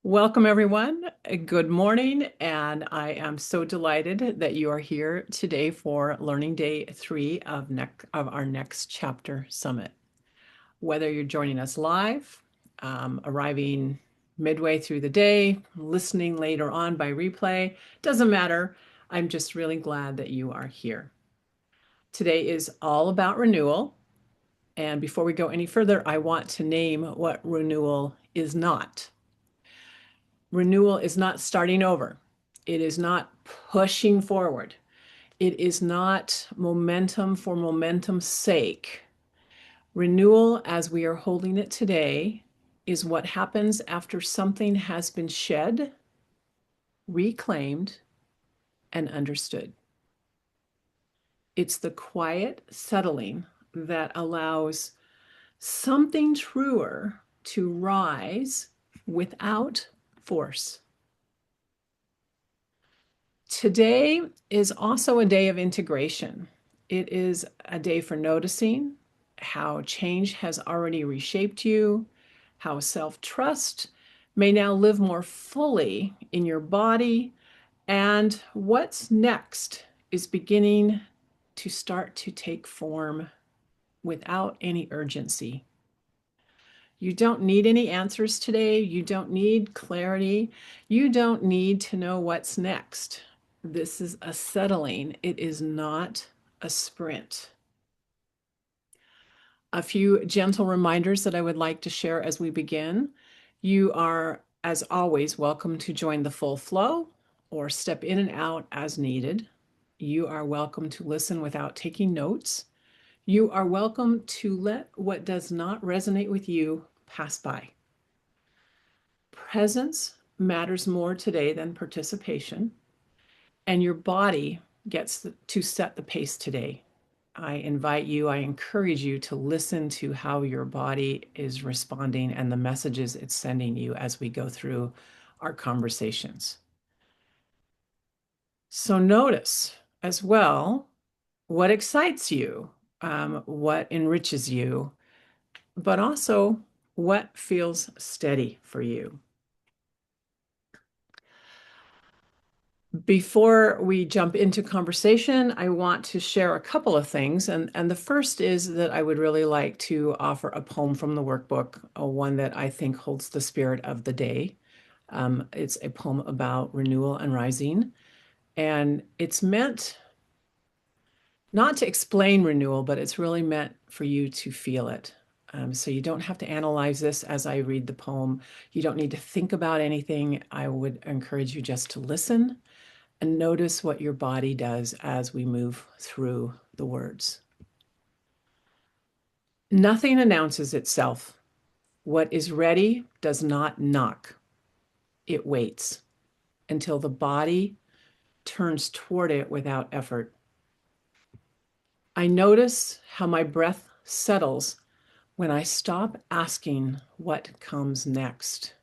Welcome, everyone. Good morning, and I am so delighted that you are here today for Learning Day 3 of our next chapter summit. Whether you're joining us live, arriving midway through the day, listening later on by replay, doesn't matter. I'm just really glad that you are here. Today is all about renewal. And before we go any further, I want to name what renewal is not. Renewal is not starting over. It is not pushing forward. It is not momentum for momentum's sake. Renewal, as we are holding it today, is what happens after something has been shed, reclaimed, and understood. It's the quiet settling that allows something truer to rise without force. Today is also a day of integration. It is a day for noticing how change has already reshaped you, how self-trust may now live more fully in your body, and what's next is beginning to start to take form without any urgency. You don't need any answers today. You don't need clarity. You don't need to know what's next. This is a settling. It is not a sprint. A few gentle reminders that I would like to share as we begin. You are, as always, welcome to join the full flow or step in and out as needed. You are welcome to listen without taking notes. You are welcome to let what does not resonate with you pass by. Presence matters more today than participation, and your body gets to set the pace today. I invite you, I encourage you to listen to how your body is responding and the messages it's sending you as we go through our conversations. So notice as well what excites you, what enriches you, but also what feels steady for you. Before we jump into conversation, I want to share a couple of things. And the first is that I would really like to offer a poem from the workbook, one that I think holds the spirit of the day. It's a poem about renewal and rising. And it's meant not to explain renewal, but it's really meant for you to feel it. So you don't have to analyze this as I read the poem. You don't need to think about anything. I would encourage you just to listen and notice what your body does as we move through the words. Nothing announces itself. What is ready does not knock. It waits until the body turns toward it without effort. I notice how my breath settles when I stop asking what comes next.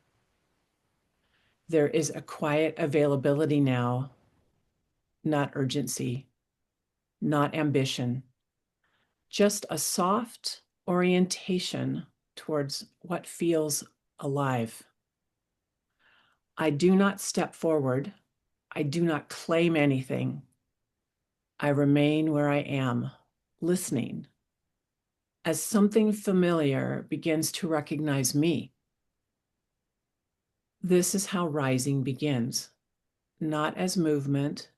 There is a quiet availability now, not urgency, not ambition, just a soft orientation towards what feels alive. I do not step forward. I do not claim anything. I remain where I am, listening, as something familiar begins to recognize me. This is how rising begins, not as movement,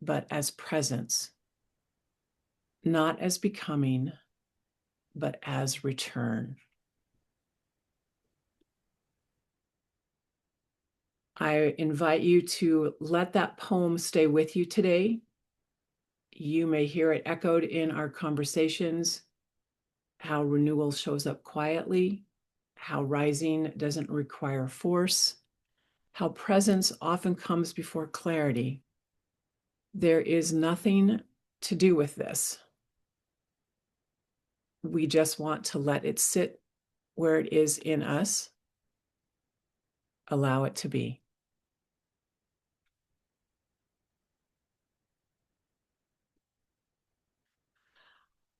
but as presence, not as becoming, but as return. I invite you to let that poem stay with you today. You may hear it echoed in our conversations, how renewal shows up quietly, how rising doesn't require force, how presence often comes before clarity. There is nothing to do with this. We just want to let it sit where it is in us, allow it to be.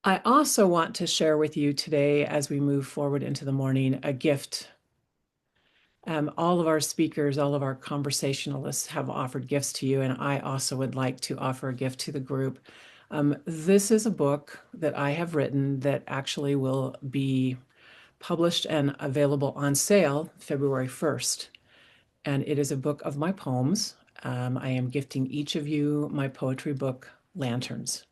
I also want to share with you today, as we move forward into the morning, a gift. All of our speakers, all of our conversationalists have offered gifts to you, and I also would like to offer a gift to the group. This is a book that I have written that actually will be published and available on sale February 1st. And it is a book of my poems. I am gifting each of you my poetry book, Lanterns.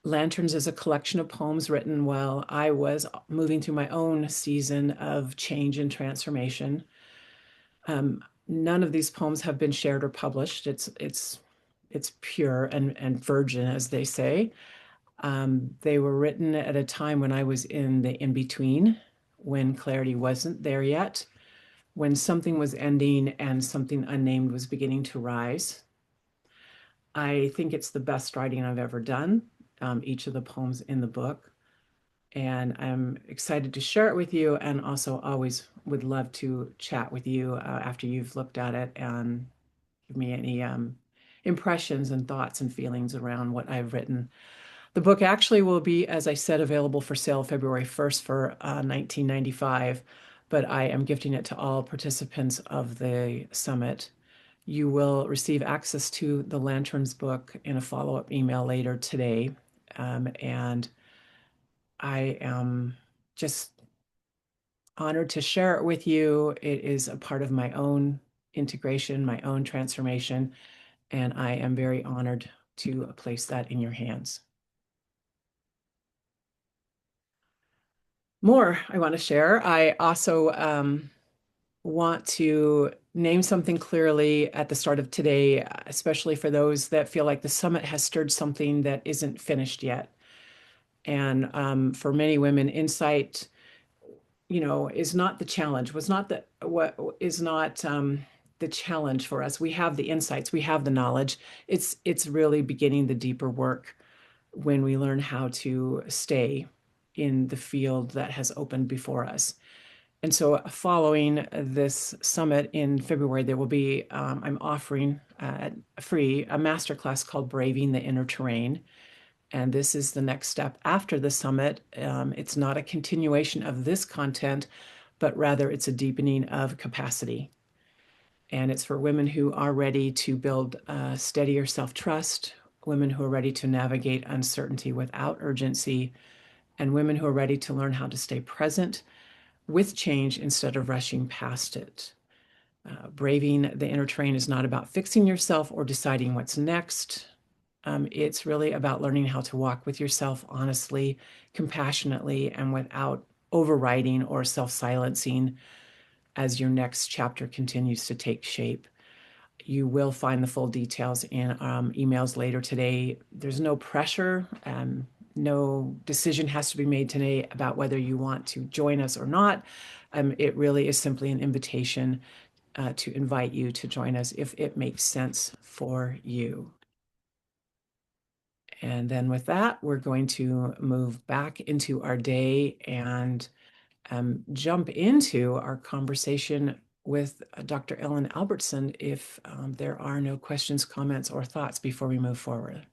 Lanterns is a collection of poems written while I was moving through my own season of change and transformation. None of these poems have been shared or published. It's pure and virgin, as they say. They were written at a time when I was in the in-between, when clarity wasn't there yet, when something was ending and something unnamed was beginning to rise. I think it's the best writing I've ever done, each of the poems in the book. And I'm excited to share it with you, and also always would love to chat with you after you've looked at it and give me any impressions and thoughts and feelings around what I've written. The book actually will be, as I said, available for sale February 1st for $19.95, but I am gifting it to all participants of the summit. You will receive access to the Lanterns book in a follow-up email later today. And I am just honored to share it with you. It is a part of my own integration, my own transformation, and I am very honored to place that in your hands. More I want to share. I also want to name something clearly at the start of today, especially for those that feel like the summit has stirred something that isn't finished yet. And for many women, insight, is not the challenge, what is not the challenge for us. We have the insights, we have the knowledge. It's really beginning the deeper work when we learn how to stay in the field that has opened before us. And so following this summit in February, there will be, I'm offering free a masterclass called Braving the Inner Terrain. And this is the next step after the summit. It's not a continuation of this content, but rather it's a deepening of capacity. And it's for women who are ready to build steadier self-trust, women who are ready to navigate uncertainty without urgency, and women who are ready to learn how to stay present with change instead of rushing past it. Braving the inner terrain is not about fixing yourself or deciding what's next. It's really about learning how to walk with yourself honestly, compassionately, and without overriding or self-silencing as your next chapter continues to take shape. You will find the full details in emails later today. There's no pressure. No decision has to be made today about whether you want to join us or not. It really is simply an invitation to invite you to join us if it makes sense for you. And then with that, we're going to move back into our day and jump into our conversation with Dr. Ellen Albertson if there are no questions, comments, or thoughts before we move forward.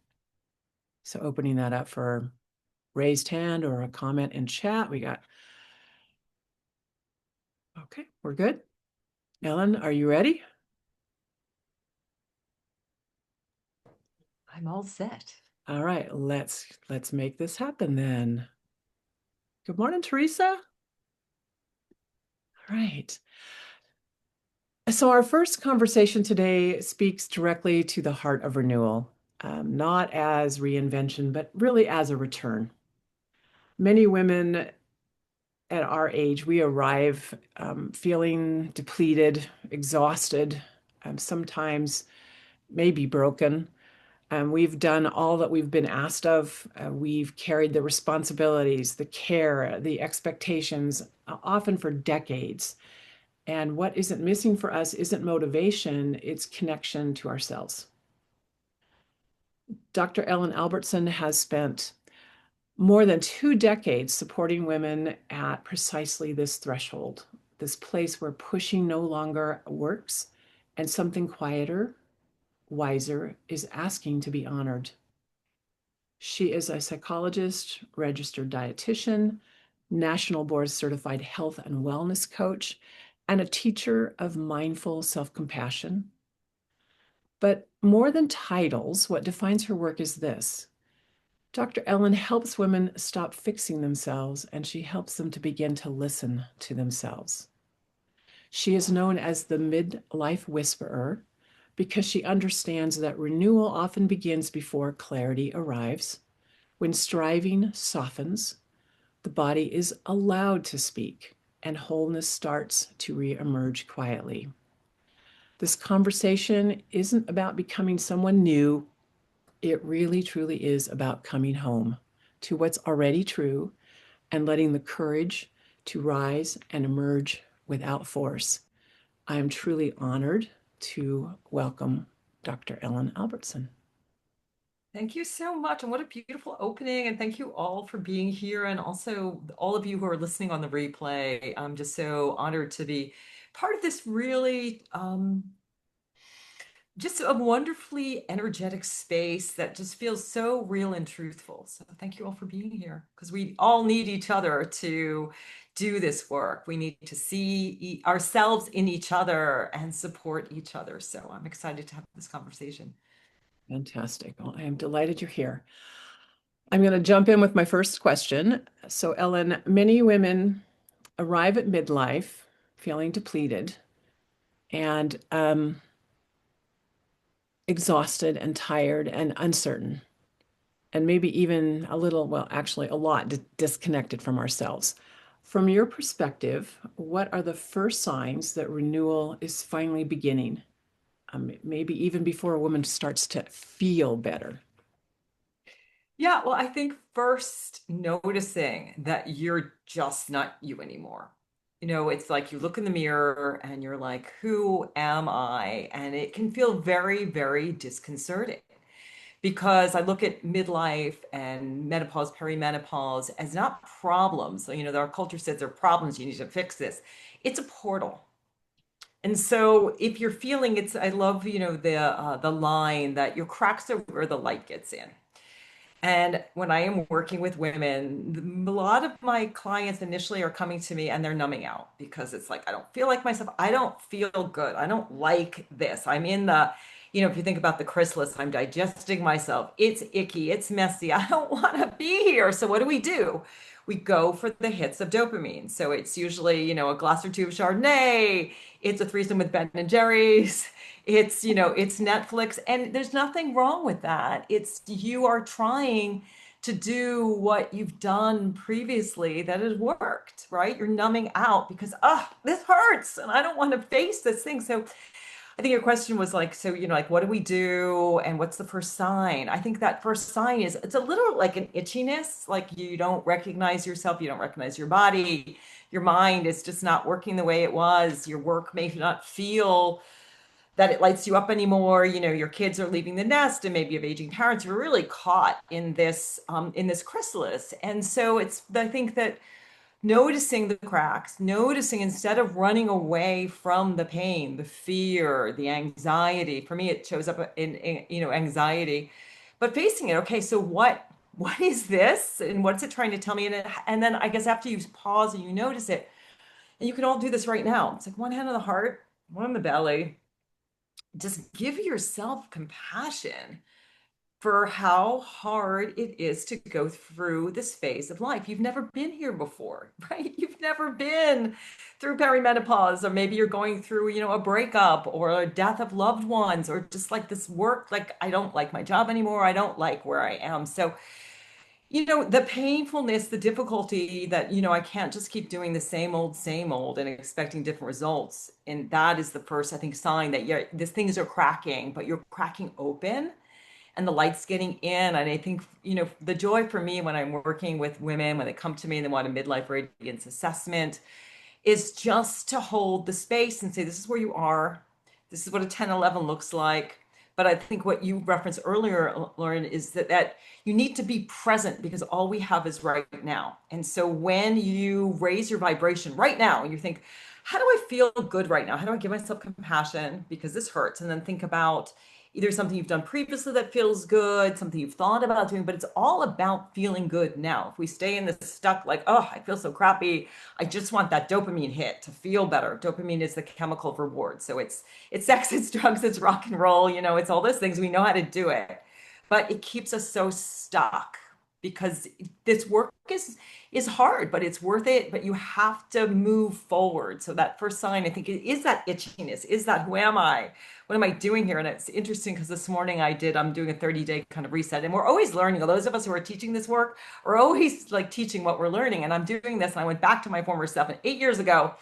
So opening that up for raised hand or a comment in chat. Okay, we're good. Ellen, are you ready? I'm all set. All right, let's make this happen then. Good morning, Teresa. All right. So our first conversation today speaks directly to the heart of renewal, not as reinvention, but really as a return. Many women at our age, we arrive feeling depleted, exhausted, sometimes maybe broken. We've done all that we've been asked of. We've carried the responsibilities, the care, the expectations, often for decades. And what isn't missing for us isn't motivation, it's connection to ourselves. Dr. Ellen Albertson has spent more than 2 decades supporting women at precisely this threshold, this place where pushing no longer works and something quieter, wiser is asking to be honored. She is a psychologist, registered dietitian, national board certified health and wellness coach, and a teacher of mindful self-compassion. But more than titles, what defines her work is this. Dr. Ellen helps women stop fixing themselves, and she helps them to begin to listen to themselves. She is known as the midlife whisperer because she understands that renewal often begins before clarity arrives. When striving softens, the body is allowed to speak, and wholeness starts to reemerge quietly. This conversation isn't about becoming someone new. It really, truly is about coming home to what's already true and letting the courage to rise and emerge without force. I am truly honored to welcome Dr. Ellen Albertson. Thank you so much. And what a beautiful opening. And thank you all for being here. And also, all of you who are listening on the replay. I'm just so honored to be part of this really just a wonderfully energetic space that just feels so real and truthful. So, thank you all for being here because we all need each other to do this work. We need to see ourselves in each other and support each other. So, I'm excited to have this conversation. Fantastic. Well, I am delighted you're here. I'm going to jump in with my first question. So, Ellen, many women arrive at midlife feeling depleted and exhausted and tired and uncertain, and maybe even a little, well, actually, a lot disconnected from ourselves. From your perspective, what are the first signs that renewal is finally beginning? Maybe even before a woman starts to feel better. Yeah, well, I think first noticing that you're just not you anymore. It's like you look in the mirror and you're like, who am I? And it can feel very, very disconcerting because I look at midlife and menopause, perimenopause as not problems. So, our culture says they're problems, you need to fix this. It's a portal. And so if you're feeling it's, I love, the line that your cracks are where the light gets in. And when I am working with women, a lot of my clients initially are coming to me and they're numbing out because it's like, I don't feel like myself. I don't feel good. I don't like this. I'm in the, if you think about the chrysalis, I'm digesting myself. It's icky. It's messy. I don't want to be here. So what do? We go for the hits of dopamine. So it's usually, a glass or two of Chardonnay. It's a threesome with Ben and Jerry's. It's Netflix, and there's nothing wrong with that. It's you are trying to do what you've done previously that has worked, right? You're numbing out because, this hurts and I don't want to face this thing. So I think your question was like, so, like, what do we do? And what's the first sign? I think that first sign is it's a little like an itchiness, like you don't recognize yourself, you don't recognize your body, your mind is just not working the way it was. Your work may not feel that it lights you up anymore. Your kids are leaving the nest and maybe you have aging parents. You're really caught in this chrysalis. And so I think that noticing the cracks, noticing instead of running away from the pain, the fear, the anxiety. For me, it shows up in anxiety, but facing it. Okay, so what is this, and what's it trying to tell me? And then I guess after you pause and you notice it, and you can all do this right now. It's like one hand on the heart, one on the belly. Just give yourself compassion for how hard it is to go through this phase of life. You've never been here before, right? You've never been through perimenopause, or maybe you're going through, a breakup or a death of loved ones, or just like this work, like I don't like my job anymore. I don't like where I am. So, the painfulness, the difficulty that, I can't just keep doing the same old and expecting different results. And that is the first, I think, sign that these things are cracking, but you're cracking open and the light's getting in. And I think, the joy for me when I'm working with women, when they come to me and they want a midlife radiance assessment, is just to hold the space and say, this is where you are. This is what a 10-11 looks like. But I think what you referenced earlier, Lauren, is that you need to be present because all we have is right now. And so when you raise your vibration right now and you think, how do I feel good right now? How do I give myself compassion because this hurts? And then think about either something you've done previously that feels good, something you've thought about doing, but it's all about feeling good now. If we stay in this stuck, like, oh, I feel so crappy, I just want that dopamine hit to feel better. Dopamine is the chemical of reward. So it's sex, it's drugs, it's rock and roll, it's all those things. We know how to do it, but it keeps us so stuck because this work is hard, but it's worth it. But you have to move forward. So that first sign, I think, is that itchiness. Is that who am I? What am I doing here? And it's interesting because this morning I'm doing a 30-day kind of reset. And we're always learning. Those of us who are teaching this work are always like teaching what we're learning. And I'm doing this and I went back to my former self. And 8 years ago,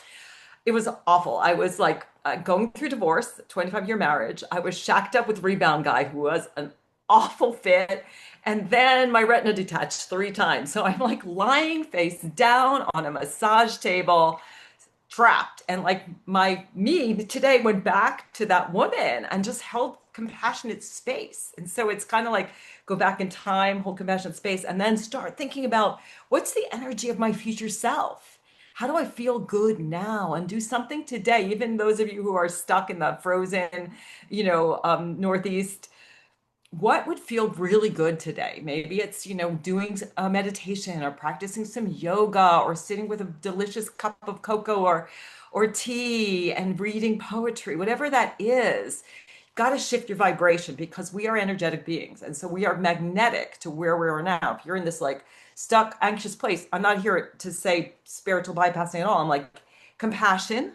it was awful. I was like going through divorce, 25-year marriage. I was shacked up with rebound guy who was an awful fit. And then my retina detached 3 times. So I'm like lying face down on a massage table, trapped. And like me today went back to that woman and just held compassionate space. And so it's kind of like go back in time, hold compassionate space, and then start thinking about what's the energy of my future self? How do I feel good now and do something today? Even those of you who are stuck in the frozen, Northeast, what would feel really good today? Maybe it's, doing a meditation or practicing some yoga or sitting with a delicious cup of cocoa or tea and reading poetry, whatever that is. Got to shift your vibration because we are energetic beings. And so we are magnetic to where we are now. If you're in this like stuck, anxious place, I'm not here to say spiritual bypassing at all. I'm like compassion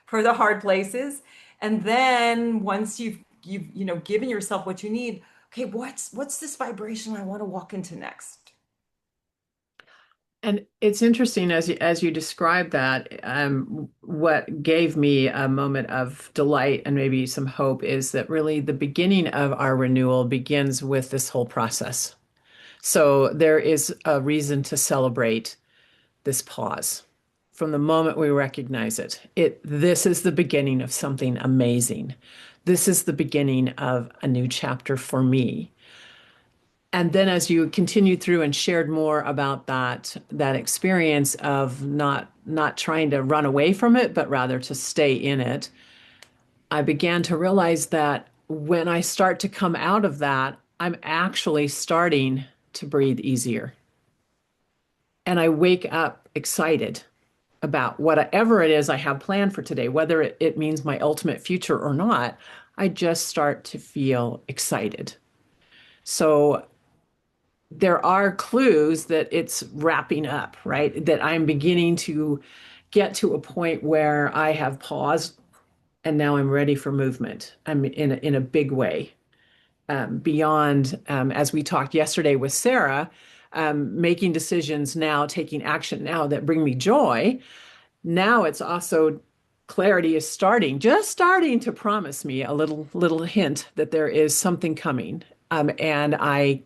for the hard places. And then once you've given yourself what you need, okay, what's this vibration I want to walk into next? And it's interesting as you describe that, what gave me a moment of delight and maybe some hope is that really the beginning of our renewal begins with this whole process. So there is a reason to celebrate this pause from the moment we recognize it. This is the beginning of something amazing. This is the beginning of a new chapter for me. And then as you continued through and shared more about that experience of not trying to run away from it, but rather to stay in it, I began to realize that when I start to come out of that, I'm actually starting to breathe easier. And I wake up excited about whatever it is I have planned for today, whether it means my ultimate future or not. I just start to feel excited. So there are clues that it's wrapping up, right? That I'm beginning to get to a point where I have paused and now I'm ready for movement. I'm in a big way. Beyond, as we talked yesterday with Sarah, making decisions now, taking action now that bring me joy. Now it's also clarity is just starting to promise me a little hint that there is something coming. And I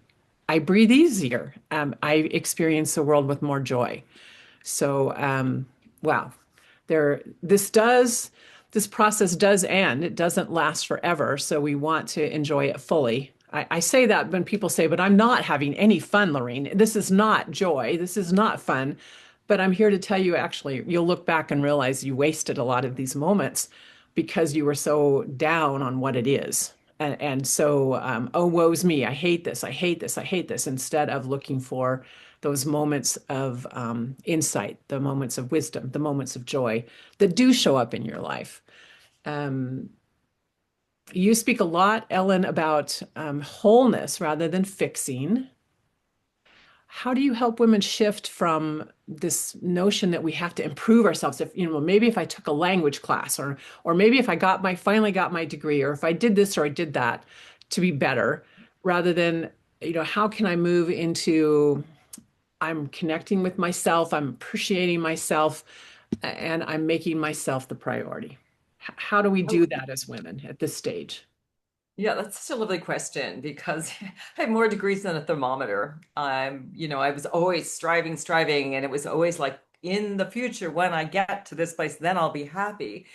breathe easier. I experience the world with more joy. So, wow, there, this process does end. It doesn't last forever. So we want to enjoy it fully. I say that when people say, but I'm not having any fun, Laureen. This is not joy. This is not fun. But I'm here to tell you, actually, you'll look back and realize you wasted a lot of these moments because you were so down on what it is. And so, oh, woe's me. I hate this. I hate this. I hate this. Instead of looking for those moments of insight, the moments of wisdom, the moments of joy that do show up in your life. Um, you speak a lot, Ellen, about wholeness rather than fixing. How do you help women shift from this notion that we have to improve ourselves? If, maybe if I took a language class or maybe if finally got my degree, or if I did this or I did that to be better, rather than, how can I move into I'm connecting with myself, I'm appreciating myself, and I'm making myself the priority. How do we do that as women at this stage? Yeah, that's such a lovely question because I have more degrees than a thermometer. I was always striving, and it was always like in the future when I get to this place, then I'll be happy.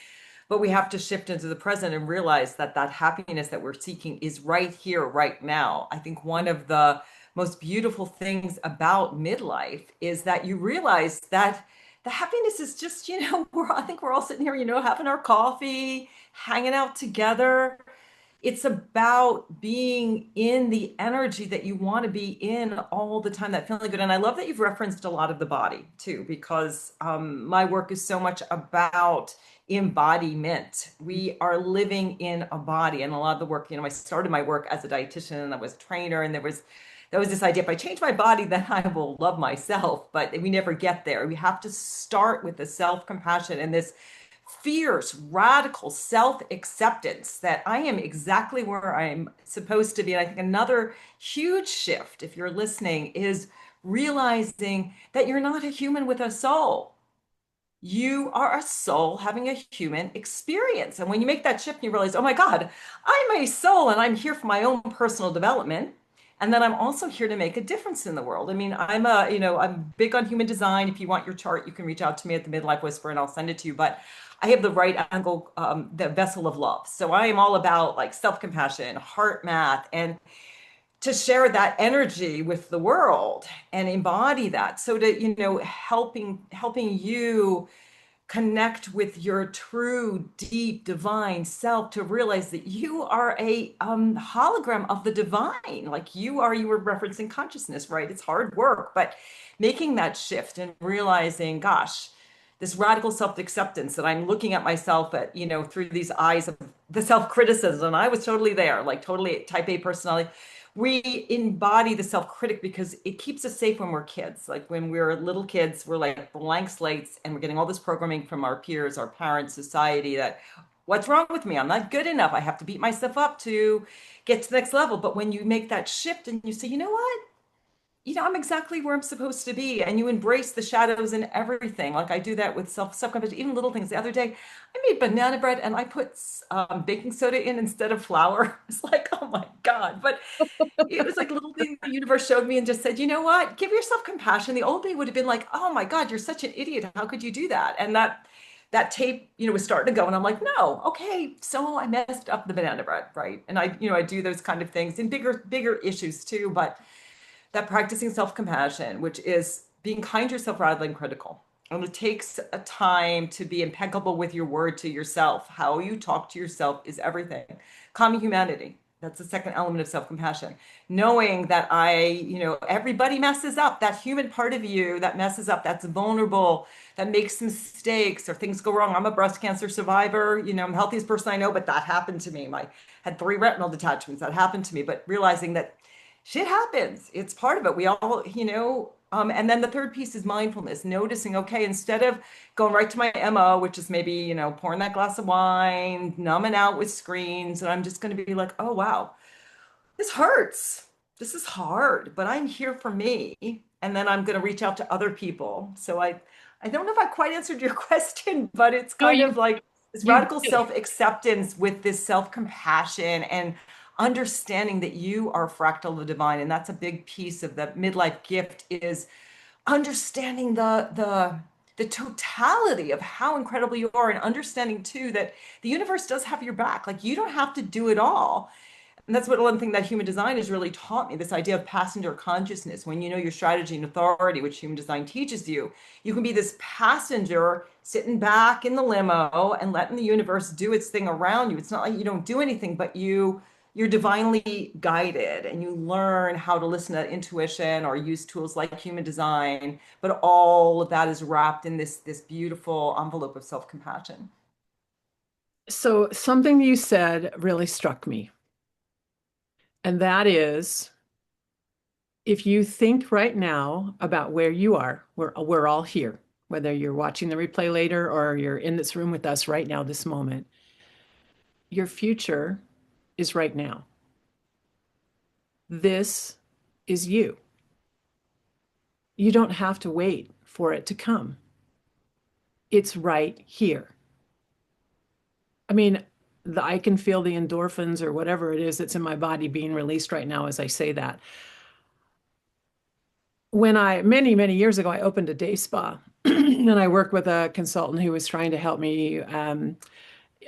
But we have to shift into the present and realize that that happiness that we're seeking is right here, right now. I think one of the most beautiful things about midlife is that you realize that the happiness is just, I think we're all sitting here, having our coffee, hanging out together. It's about being in the energy that you want to be in all the time, that feeling good. And I love that you've referenced a lot of the body too, because my work is so much about embodiment. We are living in a body, and a lot of the work, I started my work as a dietitian and I was a trainer, and there was this idea, if I change my body, then I will love myself. But we never get there. We have to start with the self-compassion and this fierce, radical self-acceptance that I am exactly where I'm supposed to be. And I think another huge shift, if you're listening, is realizing that you're not a human with a soul. You are a soul having a human experience. And when you make that shift, you realize, oh my God, I'm a soul and I'm here for my own personal development. And then I'm also here to make a difference in the world. I mean, I'm big on human design. If you want your chart, you can reach out to me at the Midlife Whisper and I'll send it to you. But I have the right angle, the vessel of love. So I am all about like self-compassion, heart math, and to share that energy with the world and embody that. So to, helping you connect with your true, deep, divine self, to realize that you are a hologram of the divine. Like you were referencing consciousness, right? It's hard work, but making that shift and realizing, gosh, this radical self-acceptance that I'm looking at myself at, through these eyes of the self-criticism. I was totally there, like totally type A personality. We embody the self-critic because it keeps us safe when we're kids. Like when we're little kids, we're like blank slates and we're getting all this programming from our peers, our parents, society, that what's wrong with me? I'm not good enough. I have to beat myself up to get to the next level. But when you make that shift and you say, you know what? I'm exactly where I'm supposed to be. And you embrace the shadows and everything. Like I do that with self-compassion, even little things. The other day, I made banana bread and I put baking soda in instead of flour. It's like, oh my God. But it was like a little thing the universe showed me and just said, you know what? Give yourself compassion. The old me would have been like, oh my God, you're such an idiot. How could you do that? And that tape, was starting to go. And I'm like, no, okay. So I messed up the banana bread, right? And I do those kind of things in bigger issues too. But that practicing self-compassion, which is being kind to yourself rather than critical. And it takes a time to be impeccable with your word to yourself. How you talk to yourself is everything. Calming humanity. That's the second element of self-compassion. Knowing that everybody messes up. That human part of you that messes up, that's vulnerable, that makes mistakes or things go wrong. I'm a breast cancer survivor. I'm the healthiest person I know, but that happened to me. I had 3 retinal detachments. That happened to me. But realizing that shit happens. It's part of it. We all, and then the third piece is mindfulness, noticing, okay, instead of going right to my MO, which is maybe, pouring that glass of wine, numbing out with screens, and I'm just going to be like, oh, wow, this hurts. This is hard, but I'm here for me. And then I'm going to reach out to other people. So I don't know if I quite answered your question, but it's No, kind of like this you radical did. self-acceptance with this self-compassion and understanding that you are a fractal of the divine. And that's a big piece of the midlife gift, is understanding the totality of how incredible you are, and understanding too that the universe does have your back. Like you don't have to do it all. And that's what one thing that human design has really taught me, this idea of passenger consciousness. When you know your strategy and authority, which human design teaches you, you can be this passenger sitting back in the limo and letting the universe do its thing around you. It's not like you don't do anything, but you're divinely guided and you learn how to listen to intuition or use tools like human design. But all of that is wrapped in this beautiful envelope of self-compassion. So something you said really struck me, and that is, if you think right now about where you are, we're all here, whether you're watching the replay later or you're in this room with us right now, this moment, your future is right now. This is you. You don't have to wait for it to come. It's right here. I mean, I can feel the endorphins or whatever it is that's in my body being released right now as I say that. When many years ago, I opened a day spa and I worked with a consultant who was trying to help me.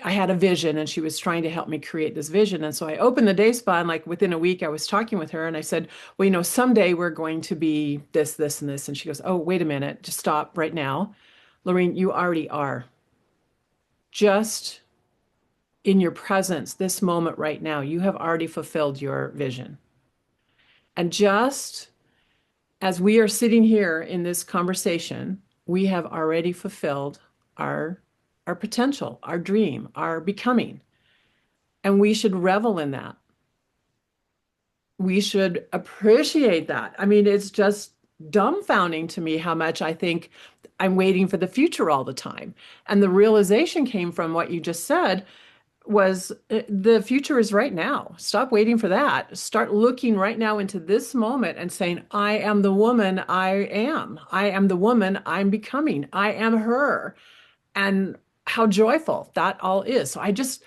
I had a vision and she was trying to help me create this vision. And so I opened the day spa, and like within a week, I was talking with her and I said, well, someday we're going to be this, this, and this. And she goes, oh, wait a minute, just stop right now. Laureen, you already are. Just in your presence, this moment right now, you have already fulfilled your vision. And just as we are sitting here in this conversation, we have already fulfilled our our potential, our dream, our becoming. And we should revel in that. We should appreciate that. I mean, it's just dumbfounding to me how much I think I'm waiting for the future all the time. And the realization came from what you just said was the future is right now. Stop waiting for that. Start looking right now into this moment and saying, I am the woman I am. I am the woman I'm becoming. I am her. And how joyful that all is. So I just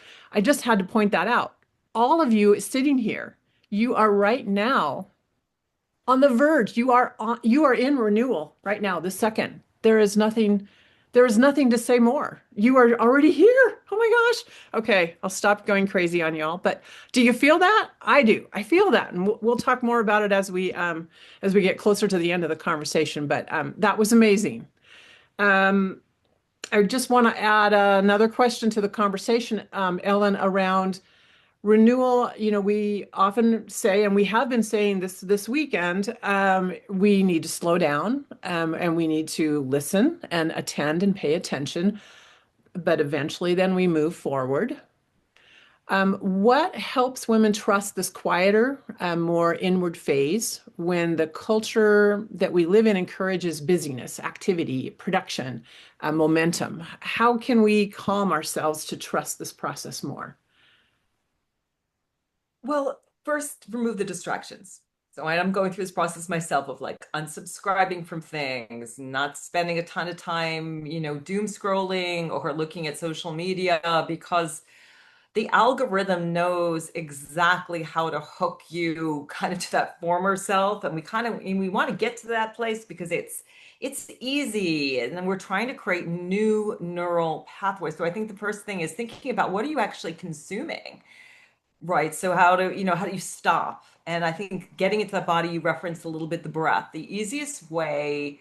had to point that out. All of you sitting here, you are right now on the verge. You are in renewal right now, this second. There is nothing to say more. You are already here. Oh my gosh. Okay, I'll stop going crazy on y'all. But do you feel that? I do. I feel that, and we'll talk more about it as we get closer to the end of the conversation. But that was amazing. Um, I just want to add another question to the conversation, Ellen, around renewal. You know, we often say, and we have been saying this weekend, we need to slow down, and we need to listen and attend and pay attention. But eventually, then we move forward. What helps women trust this quieter, more inward phase when the culture that we live in encourages busyness, activity, production, momentum? How can we calm ourselves to trust this process more? Well, first, remove the distractions. So I'm going through this process myself of like unsubscribing from things, not spending a ton of time, doom scrolling or looking at social media because the algorithm knows exactly how to hook you kind of to that former self. And we want to get to that place because it's easy. And then we're trying to create new neural pathways. So I think the first thing is thinking about what are you actually consuming? Right. So how do you stop? And I think getting into that body, you referenced a little bit the breath. The easiest way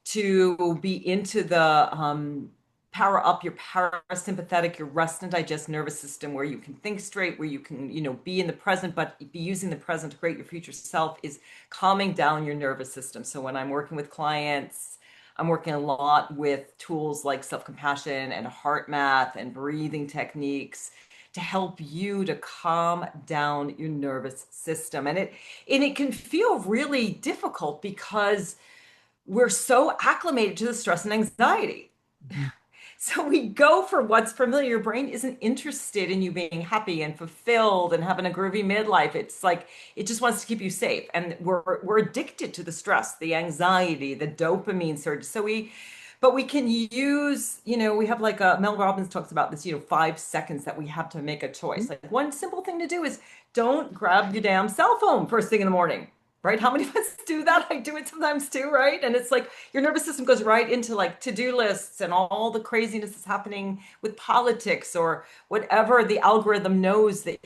to be into the power up your parasympathetic, your rest and digest nervous system, where you can think straight, where you can, be in the present, but be using the present to create your future self, is calming down your nervous system. So when I'm working with clients, I'm working a lot with tools like self-compassion and heart math and breathing techniques to help you to calm down your nervous system. And it can feel really difficult because we're so acclimated to the stress and anxiety. Mhm. So we go for what's familiar. Your brain isn't interested in you being happy and fulfilled and having a groovy midlife. It's like it just wants to keep you safe. And we're addicted to the stress, the anxiety, the dopamine surge. But we can use, we have like Mel Robbins talks about this, 5 seconds that we have to make a choice. Like one simple thing to do is don't grab your damn cell phone first thing in the morning. Right? How many of us do that? I do it sometimes too, right? And it's like your nervous system goes right into like to-do lists and all the craziness that's happening with politics or whatever the algorithm knows that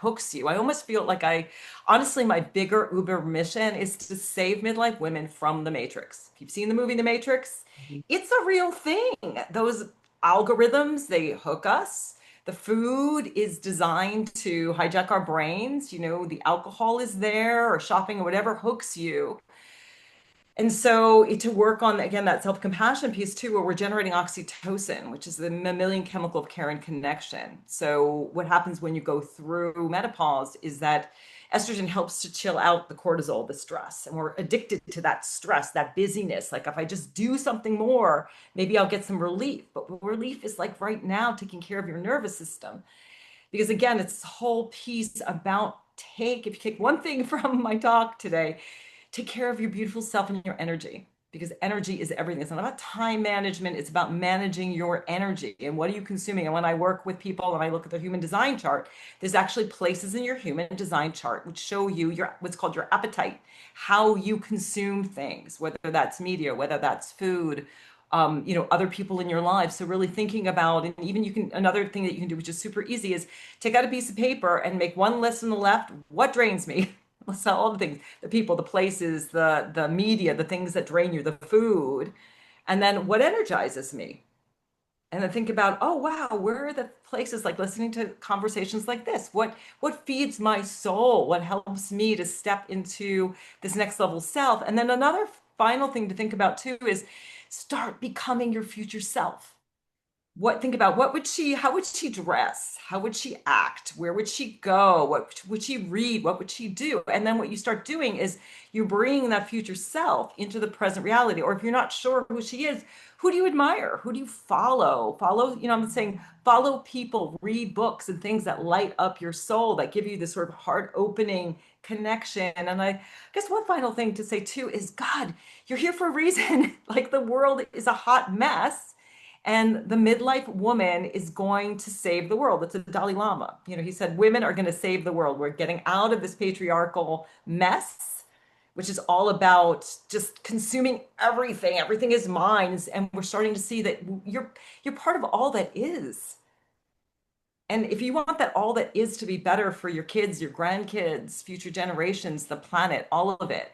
hooks you. I almost feel like honestly, my bigger Uber mission is to save midlife women from the Matrix. If you've seen the movie The Matrix, it's a real thing. Those algorithms, they hook us. The food is designed to hijack our brains. The alcohol is there or shopping or whatever hooks you. And so to work on, again, that self-compassion piece too, where we're generating oxytocin, which is the mammalian chemical of care and connection. So what happens when you go through menopause is that estrogen helps to chill out the cortisol, the stress. And we're addicted to that stress, that busyness. Like if I just do something more, maybe I'll get some relief. But relief is like right now taking care of your nervous system. Because again, it's this whole piece about if you take one thing from my talk today, take care of your beautiful self and your energy, because energy is everything. It's not about time management. It's about managing your energy and what are you consuming. And when I work with people and I look at their human design chart, there's actually places in your human design chart which show you what's called your appetite, how you consume things, whether that's media, whether that's food, other people in your life. So really thinking about, and even another thing that you can do, which is super easy, is take out a piece of paper and make one list on the left, what drains me? All the things, the people, the places, the media, the things that drain you, the food. And then what energizes me? And then think about, oh wow, where are the places like listening to conversations like this? What feeds my soul? What helps me to step into this next level self? And then another final thing to think about too is start becoming your future self. Think about how would she dress? How would she act? Where would she go? What would she read? What would she do? And then what you start doing is you're bringing that future self into the present reality. Or if you're not sure who she is, who do you admire? Who do you follow? I'm saying follow people, read books and things that light up your soul, that give you this sort of heart opening connection. And I guess one final thing to say too is, God, you're here for a reason. Like the world is a hot mess and the midlife woman is going to save the world. It's a Dalai Lama. He said, women are going to save the world. We're getting out of this patriarchal mess, which is all about just consuming everything. Everything is mine. And we're starting to see that you're part of all that is. And if you want that all that is to be better for your kids, your grandkids, future generations, the planet, all of it,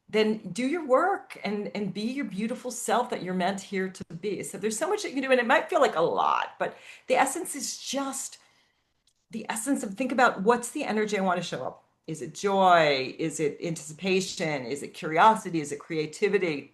then do your work and be your beautiful self that you're meant here to be. So there's so much that you can do, and it might feel like a lot, but the essence is just the essence of think about what's the energy I want to show up. Is it joy? Is it anticipation? Is it curiosity? Is it creativity?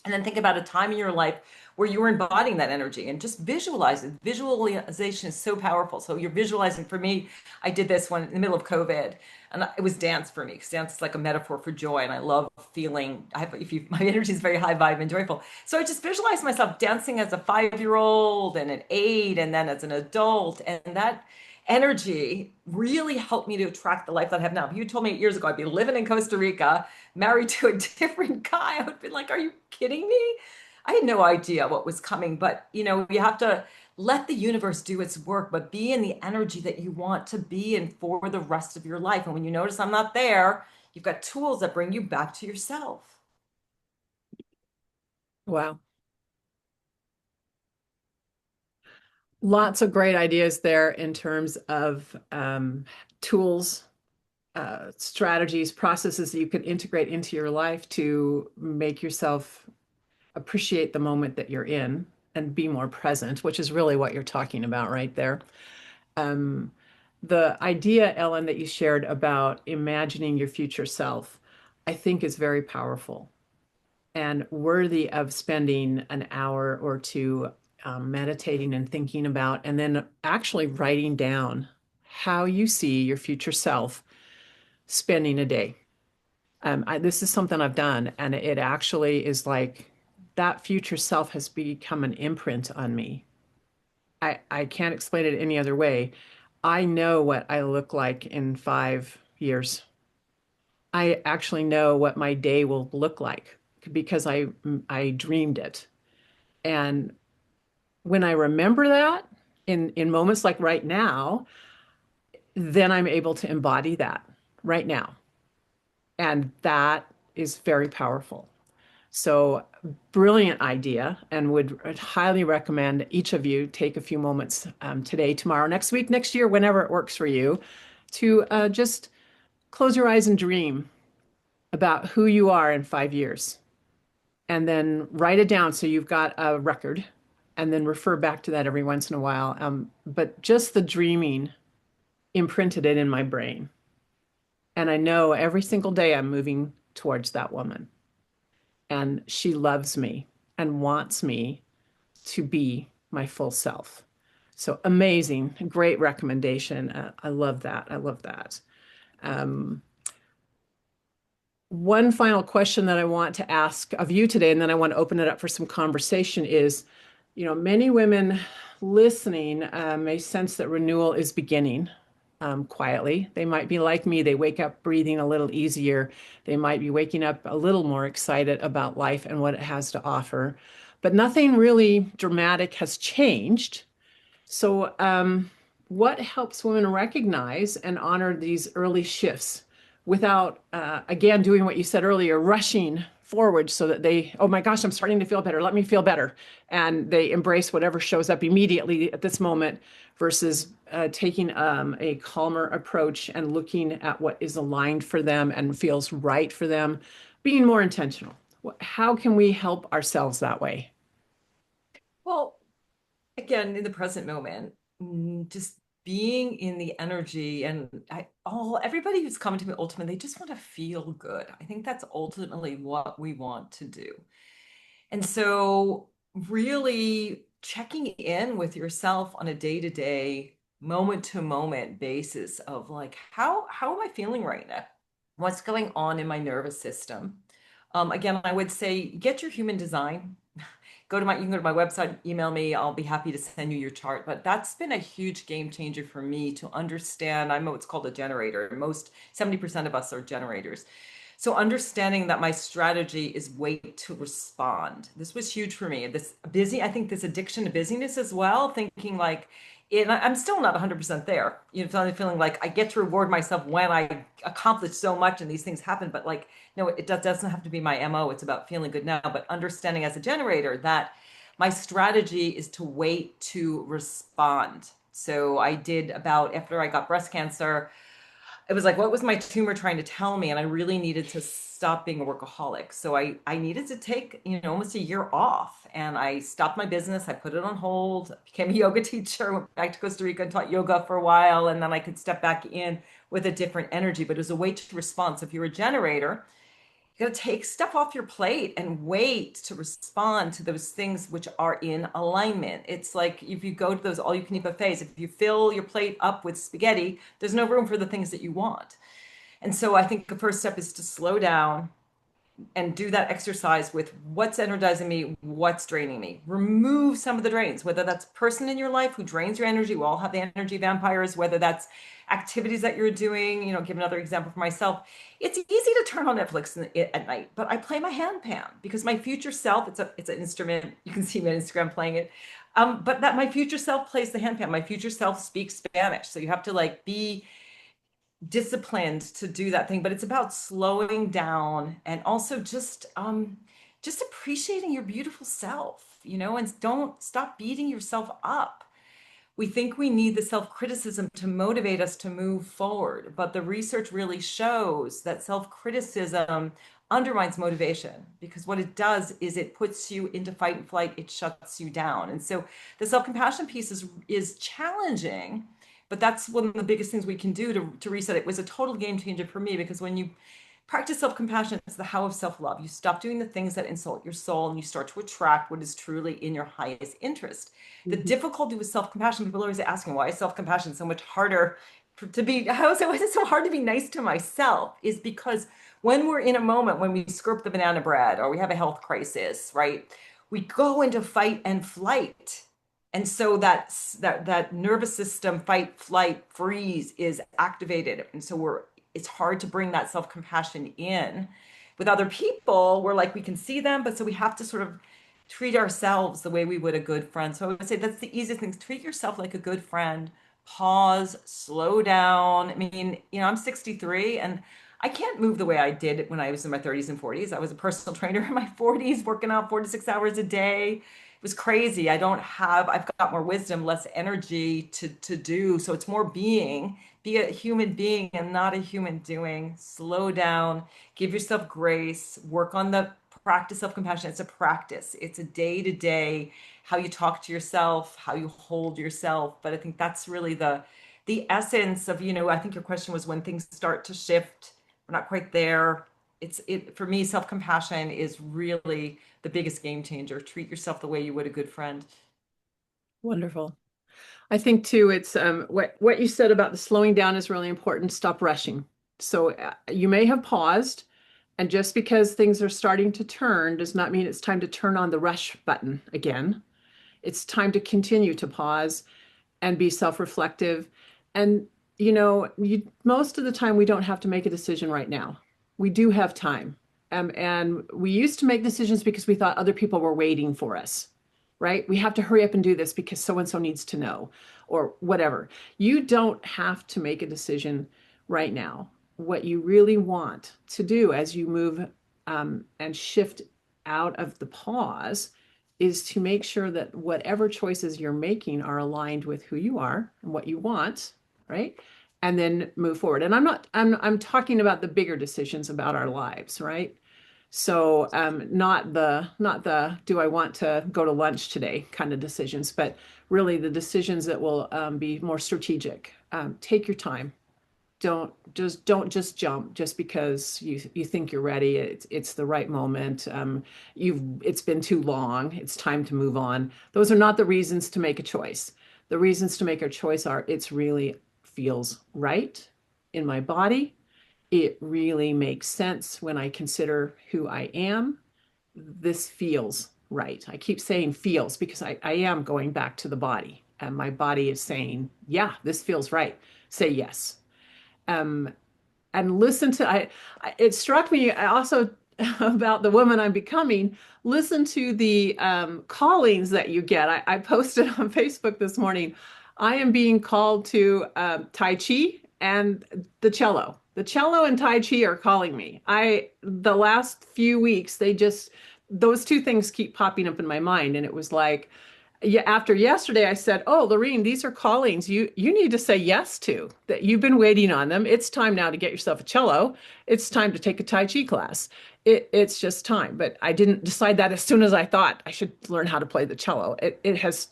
And then think about a time in your life where you were embodying that energy and just visualize it. Visualization is so powerful. So you're visualizing. For me, I did this one in the middle of COVID, and it was dance for me because dance is like a metaphor for joy, and I love feeling. My energy is very high vibe and joyful. So I just visualized myself dancing as a 5-year-old and an 8, and then as an adult, and that energy really helped me to attract the life that I have now. If you told me 8 years ago I'd be living in Costa Rica, married to a different guy, I would be like, are you kidding me? I had no idea what was coming, but you have to let the universe do its work, but be in the energy that you want to be in for the rest of your life. And when you notice I'm not there, you've got tools that bring you back to yourself. Wow. Lots of great ideas there in terms of tools, strategies, processes that you can integrate into your life to make yourself appreciate the moment that you're in and be more present, which is really what you're talking about right there. Um, the idea, Ellen, that you shared about imagining your future self, I think is very powerful and worthy of spending an hour or two meditating and thinking about, and then actually writing down how you see your future self spending a day. This is something I've done, and it actually is like that future self has become an imprint on me. I can't explain it any other way. I know what I look like in 5 years. I actually know what my day will look like because I dreamed it. And when I remember that in moments like right now, then I'm able to embody that right now. And that is very powerful. So, brilliant idea, and would highly recommend each of you take a few moments today, tomorrow, next week, next year, whenever it works for you, to just close your eyes and dream about who you are in 5 years. And then write it down so you've got a record, and then refer back to that every once in a while. But just the dreaming imprinted it in my brain. And I know every single day I'm moving towards that woman. And she loves me and wants me to be my full self. So amazing, great recommendation. I love that. I love that. Um, One final question that I want to ask of you today, and then I want to open it up for some conversation is, many women listening may sense that renewal is beginning quietly. They might be like me. They wake up breathing a little easier. They might be waking up a little more excited about life and what it has to offer. But nothing really dramatic has changed. So, what helps women recognize and honor these early shifts without, again, doing what you said earlier, rushing forward so that oh my gosh, I'm starting to feel better. Let me feel better. And they embrace whatever shows up immediately at this moment versus taking a calmer approach and looking at what is aligned for them and feels right for them, being more intentional. How can we help ourselves that way? Well, again, in the present moment, just being in the energy and everybody who's coming to me ultimately, they just want to feel good. I think that's ultimately what we want to do. And so really checking in with yourself on a day-to-day, moment-to-moment basis of like, how am I feeling right now? What's going on in my nervous system? Again, I would say get your human design. You can go to my website, email me. I'll be happy to send you your chart. But that's been a huge game changer for me to understand. I'm what's called a generator. Most 70% of us are generators. So understanding that my strategy is wait to respond. This was huge for me. I think this addiction to busyness as well, thinking like, I'm still not 100% there. Feeling like I get to reward myself when I accomplish so much and these things happen. But like, no, doesn't have to be my MO. It's about feeling good now. But understanding as a generator that my strategy is to wait to respond. So I did after I got breast cancer, it was like, what was my tumor trying to tell me? And I really needed to stop being a workaholic. So I needed to take, almost a year off. And I stopped my business. I put it on hold, became a yoga teacher, went back to Costa Rica and taught yoga for a while. And then I could step back in with a different energy. But it was a way to respond. So if you're a generator, you got to take stuff off your plate and wait to respond to those things which are in alignment. It's like if you go to those all you can eat buffets, if you fill your plate up with spaghetti, there's no room for the things that you want. And so I think the first step is to slow down and do that exercise with what's energizing me, what's draining me. Remove some of the drains, whether that's a person in your life who drains your energy. We all have the energy vampires, whether that's activities that you're doing. Give another example for myself. It's easy to turn on Netflix at night, but I play my handpan because my future self, it's an instrument. You can see me on Instagram playing it. But that my future self plays the handpan. My future self speaks Spanish. So you have to like be disciplined to do that thing, but it's about slowing down and also just appreciating your beautiful self, and don't stop beating yourself up. We think we need the self-criticism to motivate us to move forward, but the research really shows that self-criticism undermines motivation because what it does is it puts you into fight and flight, it shuts you down. And so the self-compassion piece is challenging, but that's one of the biggest things we can do to reset it. It was a total game changer for me because when you practice self-compassion, it's the how of self-love. You stop doing the things that insult your soul and you start to attract what is truly in your highest interest. The Mhm. difficulty with self-compassion, people are always asking, why is self-compassion so much harder to be, why is it so hard to be nice to myself? Is because when we're in a moment, when we screw up the banana bread or we have a health crisis, right? We go into fight and flight. And so that nervous system, fight, flight, freeze is activated. And so it's hard to bring that self-compassion in. With other people, we're like, we can see them, but so we have to sort of treat ourselves the way we would a good friend. So I would say that's the easiest thing. Treat yourself like a good friend. Pause, slow down. I mean, I'm 63 and I can't move the way I did when I was in my 30s and 40s. I was a personal trainer in my 40s, working out 4 to 6 hours a day. It was crazy. I've got more wisdom, less energy to do. So it's more be a human being and not a human doing. Slow down, give yourself grace, work on the practice of compassion. It's a practice. It's a day-to-day, how you talk to yourself, how you hold yourself. But I think that's really the essence of, I think your question was when things start to shift, we're not quite there. For me, self-compassion is really the biggest game changer. Treat yourself the way you would a good friend. Wonderful. I think too, it's what you said about the slowing down is really important. Stop rushing. So you may have paused, and just because things are starting to turn does not mean it's time to turn on the rush button again. It's time to continue to pause and be self-reflective. And most of the time we don't have to make a decision right now. We do have time. And we used to make decisions because we thought other people were waiting for us, right? We have to hurry up and do this because so and so needs to know or whatever. You don't have to make a decision right now. What you really want to do as you move and shift out of the pause is to make sure that whatever choices you're making are aligned with who you are and what you want, right? And then move forward. And I'm talking about the bigger decisions about our lives, right? So not the do I want to go to lunch today kind of decisions, but really the decisions that will be more strategic. Take your time. Don't just jump just because you think you're ready. It's the right moment. It's been too long. It's time to move on. Those are not the reasons to make a choice. The reasons to make a choice are it's really feels right in my body. It really makes sense when I consider who I am. This feels right. I keep saying feels because I am going back to the body, and my body is saying, yeah, this feels right. Say yes. Um, and listen to it struck me also about the woman I'm becoming. Listen to the callings that you get. I posted on Facebook this morning. I am being called to Tai Chi and the cello and Tai Chi are calling me. The last few weeks, those two things keep popping up in my mind, and it was like, yeah, after yesterday, I said, "Oh, Laureen, these are callings you need to say yes to. That you've been waiting on them. It's time now to get yourself a cello. It's time to take a Tai Chi class. It's just time." But I didn't decide that as soon as I thought I should learn how to play the cello. It has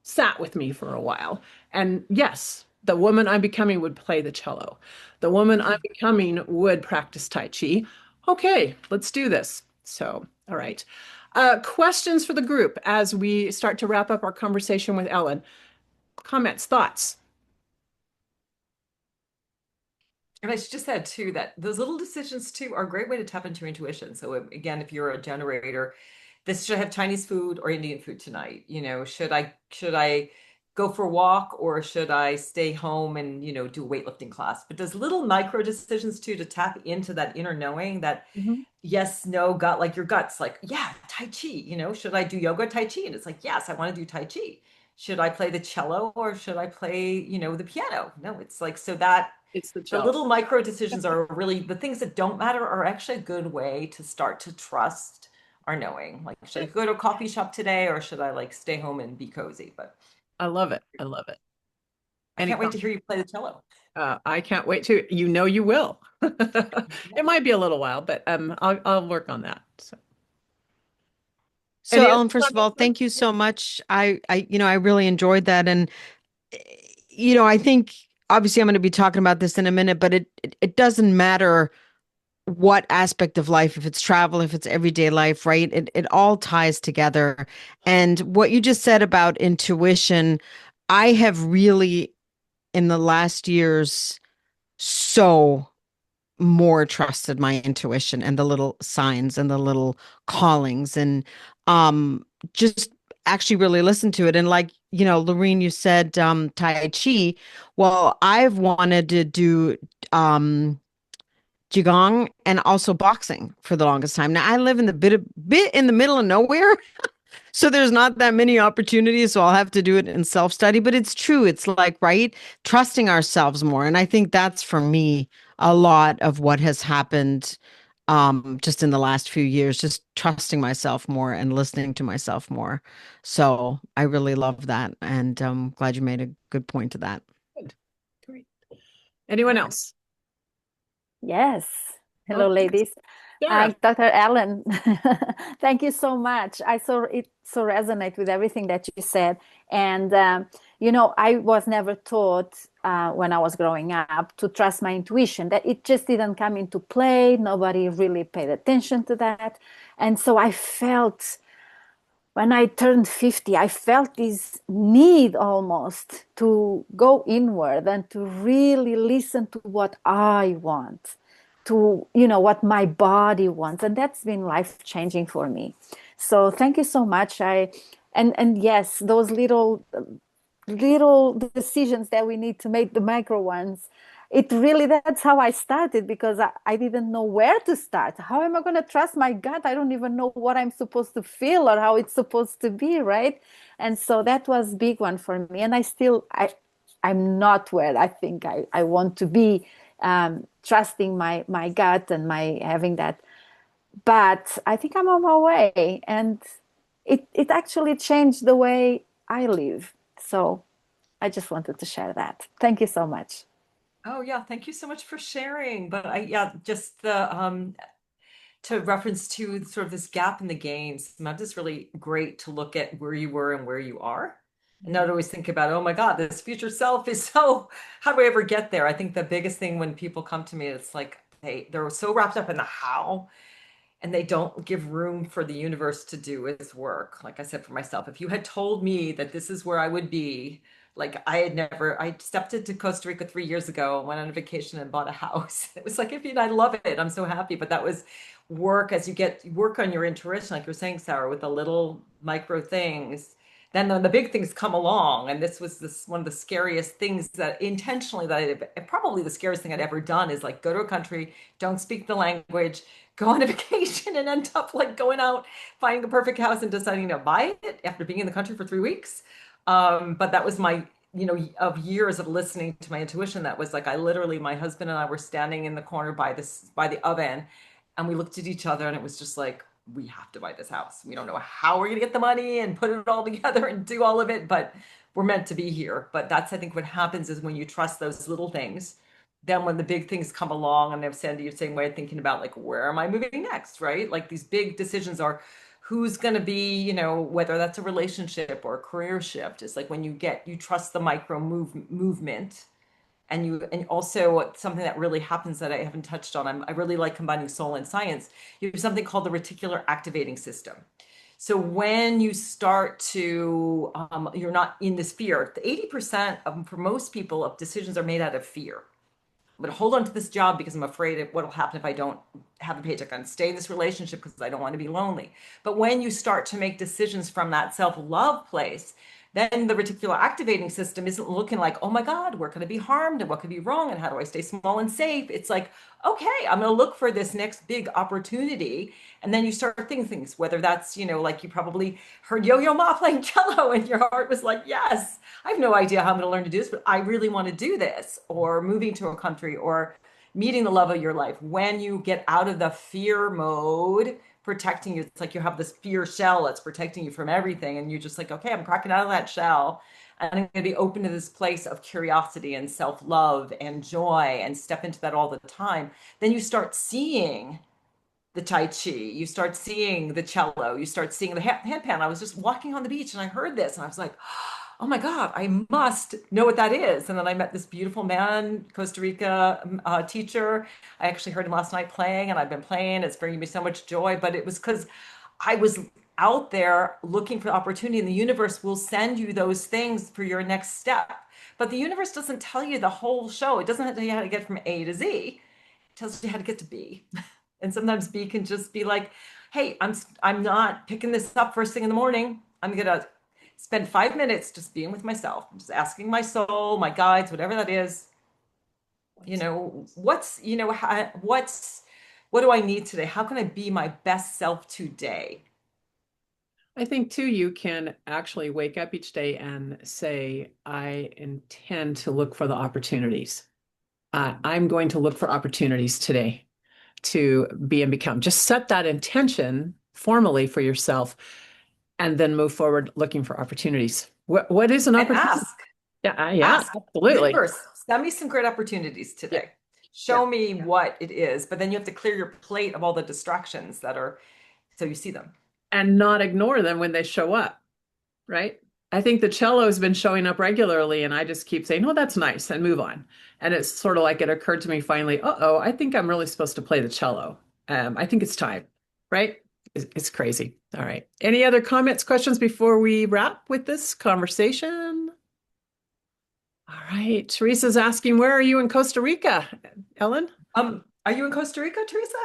sat with me for a while. And yes, the woman I'm becoming would play the cello. The woman I'm becoming would practice Tai Chi. Okay, let's do this. So, all right. Questions for the group as we start to wrap up our conversation with Ellen. Comments, thoughts? And I should just add too that those little decisions too are a great way to tap into your intuition. So again, if you're a generator, this should I have Chinese food or Indian food tonight? Should I go for a walk or should I stay home and do a weightlifting class? But those little micro decisions too to tap into that inner knowing that Mhm. yes, no, gut, like your gut's like, yeah, Tai Chi, should I do yoga, Tai Chi? And it's like, yes, I want to do Tai Chi. Should I play the cello or should I play, the piano? No, it's like, so that It's the the cello. little micro decisions are really the things that don't matter are actually a good way to start to trust our knowing. Like, should I go to a coffee shop today or should I like stay home and be cozy? But I love it. I love it. I Any can't wait to comments? hear you play the cello. I can't wait to. You will. It might be a little while, but I'll work on that. So, So, any other Ellen, first of all, comments? thank you so much. I really enjoyed that. And, eh, I think obviously I'm going to be talking about this in a minute, but it doesn't matter what aspect of life, if it's travel, if it's everyday life, right? It all ties together. And what you just said about intuition, I have really in the last years so more trusted my intuition and the little signs and the little callings and just actually really listen to it. And like, Laureen, you said Tai Chi. Well, I've wanted to do Qigong and also boxing for the longest time. Now I live in the bit in the middle of nowhere. So there's not that many opportunities, so I'll have to do it in self-study, but it's true. It's like, right, trusting ourselves more. And I think that's for me a lot of what has happened just in the last few years, just trusting myself more and listening to myself more. So I really love that. And I'm glad you made a good point to that. Good. Great. Anyone Yeah. else? Yes. Oh, Hello, ladies. Sarah. Dr. Allen, thank you so much. I saw it so resonate with everything that you said. And, I was never taught when I was growing up to trust my intuition, that it just didn't come into play. Nobody really paid attention to that. And so I felt when I turned 50, I felt this need almost to go inward and to really listen to what I want, to, what my body wants. And that's been life changing for me. So thank you so much. And yes, those little decisions that we need to make, the micro ones, that's how I started, because I didn't know where to start. How am I going to trust my gut? I don't even know what I'm supposed to feel or how it's supposed to be, right? And so that was a big one for me. And I'm not where I think I want to be, trusting my gut and my having that. But I think I'm on my way, and it actually changed the way I live. So I just wanted to share that. Thank you so much. Oh yeah, thank you so much for sharing. But I yeah, just the to reference to sort of this gap in the gains, sometimes it's really great to look at where you were and where you are. And not always think about, oh my God, this future self is so, how do I ever get there? I think the biggest thing when people come to me, it's like they're so wrapped up in the how, and they don't give room for the universe to do its work. Like I said, for myself, if you had told me that this is where I would be, like I stepped into Costa Rica 3 years ago, went on a vacation and bought a house. It was like, I love it. I'm so happy. But that was work as you work on your intuition, like you're saying, Sarah, with the little micro things. Then the big things come along. And this was one of the scariest things that intentionally probably the scariest thing I'd ever done is like go to a country, don't speak the language, go on a vacation and end up like going out, finding the perfect house and deciding to buy it after being in the country for 3 weeks. But that was my, of years of listening to my intuition. That was like, my husband and I were standing in the corner by the oven, and we looked at each other and it was just like, we have to buy this house. We don't know how we're going to get the money and put it all together and do all of it, but we're meant to be here. But that's, I think, what happens is when you trust those little things, then when the big things come along, and I've said the same way of thinking about like, where am I moving next, right? Like these big decisions are who's going to be, whether that's a relationship or a career shift. It's like when you trust the micro movement. And also something that really happens that I haven't touched on, I really like combining soul and science. You have something called the reticular activating system. So when you start to, you're not in this fear, 80% for most people of decisions are made out of fear. I'm going to hold on to this job because I'm afraid of what will happen if I don't have a paycheck. I'm going to stay in this relationship because I don't want to be lonely. But when you start to make decisions from that self-love place, then the reticular activating system isn't looking like, oh my God, where could I be harmed and what could be wrong and how do I stay small and safe? It's like, okay, I'm going to look for this next big opportunity. And then you start thinking things, whether that's, like you probably heard Yo-Yo Ma playing cello and your heart was like, yes, I have no idea how I'm going to learn to do this, but I really want to do this, or moving to a country or meeting the love of your life. When you get out of the fear mode, protecting you, it's like you have this fear shell that's protecting you from everything. And you're just like, okay, I'm cracking out of that shell. And I'm going to be open to this place of curiosity and self-love and joy and step into that all the time. Then you start seeing the Tai Chi, you start seeing the cello, you start seeing the handpan. I was just walking on the beach and I heard this and I was like, oh my God, I must know what that is. And then I met this beautiful man, Costa Rica teacher. I actually heard him last night playing and I've been playing. It's bringing me so much joy, but it was because I was out there looking for opportunity, and the universe will send you those things for your next step. But the universe doesn't tell you the whole show. It doesn't tell you how to get from A to Z. It tells you how to get to B. And sometimes B can just be like, hey, I'm not picking this up first thing in the morning. I'm going to spend 5 minutes just being with myself. I'm just asking my soul, my guides, whatever that is, what do I need today? How can I be my best self today? I think too, you can actually wake up each day and say, I intend to look for the opportunities. I'm going to look for opportunities today to be and become. Just set that intention formally for yourself and then move forward looking for opportunities. What is an opportunity? Ask. Yeah, absolutely. Universe, send me some great opportunities today. Show me what it is, but then you have to clear your plate of all the distractions that are, so you see them. And not ignore them when they show up, right? I think the cello has been showing up regularly and I just keep saying, oh, that's nice, and move on. And it's sort of like it occurred to me finally, I think I'm really supposed to play the cello. I think it's time, right? It's crazy. All right. Any other comments, questions before we wrap with this conversation? All right. Teresa's asking, where are you in Costa Rica, Ellen? Are you in Costa Rica, Teresa?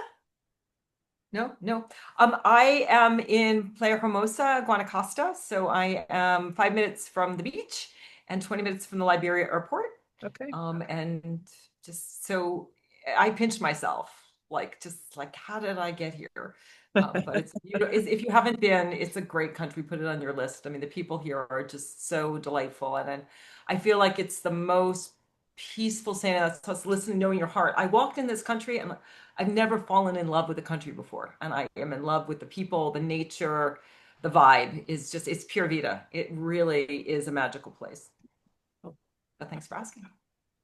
No. I am in Playa Hermosa, Guanacaste. So I am 5 minutes from the beach and 20 minutes from the Liberia airport. Okay. And just so I pinched myself, how did I get here? But it's, if you haven't been, it's a great country. Put it on your list. I mean, the people here are just so delightful. And I feel like it's the most peaceful saying that's listening, knowing your heart. I walked in this country and I've never fallen in love with the country before. And I am in love with the people, the nature, the vibe is just, it's pure vida. It really is a magical place. But thanks for asking.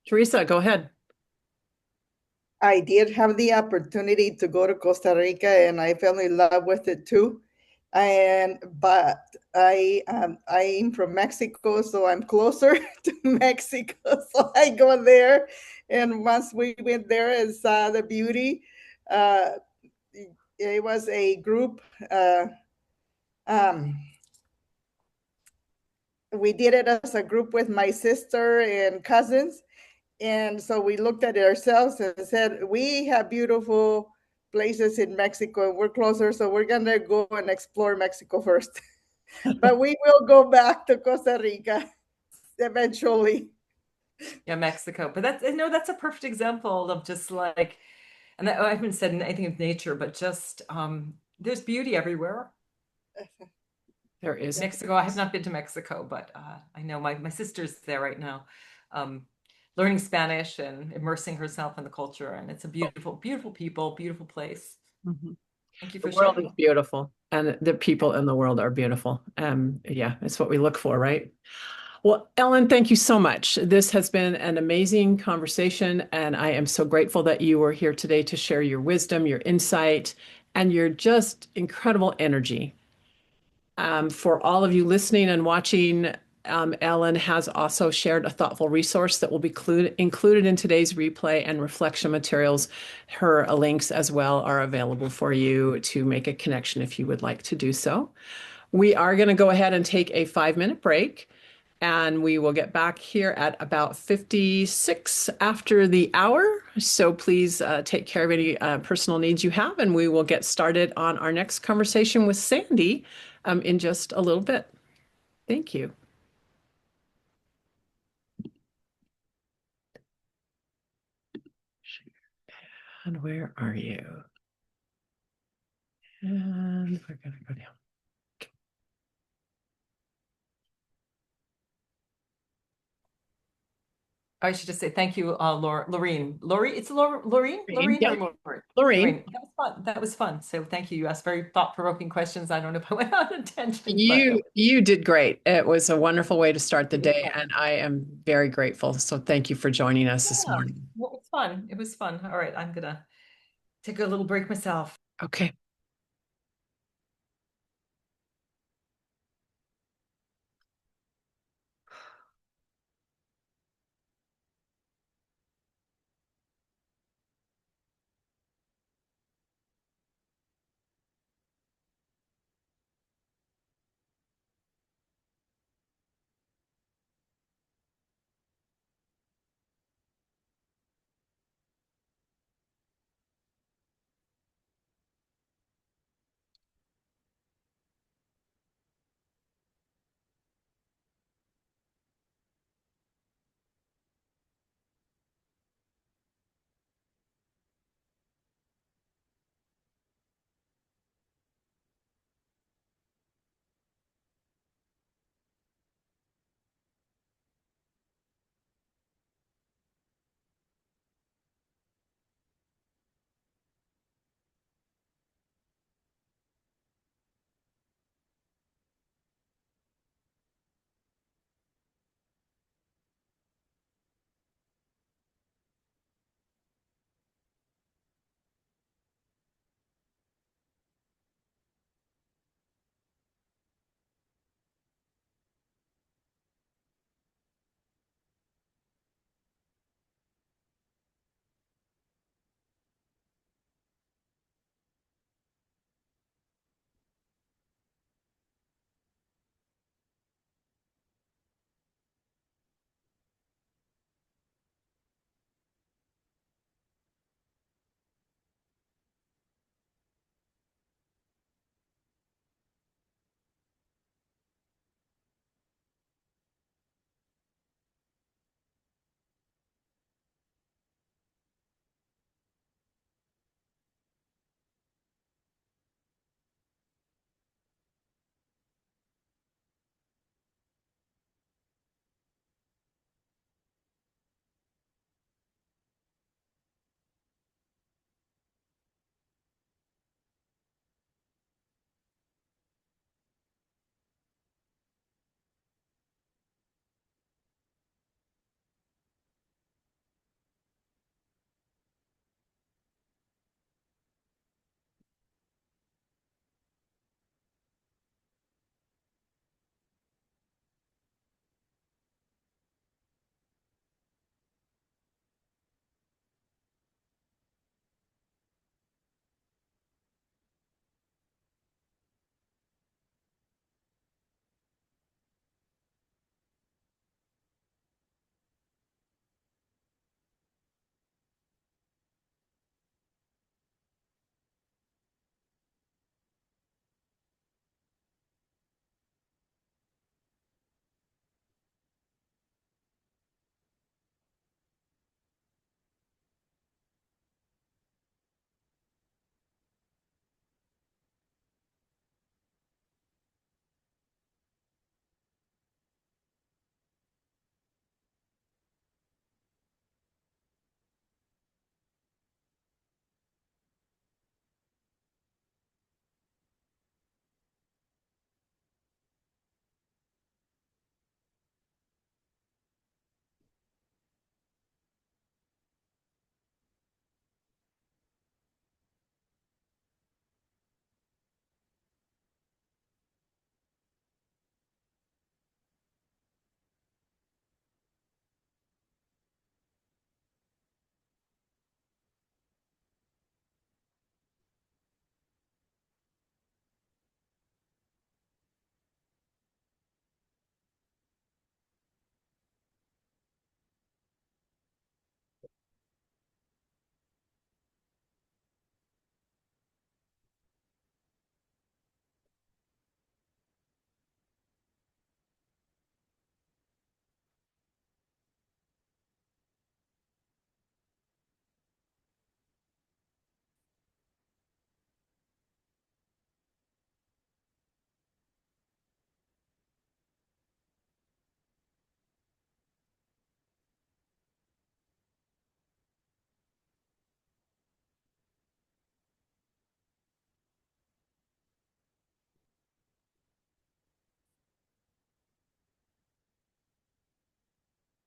Teresa, go ahead. I did have the opportunity to go to Costa Rica, and I fell in love with it too. But I'm from Mexico, so I'm closer to Mexico. So I go there, and once we went there and saw the beauty, uh, it was a group. Um, we did it as a group with my sister and cousins. And so we looked at it ourselves and said, we have beautiful places in Mexico and we're closer. So we're going to go and explore Mexico first. But we will go back to Costa Rica eventually. Yeah, Mexico. But that's a perfect example of just like, and I haven't said anything of nature, but just there's beauty everywhere. There is. Mexico, I have not been to Mexico, but I know my sister's there right now, learning Spanish and immersing herself in the culture. And it's a beautiful, beautiful people, beautiful place. Mhm. Thank you The for world sharing. is beautiful, and the people in the world are beautiful. Yeah, it's what we look for, right? Well, Ellen, thank you so much. This has been an amazing conversation, and I am so grateful that you were here today to share your wisdom, your insight, and your just incredible energy. For all of you listening and watching, Ellen has also shared a thoughtful resource that will be included in today's replay, and reflection materials. Her links as well are available for you to make a connection if you would like to do so. We are going to go ahead and take a 5-minute break, and we will get back here at about 56 after the hour. So please take care of any personal needs you have, and we will get started on our next conversation with Sandy in just a little bit. Thank you. And where are you? And we're going to go down. I should just say thank you, Laureen. Laureen, it's Laureen? Laureen Yeah. or Laureen? Lorraine, That was fun. That was fun. So thank you. You asked very thought-provoking questions. I don't know if I went on a tangent, but you did great. It was a wonderful way to start the day, and I am very grateful. So thank you for joining us this yeah, morning. well, it was fun. It was fun. All right, I'm gonna take a little break myself. Okay.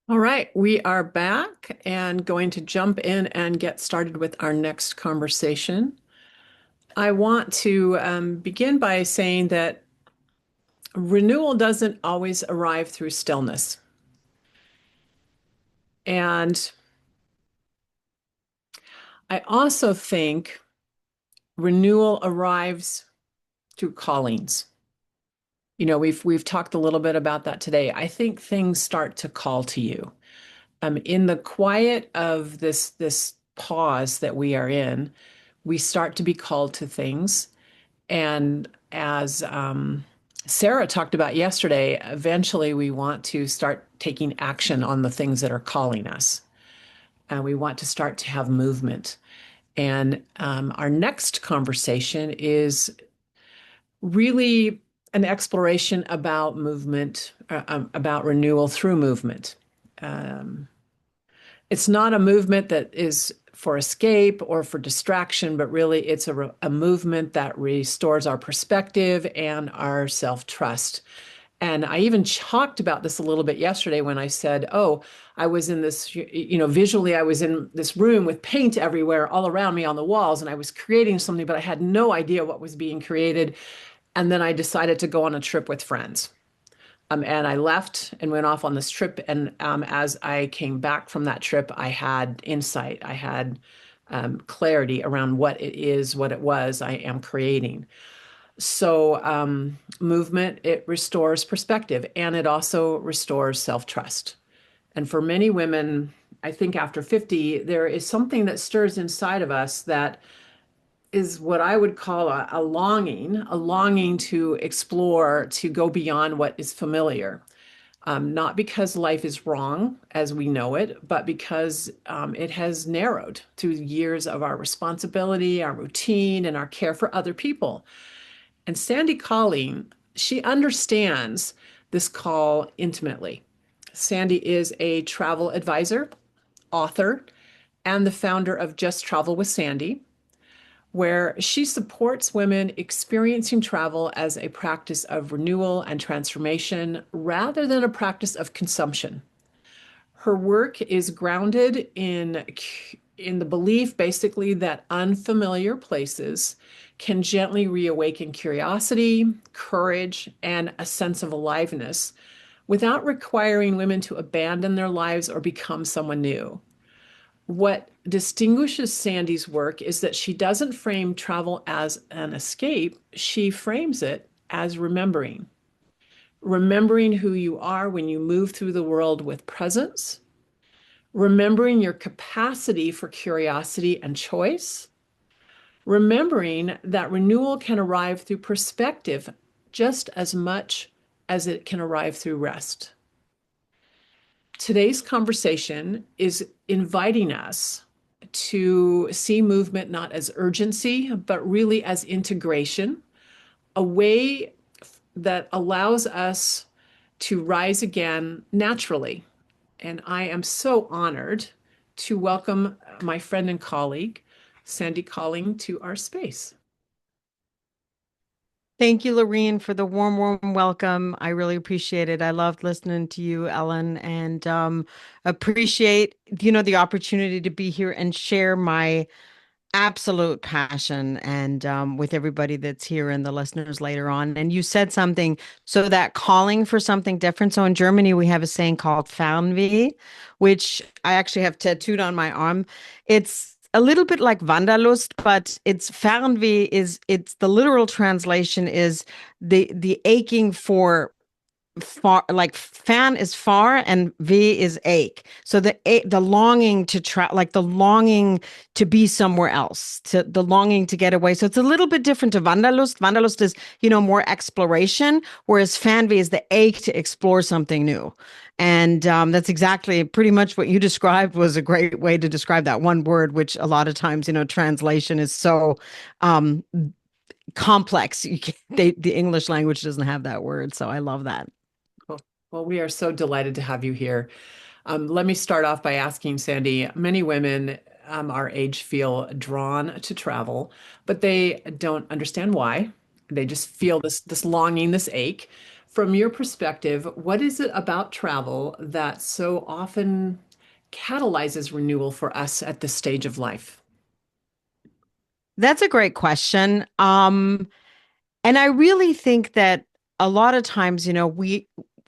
All right, we are back and going to jump in and get started with our next conversation. I want to begin by saying that renewal doesn't always arrive through stillness. And I also think renewal arrives through callings. You know, we've talked a little bit about that today. I think things start to call to you. In the quiet of this pause that we are in, we start to be called to things. And as Sarah talked about yesterday, eventually we want to start taking action on the things that are calling us. And we want to start to have movement. And our next conversation is really an exploration about movement, about renewal through movement. Um, it's not a movement that is for escape or for distraction, but really it's a movement that restores our perspective and our self-trust. And I even talked about this a little bit yesterday when I said, oh, I was in this, visually, I was in this room with paint everywhere all around me on the walls, and I was creating something, but I had no idea what was being created. And then I decided to go on a trip with friends. And I left and went off on this trip. And as I came back from that trip, I had insight. I had clarity around what it is, what it was I am creating. So movement, it restores perspective, and it also restores self-trust. And for many women, I think after 50, there is something that stirs inside of us that is what I would call a longing to explore, to go beyond what is familiar. Not because life is wrong as we know it, but because it has narrowed through years of our responsibility, our routine, and our care for other people. And Sandy Colleen, she understands this call intimately. Sandy is a travel advisor, author, and the founder of Just Travel with Sandy, where she supports women experiencing travel as a practice of renewal and transformation rather than a practice of consumption. Her work is grounded in the belief, basically, that unfamiliar places can gently reawaken curiosity, courage, and a sense of aliveness without requiring women to abandon their lives or become someone new. What distinguishes Sandy's work is that she doesn't frame travel as an escape, she frames it as remembering. Remembering who you are when you move through the world with presence, remembering your capacity for curiosity and choice, remembering that renewal can arrive through perspective just as much as it can arrive through rest. Today's conversation is inviting us to see movement not as urgency, but really as integration, a way that allows us to rise again naturally. And I am so honored to welcome my friend and colleague, Sandy Colleen, to our space. Thank you, Laureen, for the warm welcome. I really appreciate it. I loved listening to you, Ellen, and appreciate, the opportunity to be here and share my absolute passion and with everybody that's here and the listeners later on. And you said something, so that calling for something different. So in Germany, we have a saying called Fernweh, which I actually have tattooed on my arm. It's a little bit like Wanderlust, but it's Fernweh it's the literal translation is the aching for far, like fan is far and v is ache, so the longing to try, like the longing to be somewhere else, to the longing to get away. So it's a little bit different to Wanderlust is more exploration, whereas Fanvi is the ache to explore something new. And that's exactly pretty much what you described. Was a great way to describe that one word, which a lot of times translation is so complex. The English language doesn't have that word, so I love that. Cool. Well, we are so delighted to have you here. Let me start off by asking Sandy, many women our age feel drawn to travel, but they don't understand why. They just feel this longing, this ache. from your perspective, what is it about travel that so often catalyzes renewal for us at this stage of life? That's a great question. And I really think that a lot of times, we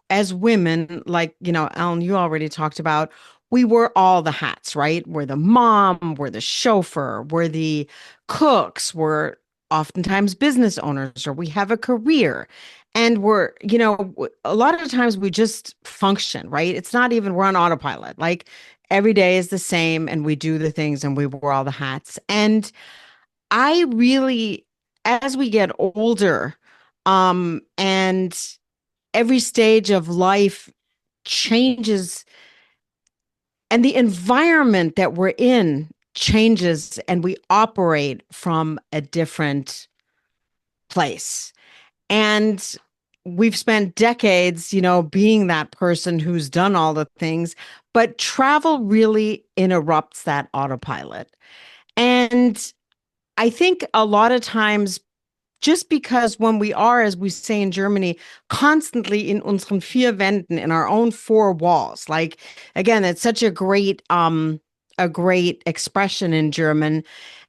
as women, like, Ellen, you already talked about, we wear all the hats, right? We're the mom, we're the chauffeur, we're the cooks, we're oftentimes business owners, or we have a career. And a lot of times we just function, right? It's not even we're on autopilot. Like every day is the same and we do the things and we wear all the hats. And I really, as we get older, and every stage of life changes, and the environment that we're in changes, and we operate from a different place. And we've spent decades, being that person who's done all the things, but travel really interrupts that autopilot. And I think a lot of times, just because when we are, as we say in Germany, constantly in unseren vier Wänden, in our own four walls, like again, it's such a great expression in German,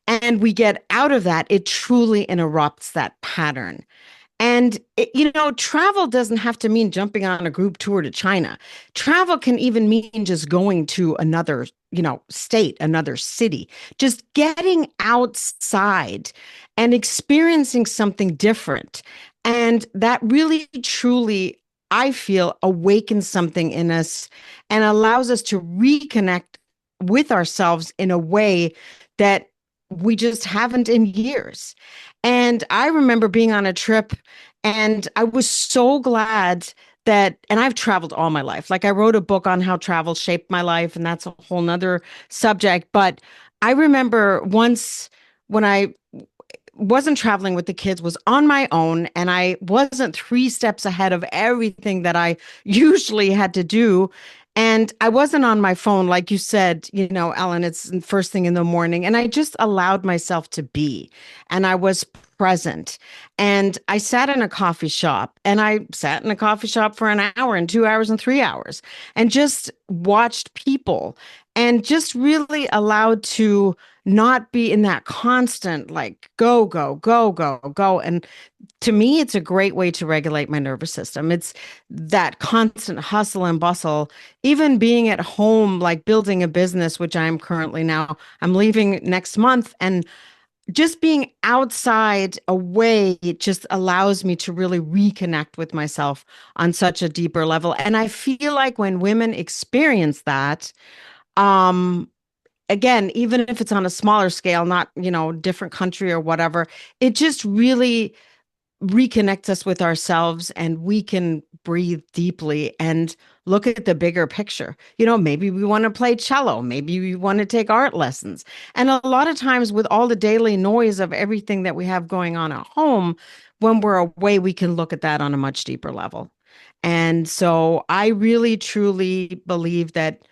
and we get out of that, it truly interrupts that pattern. And travel doesn't have to mean jumping on a group tour to China. Travel can even mean just going to another, state, another city, just getting outside and experiencing something different. And that really, truly, I feel, awakens something in us and allows us to reconnect with ourselves in a way that we just haven't in years. And I remember being on a trip, and I was so glad and I've traveled all my life. Like I wrote a book on how travel shaped my life, and that's a whole nother subject. But I remember once when I wasn't traveling with the kids, was on my own, and I wasn't three steps ahead of everything that I usually had to do. And I wasn't on my phone, like you said, Ellen, it's first thing in the morning. And I just allowed myself to be. And I was present. And I sat in a coffee shop, and I sat in a coffee shop for an hour and 2 hours and 3 hours, and just watched people, and just really allowed to not be in that constant, like, go, go, go, go, go. And to me, it's a great way to regulate my nervous system. It's that constant hustle and bustle, even being at home, like building a business, which I'm currently now, I'm leaving next month. And just being outside away, it just allows me to really reconnect with myself on such a deeper level. And I feel like when women experience that, um, again, even if it's on a smaller scale, not, different country or whatever, it just really reconnects us with ourselves, and we can breathe deeply and look at the bigger picture. Maybe we want to play cello, maybe we want to take art lessons. And a lot of times, with all the daily noise of everything that we have going on at home, when we're away, we can look at that on a much deeper level. And so I really truly believe that,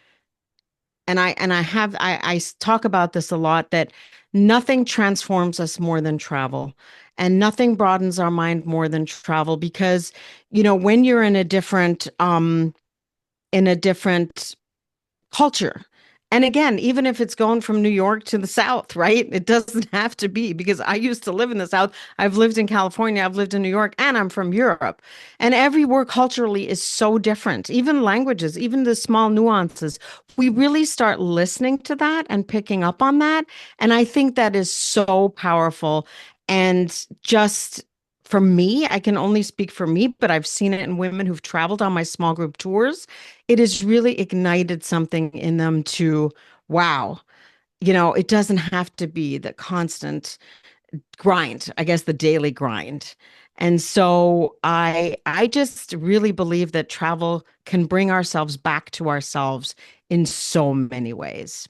I talk about this a lot, that nothing transforms us more than travel, and nothing broadens our mind more than travel. Because when you're in a different culture, and again, even if it's going from New York to the South, right? It doesn't have to be, because I used to live in the South. I've lived in California, I've lived in New York, and I'm from Europe. And everywhere culturally is so different, even languages, even the small nuances. We really start listening to that and picking up on that. And I think that is so powerful. And just for me, I can only speak for me, but I've seen it in women who've traveled on my small group tours. It has really ignited something in them to, wow, it doesn't have to be the constant grind, I guess the daily grind. And so I just really believe that travel can bring ourselves back to ourselves in so many ways.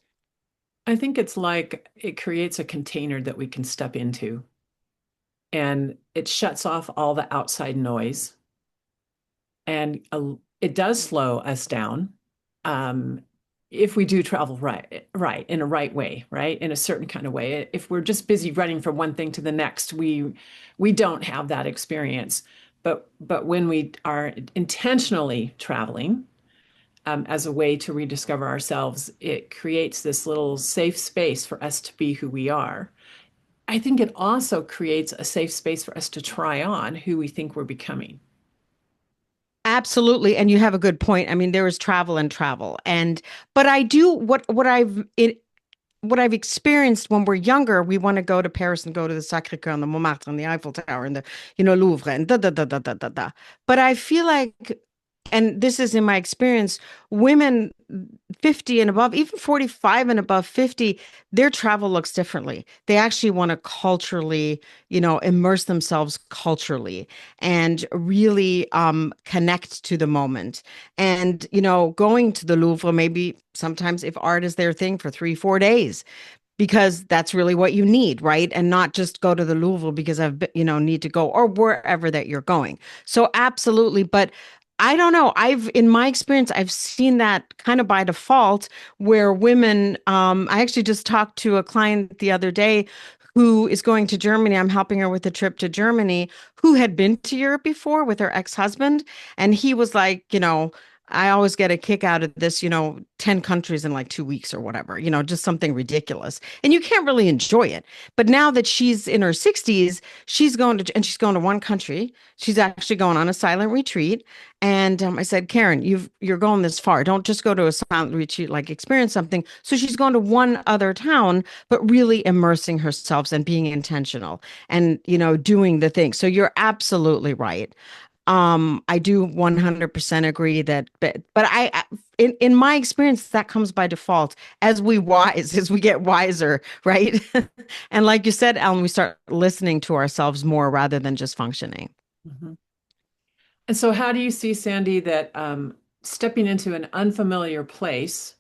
I think it's like it creates a container that we can step into, and it shuts off all the outside noise, and it does slow us down, um, if we do travel right in a right way, right, in a certain kind of way. If we're just busy running from one thing to the next, we don't have that experience. But when we are intentionally traveling, as a way to rediscover ourselves, it creates this little safe space for us to be who we are. I think it also creates a safe space for us to try on who we think we're becoming. Absolutely. And you have a good point. I mean, there is travel and travel. But I do what I've experienced when we're younger, we want to go to Paris and go to the Sacré-Cœur and the Montmartre and the Eiffel Tower and the, Louvre and da da da da da da da. But I feel like, and this is in my experience, women 50 and above, even 45 and above 50, their travel looks differently. They actually want to culturally, immerse themselves culturally and really connect to the moment. And, going to the Louvre, maybe sometimes if art is their thing for 3, 4 days, because that's really what you need, right? And not just go to the Louvre because need to go or wherever that you're going. So absolutely. But I don't know. In my experience, I've seen that kind of by default where women, I actually just talked to a client the other day who is going to Germany. I'm helping her with a trip to Germany, who had been to Europe before with her ex-husband. And he was like, I always get a kick out of this, 10 countries in like 2 weeks or whatever, just something ridiculous. And you can't really enjoy it. But now that she's in her 60s, she's going to one country. She's actually going on a silent retreat. And I said, Karen, you're going this far. Don't just go to a silent retreat, like experience something. So she's going to one other town, but really immersing herself and being intentional and, doing the thing. So you're absolutely right. I do 100% agree but in my experience, that comes by default as we get wiser, right? And like you said, Ellen, we start listening to ourselves more rather than just functioning. Mm-hmm. And so how do you see, Sandy, that stepping into an unfamiliar place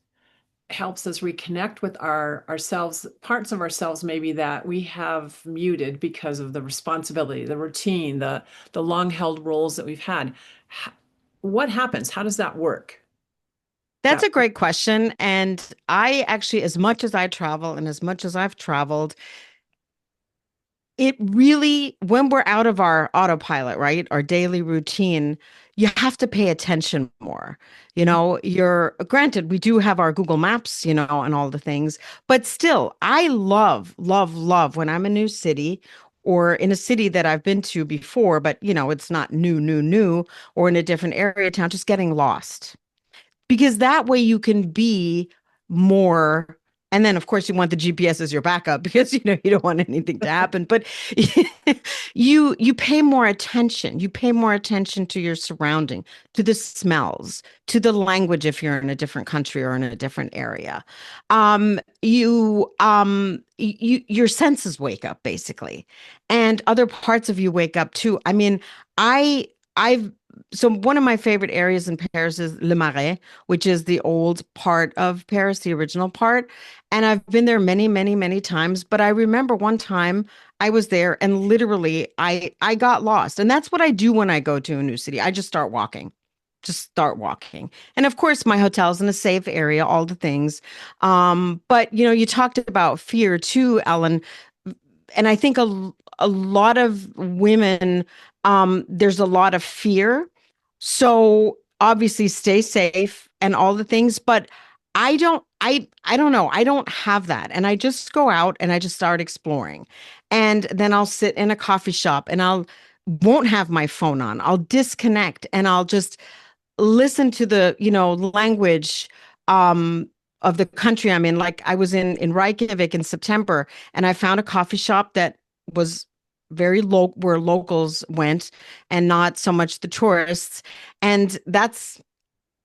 helps us reconnect with ourselves, parts of ourselves maybe that we have muted because of the responsibility, the routine, the long held roles that we've had. What happens? How does that work? That's a great question. And I actually, as much as I travel and as much as I've traveled, it really, when we're out of our autopilot, right, our daily routine, you have to pay attention more. You're granted, we do have our Google Maps, and all the things, but still, I love, love, love when I'm in a new city or in a city that I've been to before, but it's not new, or in a different area of town, just getting lost. Because that way you can be more. And then, of course, you want the GPS as your backup because, you don't want anything to happen. But you pay more attention. You pay more attention to your surrounding, to the smells, to the language if you're in a different country or in a different area. Your senses wake up, basically. And other parts of you wake up, too. I mean, so one of my favorite areas in Paris is Le Marais, which is the old part of Paris, the original part. And I've been there many, many, many times. But I remember one time I was there and literally I got lost. And that's what I do when I go to a new city. I just start walking. And of course, my hotel's in a safe area, all the things. But you talked about fear too, Ellen. And I think a lot of women, there's a lot of fear. So obviously stay safe and all the things, but I don't know. I don't have that. And I just go out and I just start exploring. And then I'll sit in a coffee shop and won't have my phone on. I'll disconnect and I'll just listen to the, language, of the country I'm in. Like I was in Reykjavik in September and I found a coffee shop that was very low where locals went and not so much the tourists. And that's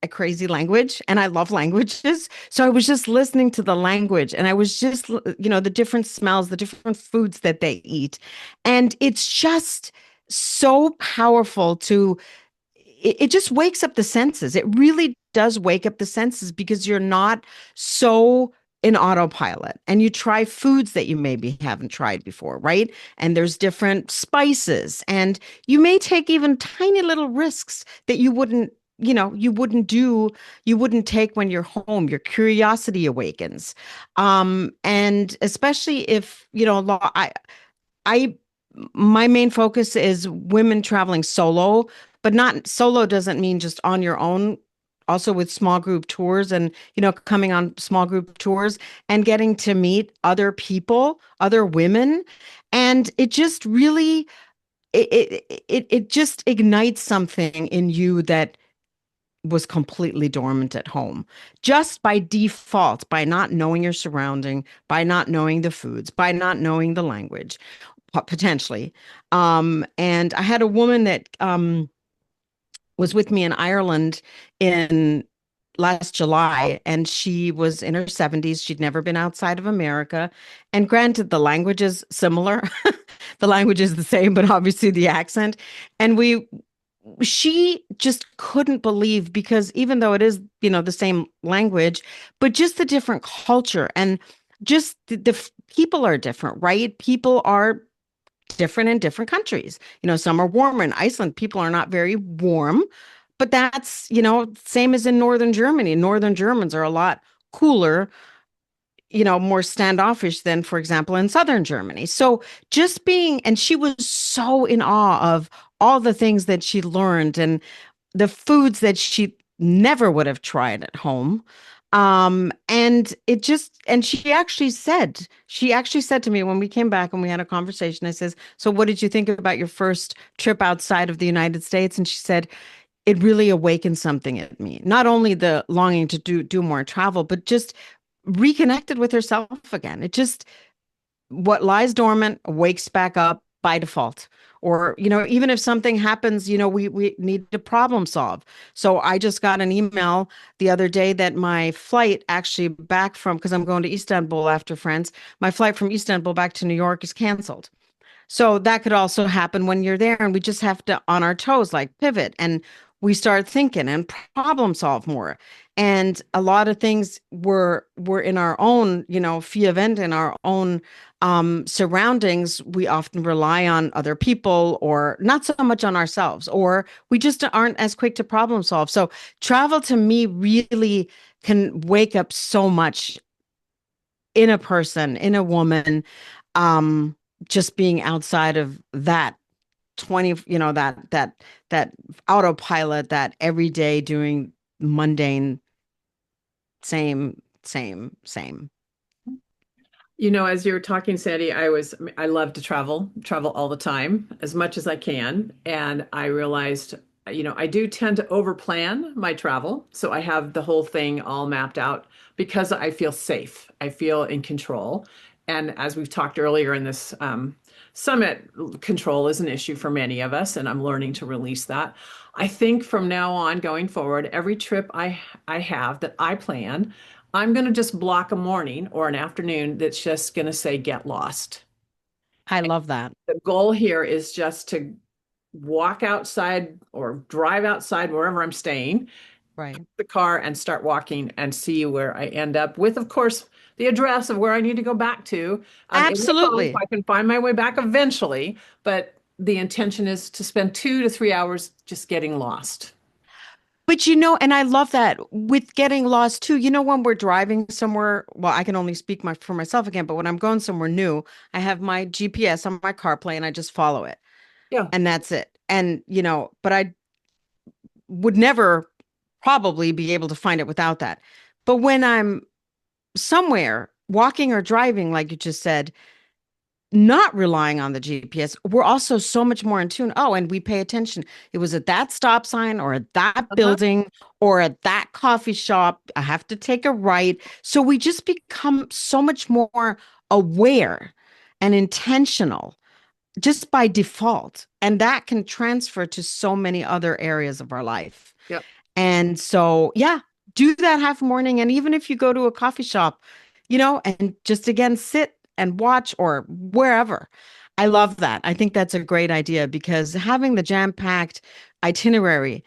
a crazy language. And I love languages. So I was just listening to the language and I was just, the different smells, the different foods that they eat. And it's just so powerful it just wakes up the senses. It really does wake up the senses because you're not so in autopilot and you try foods that you maybe haven't tried before, right? And there's different spices and you may take even tiny little risks that you wouldn't take when you're home. Your curiosity awakens. And especially if, I my main focus is women traveling solo, but not solo doesn't mean just on your own. Also with small group tours and, coming on small group tours and getting to meet other people, other women. And it just really, it just ignites something in you that was completely dormant at home, just by default, by not knowing your surrounding, by not knowing the foods, by not knowing the language, potentially. And I had a woman that was with me in Ireland in last July, and she was in her 70s. She'd never been outside of America. And granted, the language is similar. The language is the same, but obviously the accent. And she just couldn't believe, because even though it is, the same language, but just the different culture and just the people are different, right? People are different in different countries. Some are warmer. In Iceland, people are not very warm, but that's, same as in Northern Germany. Northern Germans are a lot cooler, more standoffish than, for example, in Southern Germany. So and she was so in awe of all the things that she learned and the foods that she never would have tried at home. And she actually said to me when we came back and we had a conversation, I says, so what did you think about your first trip outside of the United States? And she said, it really awakened something in me. Not only the longing to do more travel, but just reconnected with herself again. It just, what lies dormant wakes back up by default. Or, even if something happens, we need to problem solve. So I just got an email the other day that my flight actually back from, because I'm going to Istanbul after France, my flight from Istanbul back to New York is canceled. So that could also happen when you're there, and we just have to on our toes, like pivot, and we start thinking and problem solve more. And a lot of things were in our own, fee event, in our own surroundings. We often rely on other people, or not so much on ourselves, or we just aren't as quick to problem solve. So travel to me really can wake up so much in a person, in a woman, um, just being outside of that 20, that autopilot, that every day doing mundane, same. As you were talking, Sandy, I love to travel all the time, as much as I can. And I realized, I do tend to overplan my travel. So I have the whole thing all mapped out because I feel safe. I feel in control. And as we've talked earlier in this summit, control is an issue for many of us, and I'm learning to release that. I think from now on, going forward, every trip I have that I plan, I'm going to just block a morning or an afternoon that's just going to say get lost. I love that. The goal here is just to walk outside or drive outside wherever I'm staying, Right. the car, and start walking and see where I end up with, of course, the address of where I need to go back to. In my phone, so Absolutely. I can find my way back eventually, but the intention is to spend 2 to 3 hours just getting lost. But and I love that with getting lost too. When we're driving somewhere, well, I can only speak for myself again, but when I'm going somewhere new, I have my GPS on my CarPlay and I just follow it. Yeah. And that's it. And, but I would never probably be able to find it without that. But when I'm somewhere walking or driving, like you just said, not relying on the GPS, we're also so much more in tune. Oh, and we pay attention. It was at that stop sign or at that Uh-huh. building or at that coffee shop. I have to take a right. So we just become so much more aware and intentional just by default. And that can transfer to so many other areas of our life. Yep. And so, yeah, do that half morning. And even if you go to a coffee shop, and just again, sit and watch or wherever. I love that. I think that's a great idea, because having the jam-packed itinerary,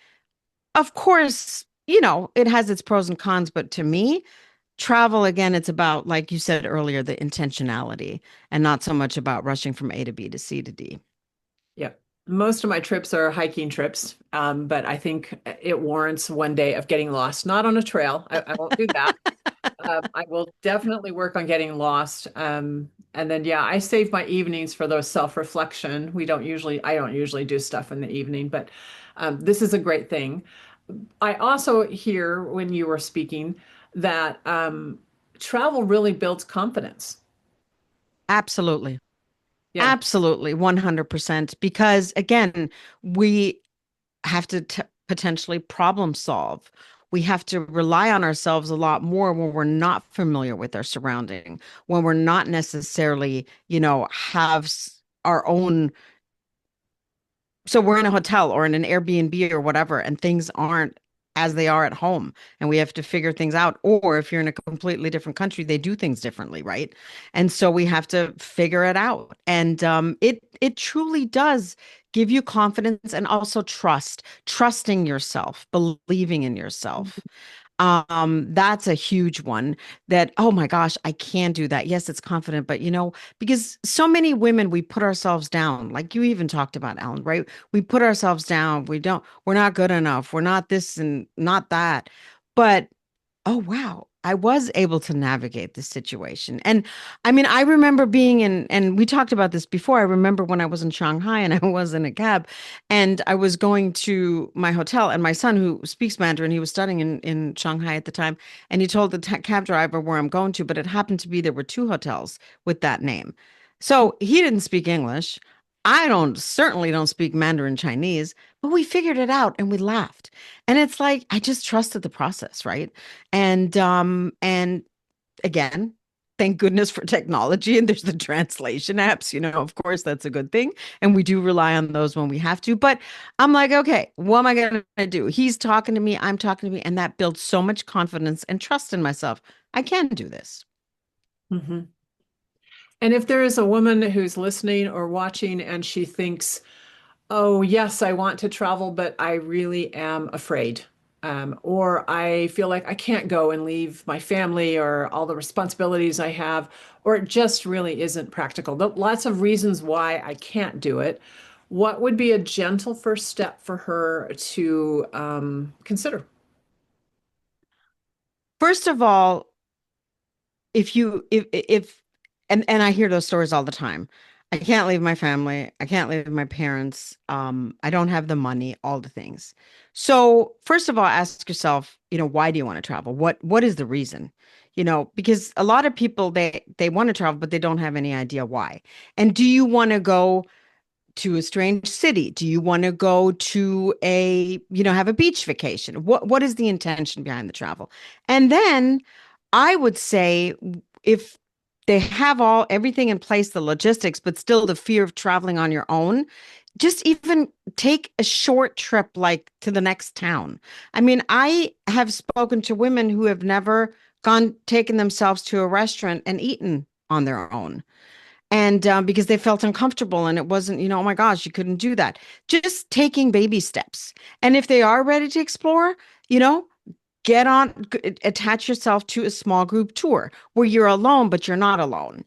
of course, it has its pros and cons, but to me, travel, again, it's about, like you said earlier, the intentionality and not so much about rushing from A to B to C to D. Yep. Most of my trips are hiking trips, but I think it warrants one day of getting lost. Not on a trail. I won't do that. I will definitely work on getting lost. And then, yeah, I save my evenings for those self-reflection. I don't usually do stuff in the evening, but this is a great thing. I also hear when you were speaking that travel really builds confidence. Absolutely. Yeah. Absolutely. 100%. Because again, we have to potentially problem solve. We have to rely on ourselves a lot more when we're not familiar with our surrounding, when we're not necessarily, have our own. So we're in a hotel or in an Airbnb or whatever, and things aren't as they are at home, and we have to figure things out. Or if you're in a completely different country, they do things differently, right? And so we have to figure it out. And it truly does give you confidence and also trusting yourself, believing in yourself. That's a huge one that, oh my gosh, I can do that. Yes, it's confident, but because so many women, we put ourselves down, like you even talked about, Ellen, right? We put ourselves down. We're not good enough. We're not this and not that. But oh, wow. I was able to navigate this situation. And I mean, I remember being in, and we talked about this before. I remember when I was in Shanghai and I was in a cab and I was going to my hotel, and my son, who speaks Mandarin, he was studying in Shanghai at the time, and he told the cab driver where I'm going to, but it happened to be there were two hotels with that name. So he didn't speak English. I certainly don't speak Mandarin Chinese, but we figured it out and we laughed. And it's like, I just trusted the process, right? And again, thank goodness for technology and there's the translation apps, of course that's a good thing. And we do rely on those when we have to. But I'm like, okay, what am I gonna do? He's talking to me, I'm talking to me, and that builds so much confidence and trust in myself. I can do this. Mhm. And if there is a woman who's listening or watching and she thinks, oh, yes, I want to travel, but I really am afraid. Or I feel like I can't go and leave my family or all the responsibilities I have, or it just really isn't practical. Lots of reasons why I can't do it. What would be a gentle first step for her to consider? First of all, if you if and I hear those stories all the time. I can't leave my family. I can't leave my parents. I don't have the money, all the things. So first of all, ask yourself, why do you want to travel? What is the reason? Because a lot of people, they want to travel, but they don't have any idea why. And do you want to go to a strange city? Do you want to go to have a beach vacation? What is the intention behind the travel? And then I would say, if they have everything in place, the logistics, but still the fear of traveling on your own, just even take a short trip like to the next town. I mean, I have spoken to women who have never taken themselves to a restaurant and eaten on their own, and because they felt uncomfortable and it wasn't, oh my gosh, you couldn't do that. Just taking baby steps. And if they are ready to explore, you know attach yourself to a small group tour where you're alone but you're not alone.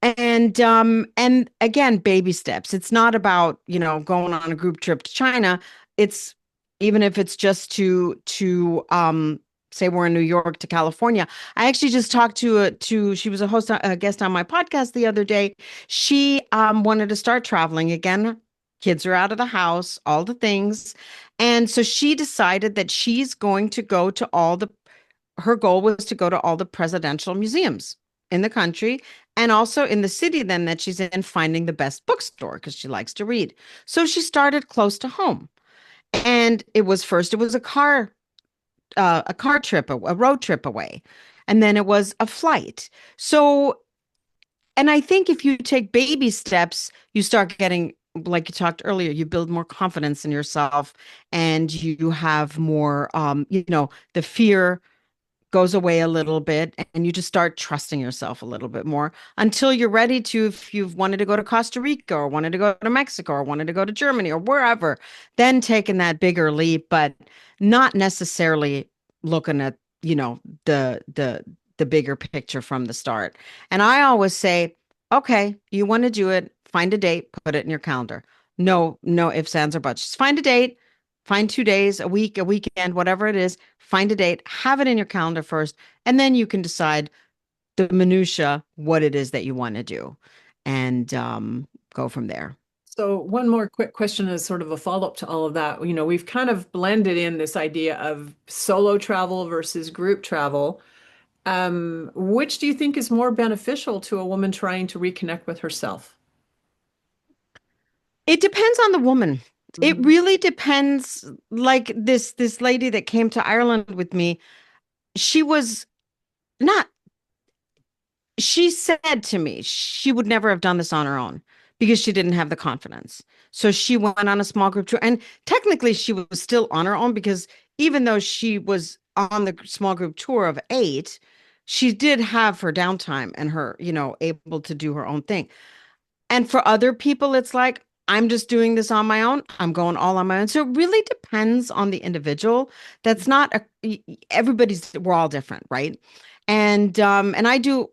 And again, baby steps. It's not about going on a group trip to China. It's, even if it's just to say we're in New York to California. I actually just talked to she was a guest on my podcast the other day. She wanted to start traveling again. Kids are out of the house, all the things. And so she decided that she's going to go to her goal was to go to all the presidential museums in the country, and also in the city then that she's in, finding the best bookstore because she likes to read. So she started close to home. And it was a car trip, a road trip away. And then it was a flight. So, and I think if you take baby steps, you start getting, like you talked earlier, you build more confidence in yourself, and you have more, the fear goes away a little bit, and you just start trusting yourself a little bit more until you're ready to, if you've wanted to go to Costa Rica or wanted to go to Mexico or wanted to go to Germany or wherever, then taking that bigger leap, but not necessarily looking at, the bigger picture from the start. And I always say, okay, you want to do it, find a date, put it in your calendar. No ifs, ands, or buts. Just find a date, find 2 days, a week, a weekend, whatever it is, find a date, have it in your calendar first, and then you can decide the minutia, what it is that you want to do, and go from there. So one more quick question is sort of a follow-up to all of that. You know, we've kind of blended in this idea of solo travel versus group travel. Which do you think is more beneficial to a woman trying to reconnect with herself? It depends on the woman. It Mhm. really depends. Like this lady that came to Ireland with me, she was not she said to me she would never have done this on her own because she didn't have the confidence. So she went on a small group tour. And technically, she was still on her own because even though she was on the small group tour of 8, she did have her downtime and her, able to do her own thing. And for other people, it's like, I'm just doing this on my own. I'm going all on my own. So it really depends on the individual. That's not everybody's, we're all different, right? And I do,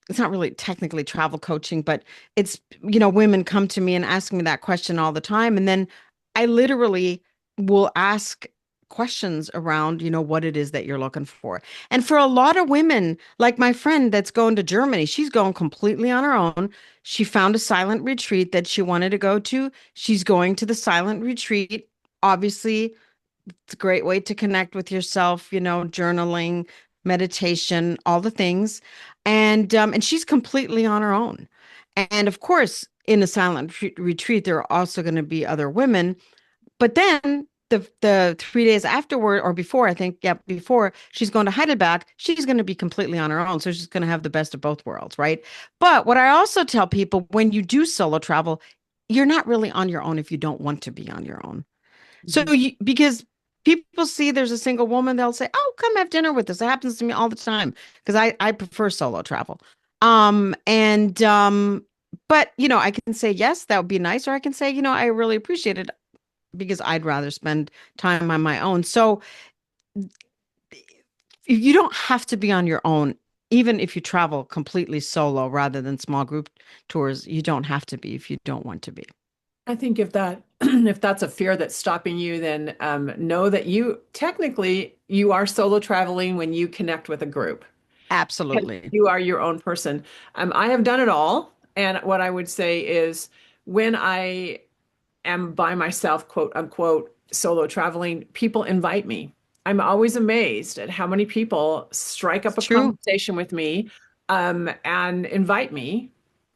it's not really technically travel coaching, but it's, women come to me and ask me that question all the time. And then I literally will ask questions around, what it is that you're looking for. And for a lot of women, like my friend that's going to Germany, she's going completely on her own. She found a silent retreat that she wanted to go to. She's going to the silent retreat. Obviously, it's a great way to connect with yourself, journaling, meditation, all the things. And she's completely on her own. And of course, in a silent retreat, there are also going to be other women. But then the 3 days afterward or before, I think, yeah, before she's going to Heidelberg, she's going to be completely on her own. So she's going to have the best of both worlds, right? But what I also tell people when you do solo travel, you're not really on your own if you don't want to be on your own. So Mhm. because people see there's a single woman, they'll say, "Oh, come have dinner with us." It happens to me all the time because I prefer solo travel. And but I can say yes, that would be nice, or I can say, I really appreciate it because I'd rather spend time on my own. So you don't have to be on your own. Even if you travel completely solo rather than small group tours, you don't have to be if you don't want to be. I think if that if that's a fear that's stopping you, then know that you are solo traveling when you connect with a group. And Absolutely. you are your own person. I have done it all, and what I would say is when I am by myself, quote unquote, solo traveling, people invite me. I'm always amazed at how many people strike It's up a true. conversation with me, and invite me.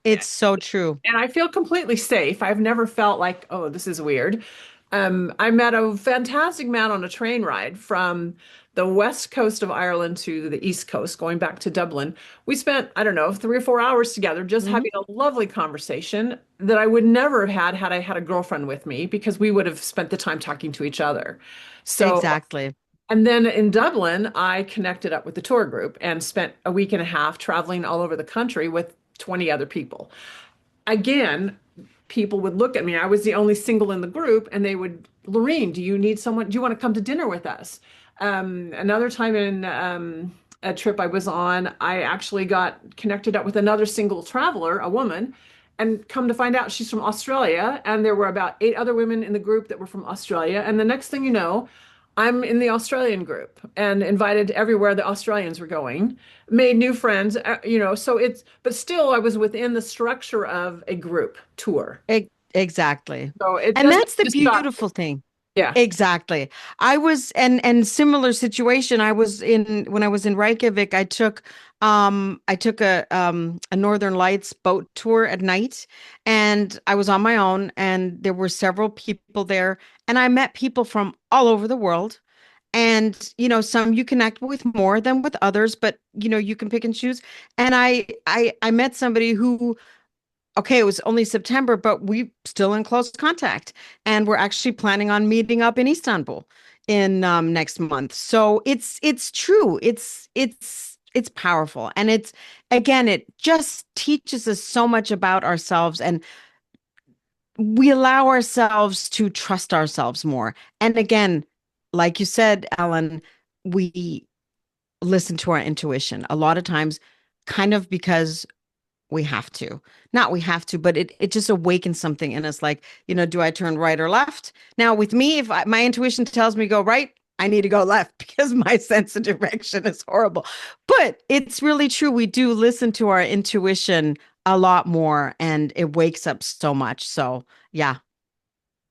It's so true. And I feel completely safe. I've never felt like, oh, this is weird. I met a fantastic man on a train ride from the west coast of Ireland to the east coast, going back to Dublin. We spent, I don't know, 3 or 4 hours together, just Mhm. having a lovely conversation that I would never have had I had a girlfriend with me because we would have spent the time talking to each other. So, Exactly. and then in Dublin, I connected up with the tour group and spent a week and a half traveling all over the country with 20 other people. Again, people would look at me. I was the only single in the group, and they would, Laureen, do you need someone? Do you want to come to dinner with us? Another time in a trip I was on, I actually got connected up with another single traveler, a woman, and come to find out she's from Australia. And there were about 8 other women in the group that were from Australia. And the next thing you know, I'm in the Australian group and invited everywhere the Australians were going, made new friends, so but still I was within the structure of a group tour. Exactly. So it And doesn't that's the just stop. beautiful thing. Yeah. Exactly. I was and similar situation. I was in when I was in Reykjavik, I took a Northern Lights boat tour at night, and I was on my own, and there were several people there, and I met people from all over the world. And some you connect with more than with others, but you can pick and choose. And I met somebody who, okay, it was only September, but we still in close contact, and we're actually planning on meeting up in Istanbul in next month. So it's true. It's powerful, and it's again, it just teaches us so much about ourselves, and we allow ourselves to trust ourselves more. And again, like you said, Ellen, we listen to our intuition a lot of times, kind of because we have to. Not we have to, but it just awakens something in us like, do I turn right or left? Now with me, if my intuition tells me go right, I need to go left because my sense of direction is horrible. But it's really true. We do listen to our intuition a lot more and it wakes up so much. So, yeah.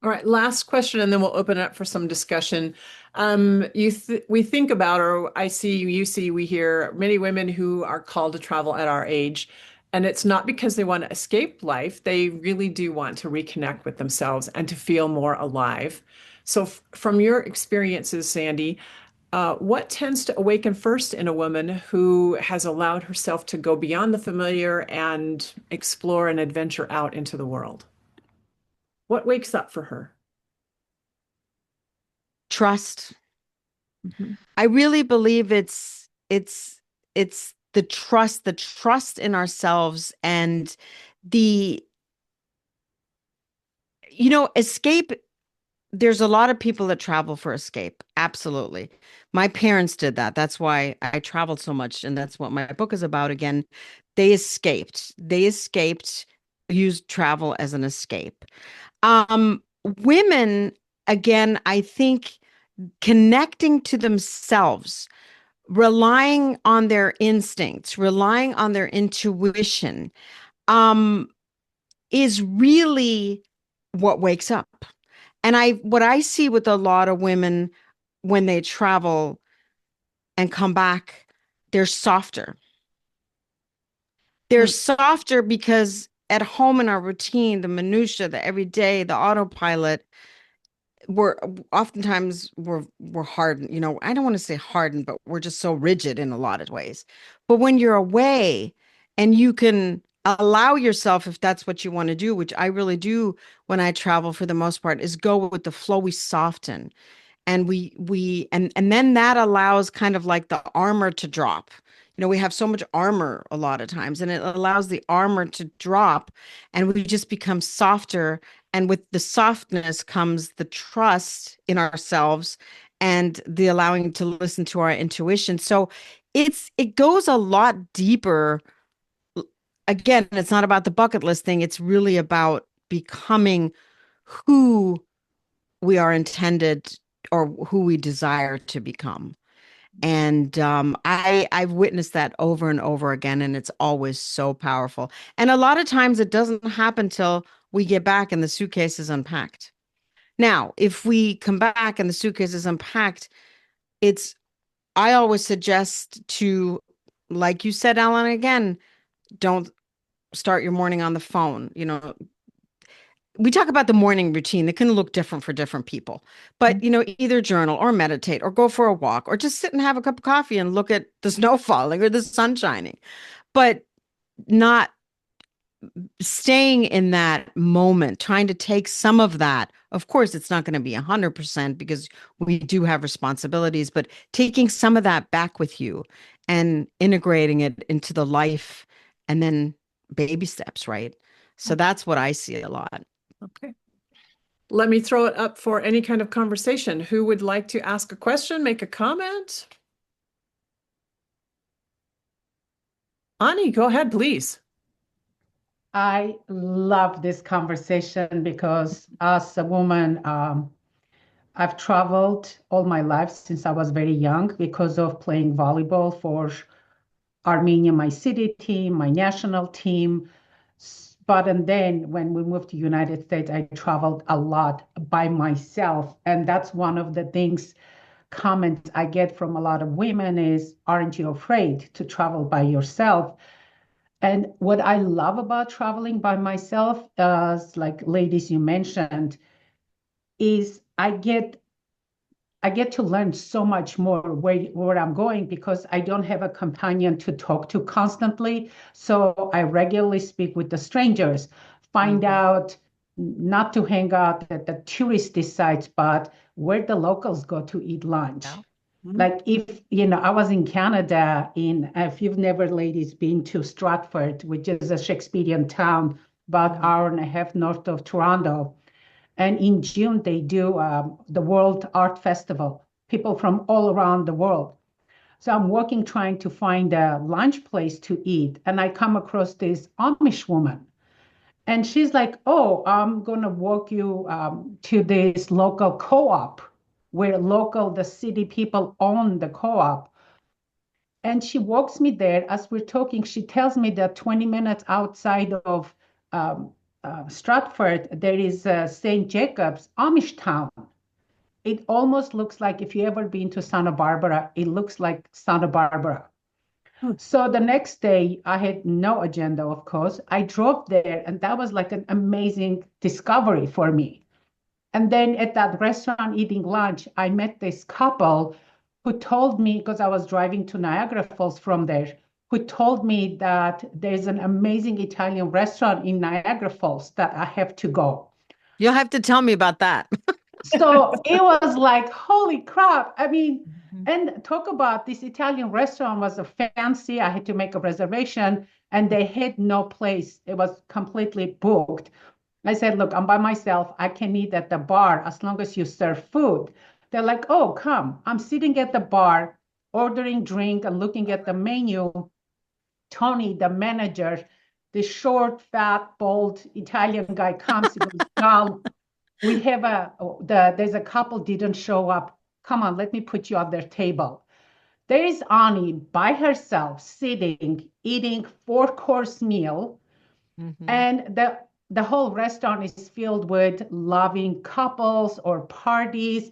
All right, last question, and then we'll open it up for some discussion. We think about, or I see, you see, we hear many women who are called to travel at our age, and it's not because they want to escape life. They really do want to reconnect with themselves and to feel more alive. So, from your experiences, Sandy, what tends to awaken first in a woman who has allowed herself to go beyond the familiar and explore and adventure out into the world? What wakes up for her? Trust. Mm-hmm. I really believe it's the trust in ourselves and the escape. There's a lot of people that travel for escape. Absolutely. My parents did that. That's why I traveled so much. And that's what my book is about. Again, they escaped. They escaped, used travel as an escape. Women, again, I think connecting to themselves, relying on their instincts, relying on their intuition, um, is really what wakes up. And what I see with a lot of women when they travel and come back, they're softer. They're softer because at home in our routine, the minutia, the everyday, the autopilot, we're oftentimes we're hardened. I don't want to say hardened, but we're just so rigid in a lot of ways. But when you're away and you can allow yourself, if that's what you want to do, which I really do when I travel for the most part, is go with the flow. We soften and and then that allows kind of like the armor to drop. We have so much armor a lot of times, and it allows the armor to drop and we just become softer. And with the softness comes the trust in ourselves and the allowing to listen to our intuition. So it goes a lot deeper. Again, it's not about the bucket list thing. It's really about becoming who we are intended or who we desire to become. And I've witnessed that over and over again, and it's always so powerful. And a lot of times it doesn't happen till we get back and the suitcase is unpacked. Now, if we come back and the suitcase is unpacked, I always suggest to, like you said, Ellen, again, don't start your morning on the phone. We talk about the morning routine that can look different for different people, but either journal or meditate or go for a walk or just sit and have a cup of coffee and look at the snow falling or the sun shining, but not staying in that moment, trying to take some of that. Of course, it's not going to be 100% because we do have responsibilities, but taking some of that back with you and integrating it into the life and then baby steps, right? So that's what I see a lot. Okay. Let me throw it up for any kind of conversation. Who would like to ask a question, make a comment? Ani, go ahead, please. I love this conversation because as a woman, I've traveled all my life since I was very young because of playing volleyball for Armenia, my city team, my national team. But and then when we moved to United States, I traveled a lot by myself. And that's one of the things, comments I get from a lot of women is, aren't you afraid to travel by yourself? And what I love about traveling by myself, as like ladies you mentioned, is I get to learn so much more where I'm going because I don't have a companion to talk to constantly. So I regularly speak with the strangers, find out not to hang out at the touristy sites, but where the locals go to eat lunch. Yeah. Like if, I was in Canada if you've never ladies been to Stratford, which is a Shakespearean town, about hour and a half north of Toronto. And in June, they do the World Art Festival, people from all around the world. So I'm walking, trying to find a lunch place to eat. And I come across this Amish woman. And she's like, oh, I'm going to walk you to this local co-op where the city people own the co-op. And she walks me there. As we're talking, she tells me that 20 minutes outside of um, Stratford, there is St. Jacob's Amish town. It almost looks like, if you ever been to Santa Barbara, it looks like Santa Barbara. So the next day, I had no agenda, of course. I drove there, and that was like an amazing discovery for me. And then at that restaurant eating lunch, I met this couple who told me, because I was driving to Niagara Falls from there, who told me that there's an amazing Italian restaurant in Niagara Falls that I have to go. You'll have to tell me about that. So it was like, holy crap. I mean, and talk about this Italian restaurant was a fancy. I had to make a reservation and they had no place. It was completely booked. I said, look, I'm by myself. I can eat at the bar as long as you serve food. They're like, oh, come. I'm sitting at the bar, ordering drink and looking at the menu. Tony, the manager, the short, fat, bald Italian guy comes. He goes, Gal, we have there's a couple didn't show up. Come on, let me put you at their table. There is Ani by herself sitting, eating 4-course meal. And the whole restaurant is filled with loving couples or parties.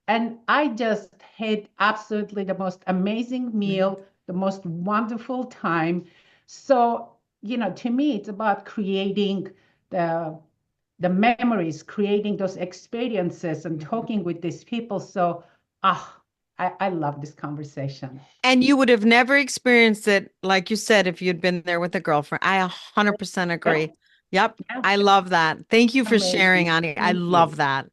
And I just had absolutely the most amazing meal, the most wonderful time. So, to me, it's about creating the memories, creating those experiences and talking with these people. So, I love this conversation. And you would have never experienced it, like you said, if you'd been there with a girlfriend. I 100% agree. Yep. Yeah. I love that. Thank you for Amazing. sharing, Ani. I love that.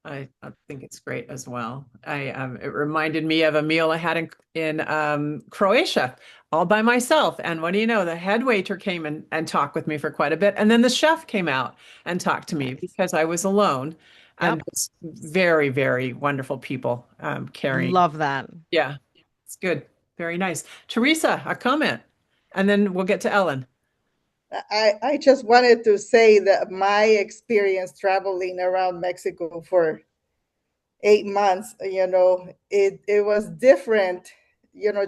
I think it's great as well. It reminded me of a meal I had in Croatia all by myself. And what do you know? The head waiter came and talked with me for quite a bit. And then the chef came out and talked to me because I was alone. And it's very, very wonderful people caring. Love that. Yeah, it's good. Very nice. Teresa, a comment. And then we'll get to Ellen. I just wanted to say that my experience traveling around Mexico for 8 months, it was different,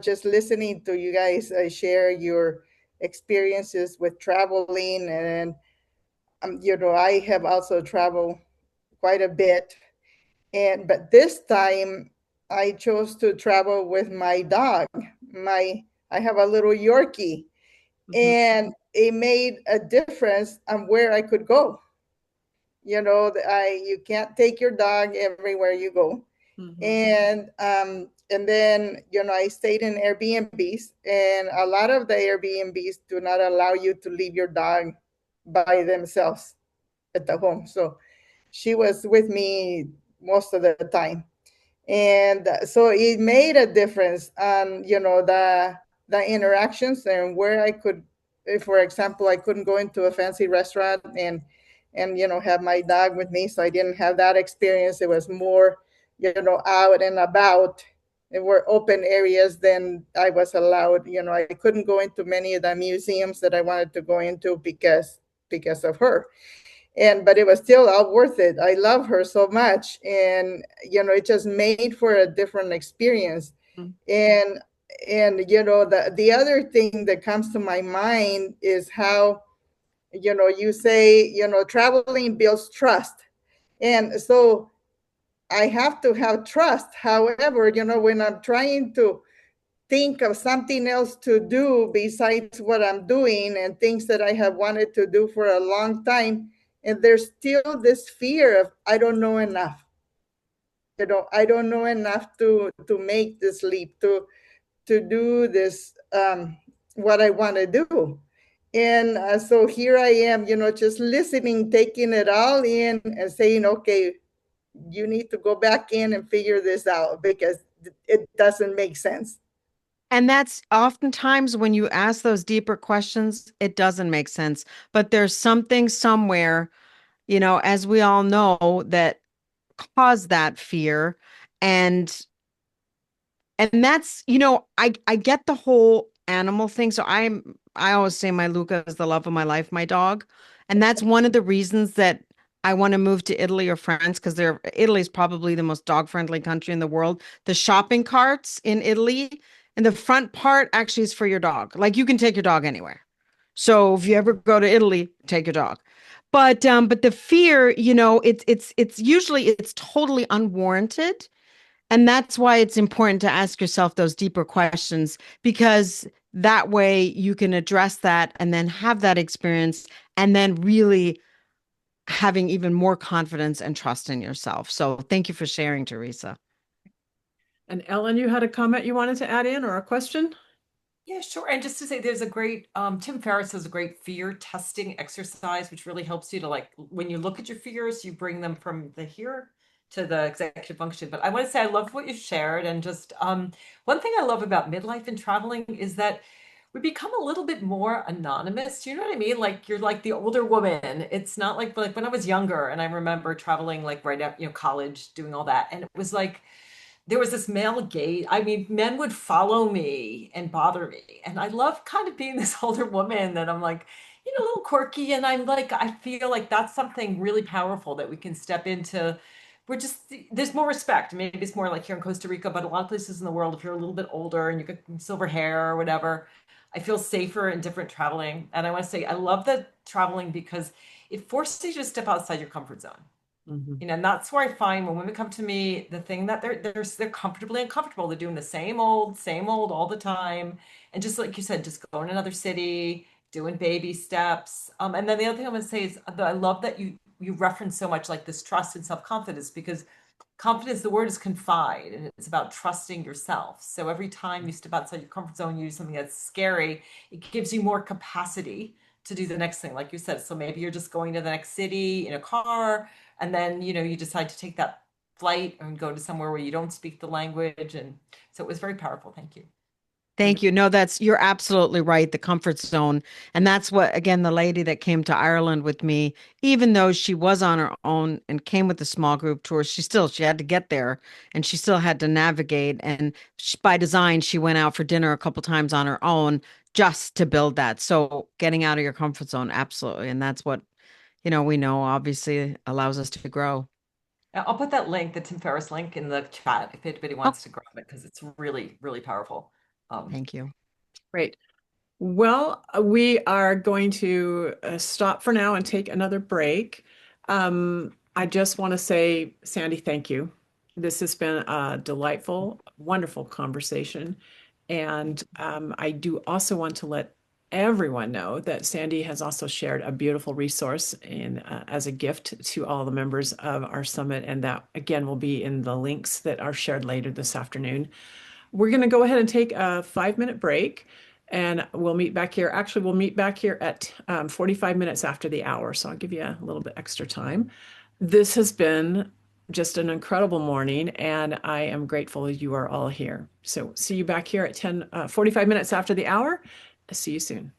just listening to you guys share your experiences with traveling. And, I have also traveled quite a bit. But this time I chose to travel with my dog. I have a little Yorkie. And it made a difference on where I could go. You can't take your dog everywhere you go. And then, I stayed in Airbnbs, and a lot of the Airbnbs do not allow you to leave your dog by themselves at the home. So she was with me most of the time. And so it made a difference on, the interactions and where I could, if, for example, I couldn't go into a fancy restaurant and have my dog with me. So I didn't have that experience. It was more, out and about. There were open areas, then I was allowed, I couldn't go into many of the museums that I wanted to go into because of her. But it was still all worth it. I love her so much. And, it just made for a different experience. And the other thing that comes to my mind is how, you say, traveling builds trust. And so I have to have trust. However, when I'm trying to think of something else to do besides what I'm doing and things that I have wanted to do for a long time, and there's still this fear of, I don't know enough. I don't know enough to make this leap, to do this, what I want to do. And so here I am, just listening, taking it all in and saying, okay, you need to go back in and figure this out because it doesn't make sense. And that's oftentimes when you ask those deeper questions, it doesn't make sense. But there's something somewhere, as we all know, that caused that fear. And And that's, I get the whole animal thing. So I always say my Luca is the love of my life, my dog. And that's one of the reasons that I want to move to Italy or France, because Italy is probably the most dog friendly country in the world. The shopping carts in Italy, and the front part actually is for your dog. Like you can take your dog anywhere. So if you ever go to Italy, take your dog. But the fear, it's usually it's totally unwarranted. And that's why it's important to ask yourself those deeper questions, because that way you can address that and then have that experience and then really having even more confidence and trust in yourself. So thank you for sharing, Teresa. And Ellen, you had a comment you wanted to add in or a question? Yeah, sure. And just to say, there's a great, Tim Ferriss has a great fear testing exercise, which really helps you to like, when you look at your fears, you bring them from the here to the executive function. But I want to say, I love what you shared. And just one thing I love about midlife and traveling is that we become a little bit more anonymous. Do you know what I mean? Like you're like the older woman. It's not like when I was younger and I remember traveling like right after, college, doing all that. And it was like, there was this male gaze. I mean, men would follow me and bother me. And I love kind of being this older woman that I'm like, a little quirky. And I'm like, I feel like that's something really powerful that we can step into. There's more respect. Maybe it's more like here in Costa Rica, but a lot of places in the world, if you're a little bit older and you got silver hair or whatever, I feel safer and different traveling. And I want to say, I love the traveling because it forces you to step outside your comfort zone. Mm-hmm. And that's where I find when women come to me, the thing that they're comfortably uncomfortable. They're doing the same old all the time. And just like you said, just going to another city, doing baby steps. And then the other thing I'm gonna say is that I love that you reference so much like this trust and self-confidence, because confidence, the word is confide, and it's about trusting yourself. So every time you step outside your comfort zone, you do something that's scary, it gives you more capacity to do the next thing, like you said. So maybe you're just going to the next city in a car, and then you decide to take that flight and go to somewhere where you don't speak the language. And so it was very powerful. Thank you. Thank you. No, you're absolutely right. The comfort zone. And that's what, again, the lady that came to Ireland with me, even though she was on her own and came with a small group tour, she had to get there and she still had to navigate. And by design, she went out for dinner a couple times on her own just to build that. So getting out of your comfort zone, absolutely. And that's what, we know obviously allows us to grow. I'll put that link, the Tim Ferriss link, in the chat if anybody Oh, wants to grab it, because it's really, really powerful. thank you. Great. Well, we are going to stop for now and take another break. I just want to say, Sandy, thank you. This has been a delightful, wonderful conversation. And I do also want to let everyone know that Sandy has also shared a beautiful resource as a gift to all the members of our summit. And that, again, will be in the links that are shared later this afternoon. We're going to go ahead and take a 5-minute break, and we'll meet back here. Actually, we'll meet back here at 45 minutes after the hour. So I'll give you a little bit extra time. This has been just an incredible morning, and I am grateful that you are all here. So see you back here at 45 minutes after the hour. See you soon.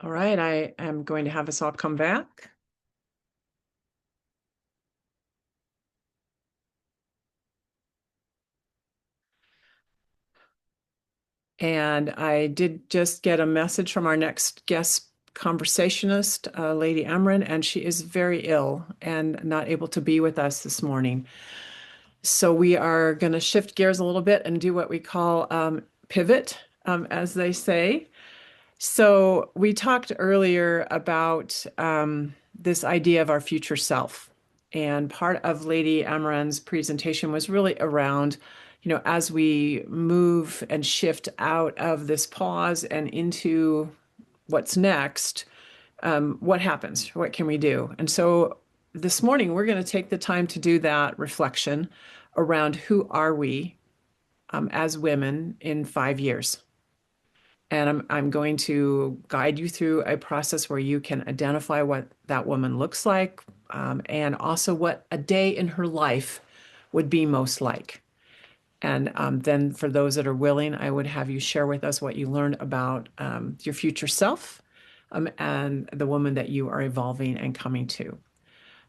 All right, I am going to have us all come back. And I did just get a message from our next guest conversationist, Lady Amran, and she is very ill and not able to be with us this morning. So we are going to shift gears a little bit and do what we call pivot, as they say. So we talked earlier about this idea of our future self. And part of Lady Amran's presentation was really around, as we move and shift out of this pause and into what's next, what happens? What can we do? And so this morning, we're going to take the time to do that reflection around who are we as women in 5 years. And I'm going to guide you through a process where you can identify what that woman looks like, and also what a day in her life would be most like. And then for those that are willing, I would have you share with us what you learned about your future self, and the woman that you are evolving and coming to.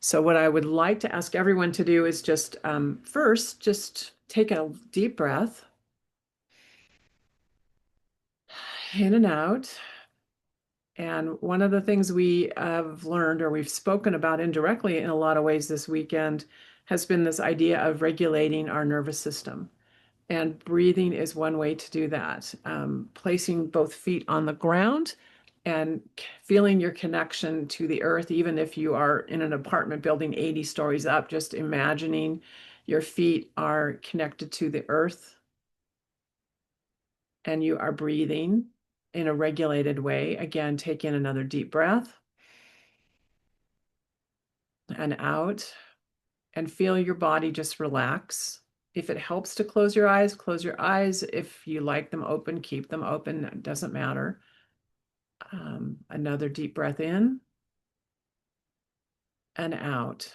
So what I would like to ask everyone to do is just first, just take a deep breath in and out. And one of the things we have learned, or we've spoken about indirectly in a lot of ways this weekend, has been this idea of regulating our nervous system. And breathing is one way to do that. Placing both feet on the ground and feeling your connection to the earth, even if you are in an apartment building 80 stories up, just imagining your feet are connected to the earth and you are breathing in a regulated way. Again, take in another deep breath and out, and feel your body just relax. If it helps to close your eyes, close your eyes. If you like them open, keep them open. It doesn't matter. Another deep breath in and out.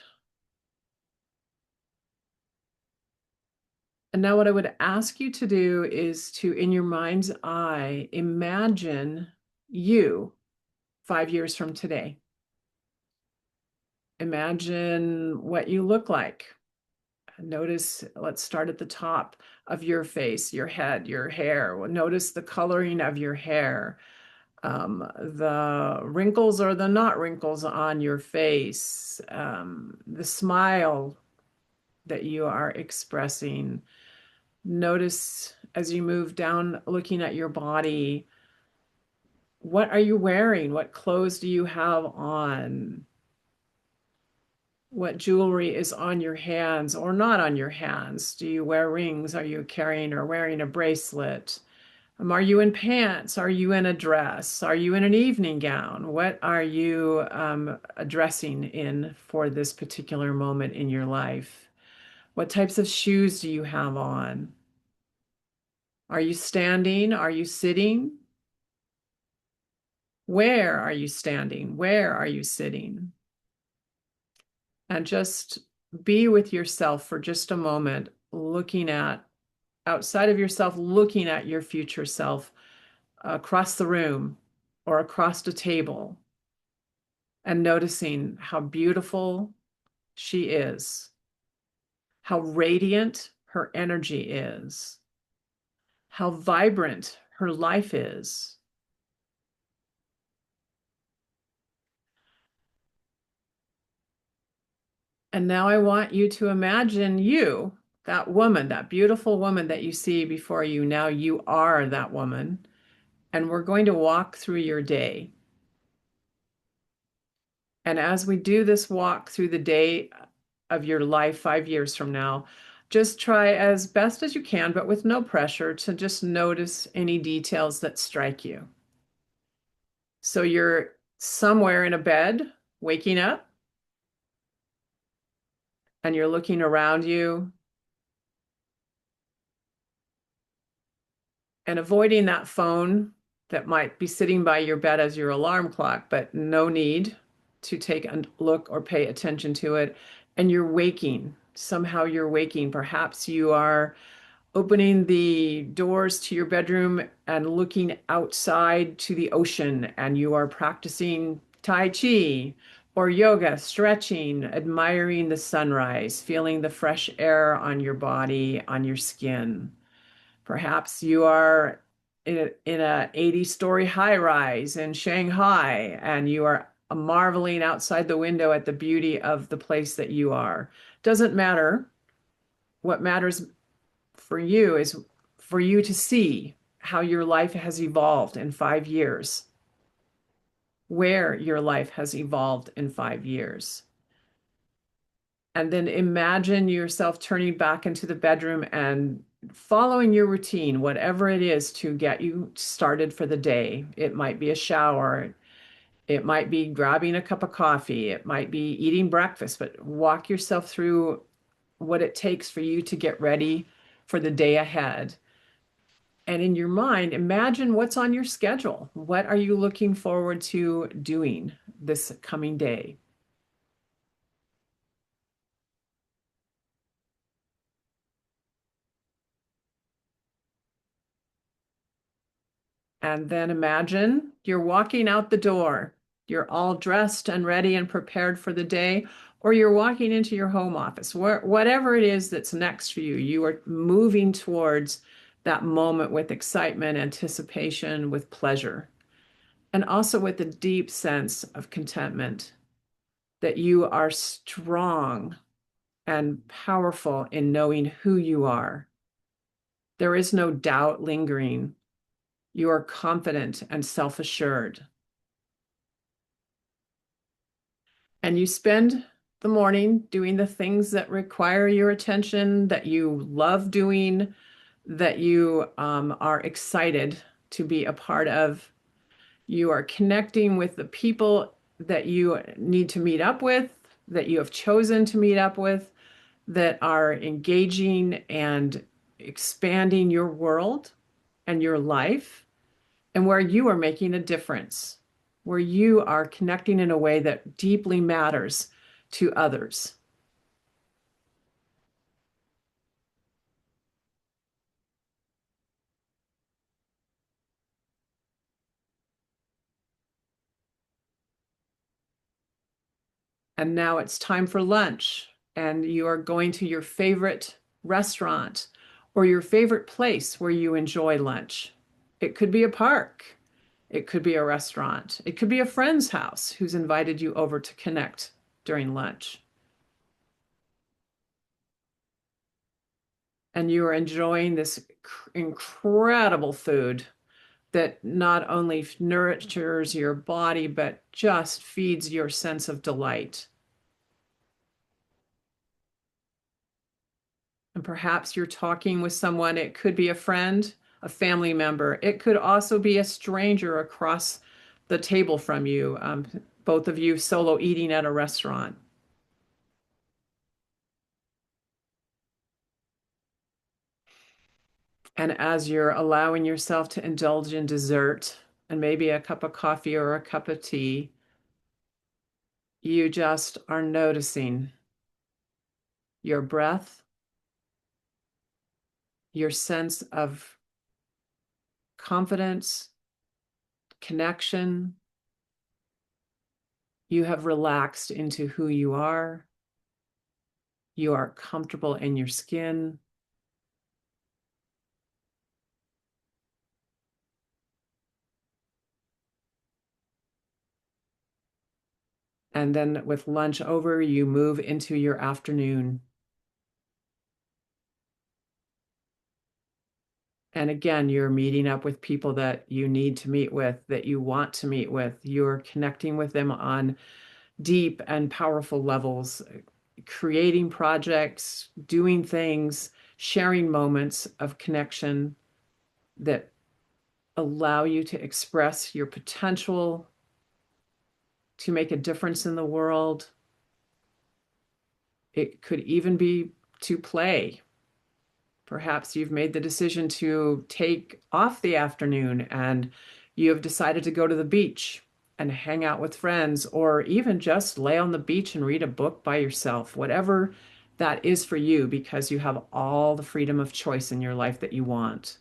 And now what I would ask you to do is to, in your mind's eye, imagine you 5 years from today. Imagine what you look like. Notice, let's start at the top of your face, your head, your hair. Notice the coloring of your hair, the wrinkles or the not wrinkles on your face, the smile that you are expressing. Notice as you move down, looking at your body, what are you wearing? What clothes do you have on? What jewelry is on your hands or not on your hands? Do you wear rings? Are you carrying or wearing a bracelet? Are you in pants? Are you in a dress? Are you in an evening gown? What are you dressing in for this particular moment in your life? What types of shoes do you have on? Are you standing? Are you sitting? Where are you standing? Where are you sitting? And just be with yourself for just a moment, looking at outside of yourself, looking at your future self across the room or across the table, and noticing how beautiful she is, how radiant her energy is, how vibrant her life is. And now I want you to imagine you, that woman, that beautiful woman that you see before you. Now you are that woman. And we're going to walk through your day. And as we do this walk through the day of your life 5 years from now, just try as best as you can, but with no pressure, to just notice any details that strike you. So you're somewhere in a bed, waking up, and you're looking around you and avoiding that phone that might be sitting by your bed as your alarm clock, but no need to take a look or pay attention to it. And you're waking. Somehow you're waking. Perhaps you are opening the doors to your bedroom and looking outside to the ocean, and you are practicing Tai Chi or yoga, stretching, admiring the sunrise, feeling the fresh air on your body, on your skin. Perhaps you are in a 80-story high rise in Shanghai, and you are marveling outside the window at the beauty of the place that you are. Doesn't matter. What matters for you is for you to see how your life has evolved in 5 years, where your life has evolved in 5 years. And then imagine yourself turning back into the bedroom and following your routine, whatever it is to get you started for the day. It might be a shower. It might be grabbing a cup of coffee. It might be eating breakfast, but walk yourself through what it takes for you to get ready for the day ahead. And in your mind, imagine what's on your schedule. What are you looking forward to doing this coming day? And then imagine you're walking out the door. You're all dressed and ready and prepared for the day, or you're walking into your home office, whatever it is that's next for you, you are moving towards that moment with excitement, anticipation, with pleasure, and also with a deep sense of contentment that you are strong and powerful in knowing who you are. There is no doubt lingering. You are confident and self-assured. And you spend the morning doing the things that require your attention, that you love doing, that you are excited to be a part of. You are connecting with the people that you need to meet up with, that you have chosen to meet up with, that are engaging and expanding your world and your life, and where you are making a difference, where you are connecting in a way that deeply matters to others. And now it's time for lunch, and you are going to your favorite restaurant or your favorite place where you enjoy lunch. It could be a park. It could be a restaurant. It could be a friend's house who's invited you over to connect during lunch. And you are enjoying this incredible food that not only nourishes your body, but just feeds your sense of delight. And perhaps you're talking with someone. It could be a friend, a family member. It could also be a stranger across the table from you, both of you solo eating at a restaurant. And as you're allowing yourself to indulge in dessert and maybe a cup of coffee or a cup of tea, you just are noticing your breath, your sense of confidence, connection. You have relaxed into who you are. You are comfortable in your skin. And then with lunch over, you move into your afternoon. And again, you're meeting up with people that you need to meet with, that you want to meet with. You're connecting with them on deep and powerful levels, creating projects, doing things, sharing moments of connection that allow you to express your potential to make a difference in the world. It could even be to play. Perhaps you've made the decision to take off the afternoon and you have decided to go to the beach and hang out with friends, or even just lay on the beach and read a book by yourself. Whatever that is for you because you have all the freedom of choice in your life that you want.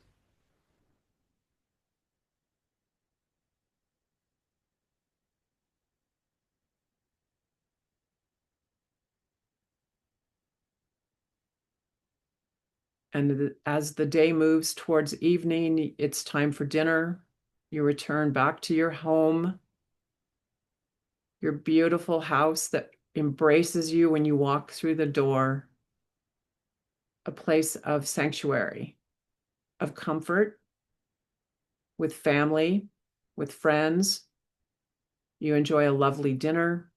And as the day moves towards evening, it's time for dinner. You return back to your home, your beautiful house that embraces you when you walk through the door, a place of sanctuary, of comfort with family, with friends. You enjoy a lovely dinner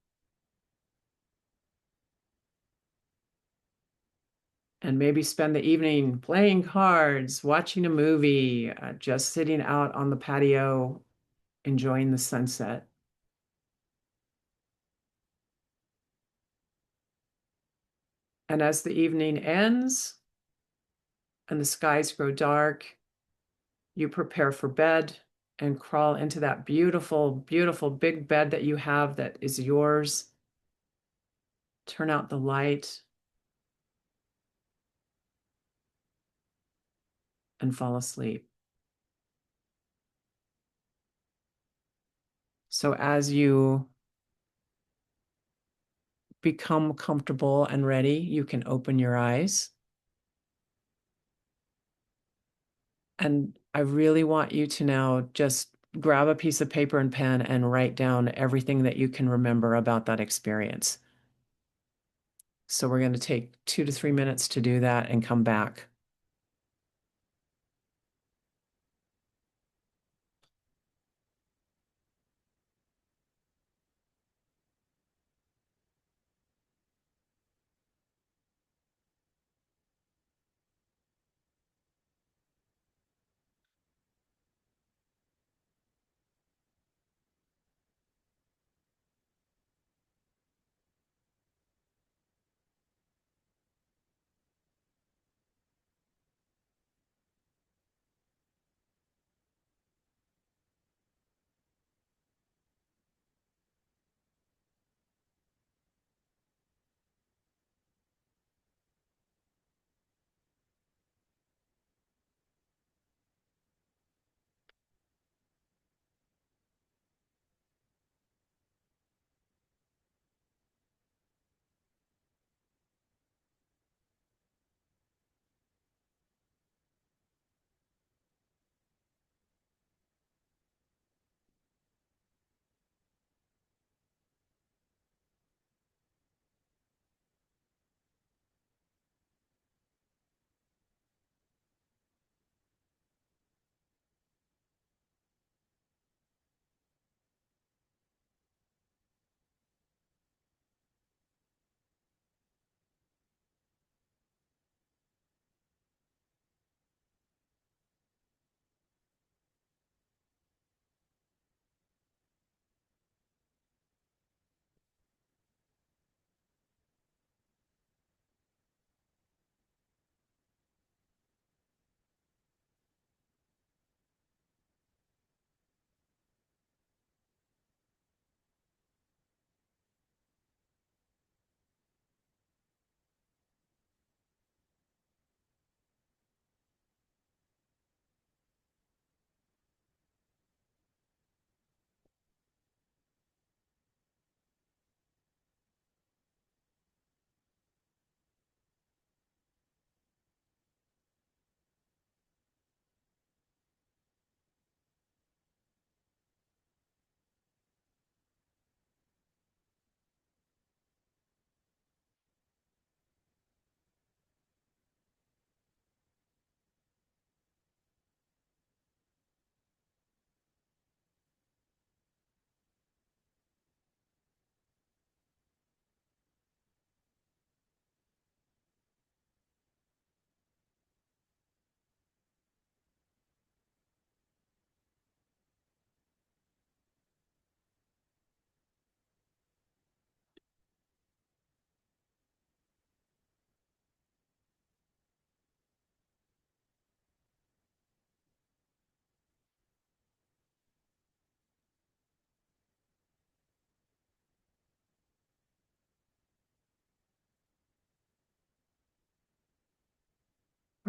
and maybe spend the evening playing cards, watching a movie, just sitting out on the patio, enjoying the sunset. And as the evening ends and the skies grow dark, you prepare for bed and crawl into that beautiful, beautiful big bed that you have that is yours. Turn out the light and fall asleep. So as you become comfortable and ready, you can open your eyes. And I really want you to now just grab a piece of paper and pen and write down everything that you can remember about that experience. So we're going to take 2 to 3 minutes to do that and come back.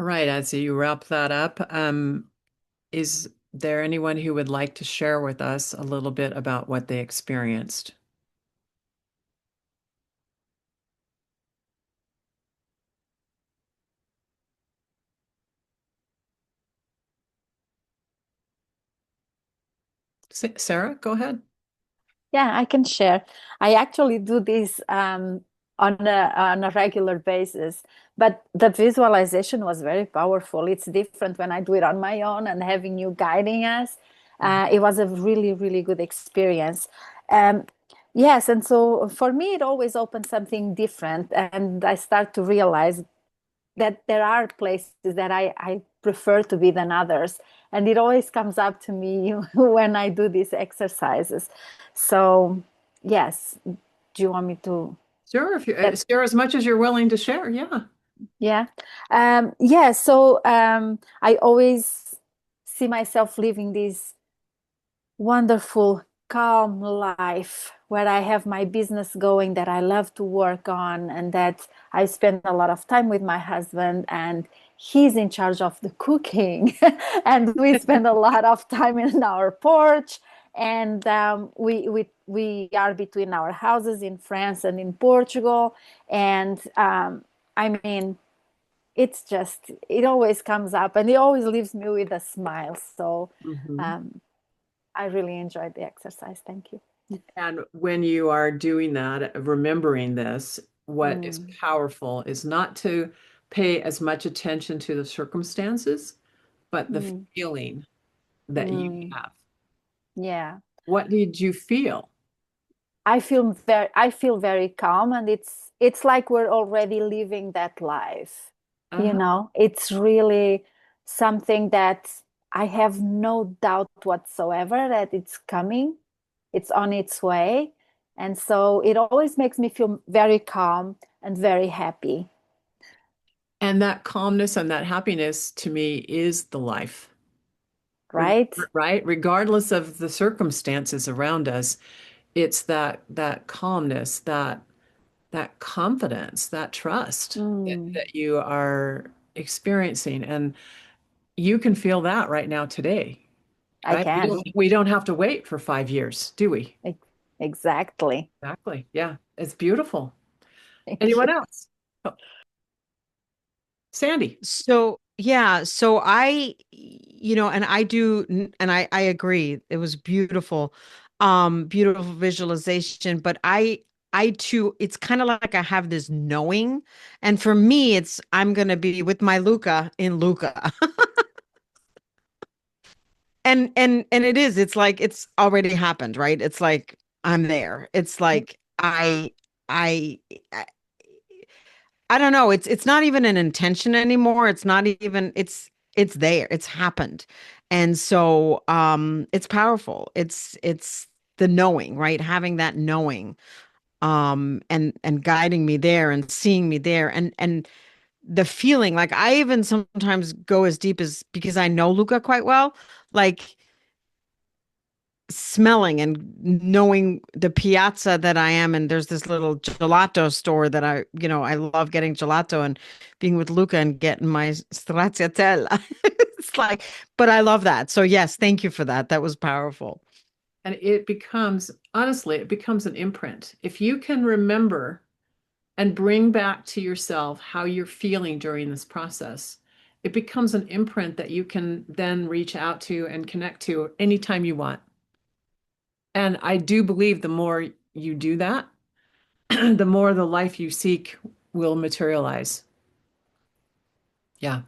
All right, as you wrap that up, is there anyone who would like to share with us a little bit about what they experienced? Sarah, go ahead. Yeah, I can share. I actually do this on a regular basis, but the visualization was very powerful. It's different when I do it on my own and having you guiding us. It was a really, really good experience. Um, yes, and so for me, it always opens something different, and I start to realize that there are places that I prefer to be than others. And it always comes up to me when I do these exercises. So, yes, do you want me to? Sure, if you That, share as much as you're willing to share, yeah. yeah. Yeah. So I always see myself living this wonderful, calm life where I have my business going that I love to work on, and that I spend a lot of time with my husband, and he's in charge of the cooking. And we spend a lot of time in our porch. And we are between our houses in France and in Portugal. And I mean, it's just, it always comes up and it always leaves me with a smile. So Mhm. um, I really enjoyed the exercise. Thank you. And when you are doing that, remembering this, what is Mm, powerful is not to pay as much attention to the circumstances, but the mm, feeling that you mm. have. Yeah. What did you feel? I feel very calm, and it's like we're already living that life. Uh-huh. It's really something that I have no doubt whatsoever that it's coming. It's on its way. And so it always makes me feel very calm and very happy, And that calmness and that happiness to me is the life, Reg- right? right? Regardless of the circumstances around us, it's that calmness, that confidence, that trust Mm, that you are experiencing. And you can feel that right now today, I right? can. We don't have to wait for 5 years, do we? Ex- Exactly. Exactly. Yeah. It's beautiful. Thank Anyone you. else? Oh, Sandy. So yeah, so and I do, and I agree. It was beautiful, beautiful visualization. But I too, it's kind of like I have this knowing, and for me, it's I'm gonna be with my Luca in Luca, and it is. It's like it's already happened, right? It's like I'm there. It's like I I don't know. It's not even an intention anymore. It's not even it's there. It's happened. And so it's powerful. It's the knowing, right? Having that knowing and guiding me there and seeing me there and the feeling like I even sometimes go as deep as because I know Luca quite well, like smelling and knowing the piazza that I am, and there's this little gelato store that I love getting gelato and being with Luca and getting my stracciatella. It's like, but I love that. So yes, thank you for that. That was powerful. And it becomes, honestly, it becomes an imprint. If you can remember and bring back to yourself how you're feeling during this process, it becomes an imprint that you can then reach out to and connect to anytime you want. And I do believe the more you do that, the more the life you seek will materialize. Yeah.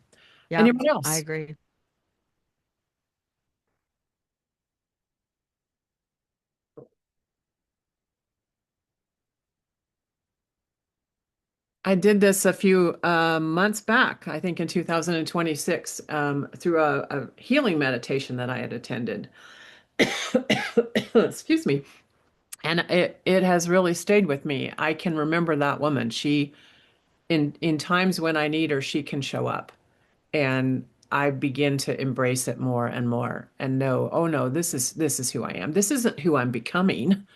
Yeah, Anyone I else? agree. I did this a few months back, I think in 2026, through a healing meditation that I had attended. Excuse me. And it has really stayed with me. I can remember that woman. She in times when I need her, she can show up. And I begin to embrace it more and more and know, oh no, this is who I am. This isn't who I'm becoming.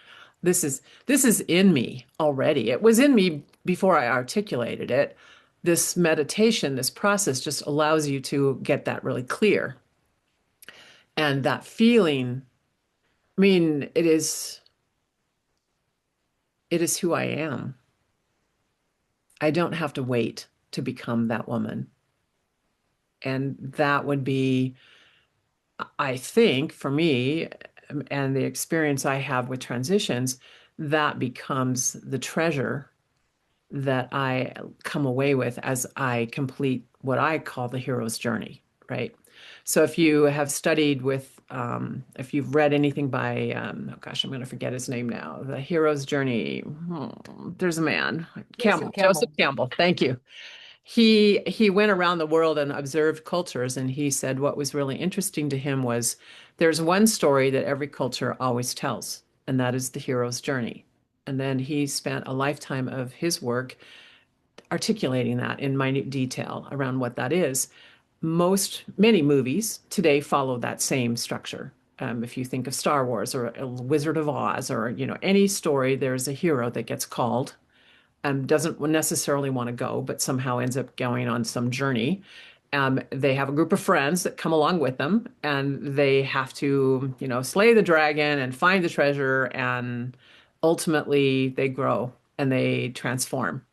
This is in me already. It was in me before I articulated it, this meditation, this process just allows you to get that really clear. And that feeling, I mean, it is who I am. I don't have to wait to become that woman. And that would be, I think, for me, and the experience I have with transitions, that becomes the treasure that I come away with as I complete what I call the hero's journey, right? So if you have studied with, if you've read anything by, oh gosh, I'm going to forget his name now, The Hero's Journey. There's a man, Joseph Campbell. Thank you. He went around the world and observed cultures, and he said what was really interesting to him was there's one story that every culture always tells, and that is the hero's journey. And then he spent a lifetime of his work articulating that in minute detail around what that is. Many movies today follow that same structure. If you think of Star Wars or Wizard of Oz or any story, there's a hero that gets called, doesn't necessarily want to go, but somehow ends up going on some journey. They have a group of friends that come along with them, and they have to, slay the dragon and find the treasure, and ultimately they grow and they transform.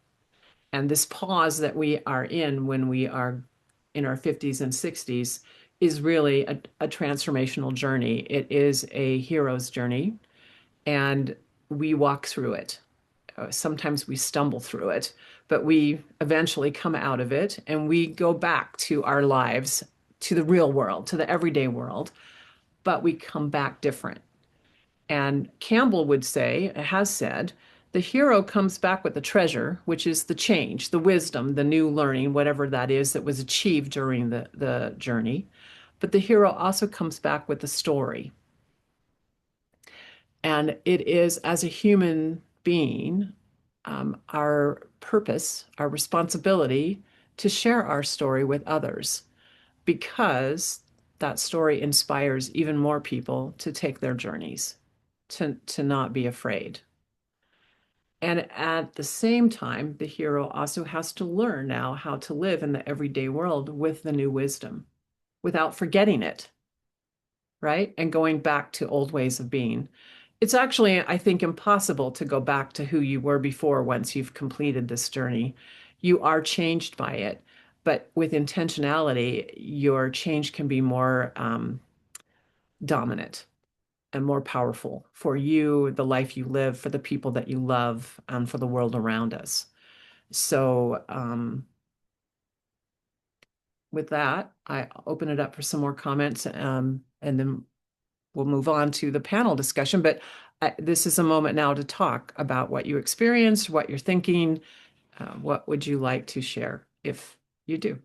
And this pause that we are in when we are in our 50s and 60s is really a transformational journey. It is a hero's journey, and we walk through it. Sometimes we stumble through it, but we eventually come out of it and we go back to our lives, to the real world, to the everyday world, but we come back different. And Campbell would say, has said, the hero comes back with the treasure, which is the change, the wisdom, the new learning, whatever that is that was achieved during the journey. But the hero also comes back with the story. And it is, as a human being, our purpose, our responsibility to share our story with others, because that story inspires even more people to take their journeys, to not be afraid. And at the same time, the hero also has to learn now how to live in the everyday world with the new wisdom without forgetting it, right? And going back to old ways of being. It's actually, I think, impossible to go back to who you were before once you've completed this journey. You are changed by it, but with intentionality, your change can be more dominant and more powerful for you, the life you live, for the people that you love, and for the world around us. So with that, I open it up for some more comments, and then we'll move on to the panel discussion. But this is a moment now to talk about what you experienced, what you're thinking. What would you like to share if you do?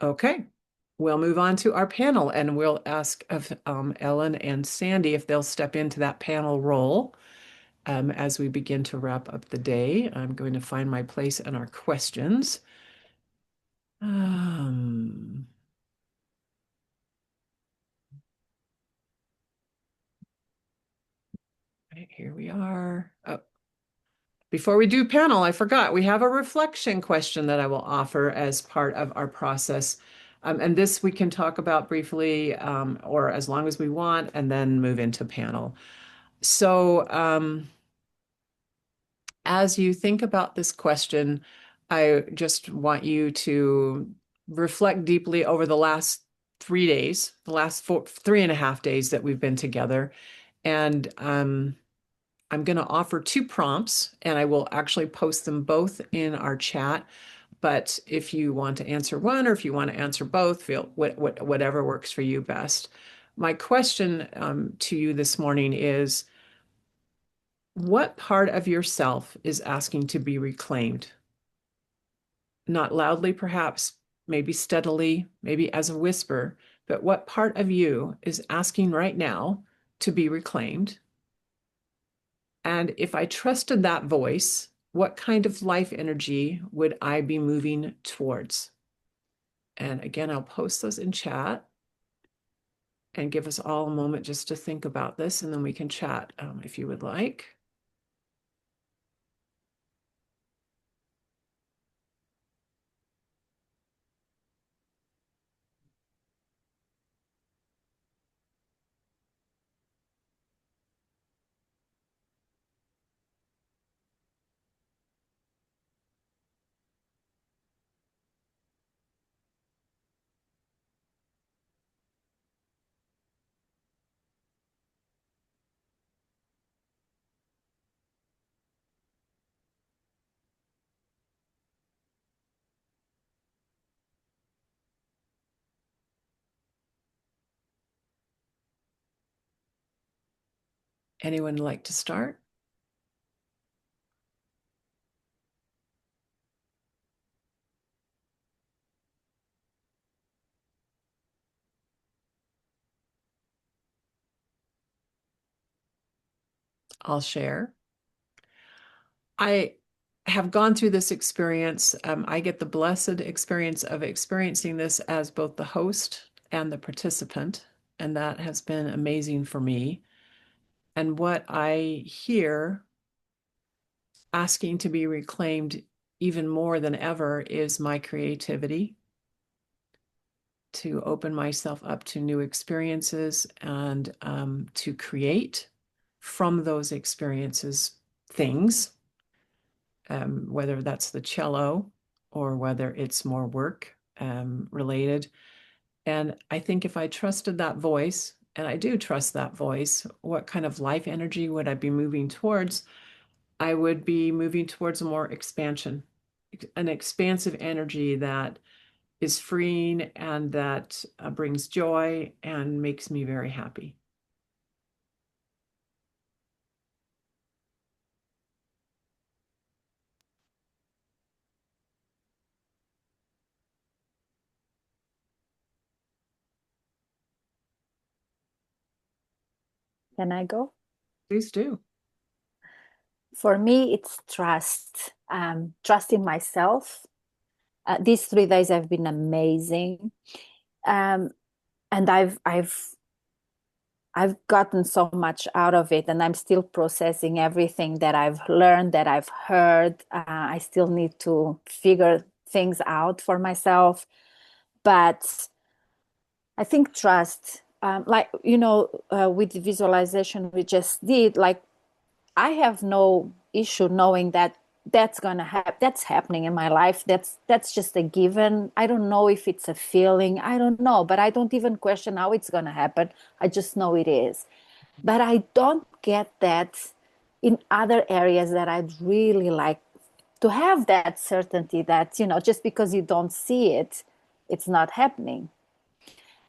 Okay, we'll move on to our panel, and we'll ask of Ellen and Sandy if they'll step into that panel role as we begin to wrap up the day. I'm going to find my place in our questions. Right, here we are. Oh, before we do panel, I forgot, we have a reflection question that I will offer as part of our process. And this we can talk about briefly or as long as we want, and then move into panel. So as you think about this question, I just want you to reflect deeply over the last 3 days, the last 3.5 days that we've been together. And I'm going to offer 2 prompts, and I will actually post them both in our chat. But if you want to answer one, or if you want to answer both, feel whatever works for you best. My question to you this morning is, what part of yourself is asking to be reclaimed? Not loudly, perhaps, maybe steadily, maybe as a whisper, but what part of you is asking right now to be reclaimed? And if I trusted that voice, what kind of life energy would I be moving towards? And again, I'll post those in chat and give us all a moment just to think about this, and then we can chat if you would like. Anyone like to start? I'll share. I have gone through this experience. I get the blessed experience of experiencing this as both the host and the participant, and that has been amazing for me. And what I hear asking to be reclaimed even more than ever is my creativity, to open myself up to new experiences and to create from those experiences things, whether that's the cello or whether it's more work related. And I think if I trusted that voice, and I do trust that voice, what kind of life energy would I be moving towards? I would be moving towards a more expansion, an expansive energy that is freeing and that brings joy and makes me very happy. Can I go? Please do. For me, it's trust. Trust in myself. These 3 days have been amazing, and I've gotten so much out of it, and I'm still processing everything that I've learned, that I've heard. I still need to figure things out for myself, but I think trust, like with the visualization we just did, like I have no issue knowing that that's gonna happen. That's happening in my life. That's just a given. I don't know if it's a feeling. I don't know, but I don't even question how it's gonna happen. I just know it is. But I don't get that in other areas that I'd really like to have that certainty that, just because you don't see it, it's not happening.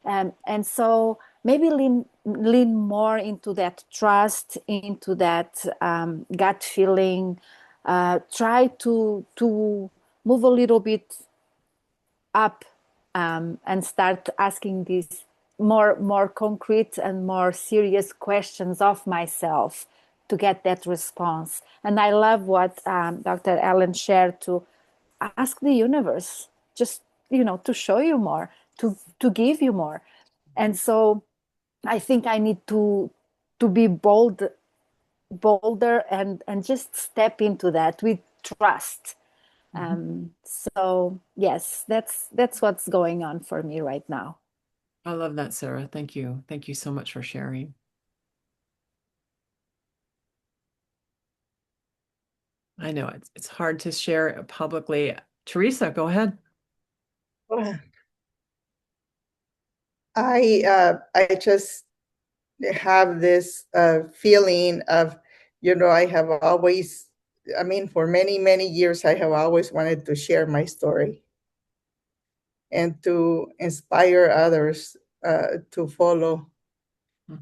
And so maybe lean more into that trust, into that gut feeling. Try to move a little bit up, and start asking these more concrete and more serious questions of myself to get that response. And I love what Dr. Ellen shared, to ask the universe, just to show you more, to give you more. And so I think I need to be bolder, and just step into that with trust. So yes, that's what's going on for me right now. I love that, Sarah. Thank you. Thank you so much for sharing. I know it's hard to share it publicly. Teresa, go ahead. I just have this feeling of, I have always, for many, many years, I have always wanted to share my story and to inspire others to follow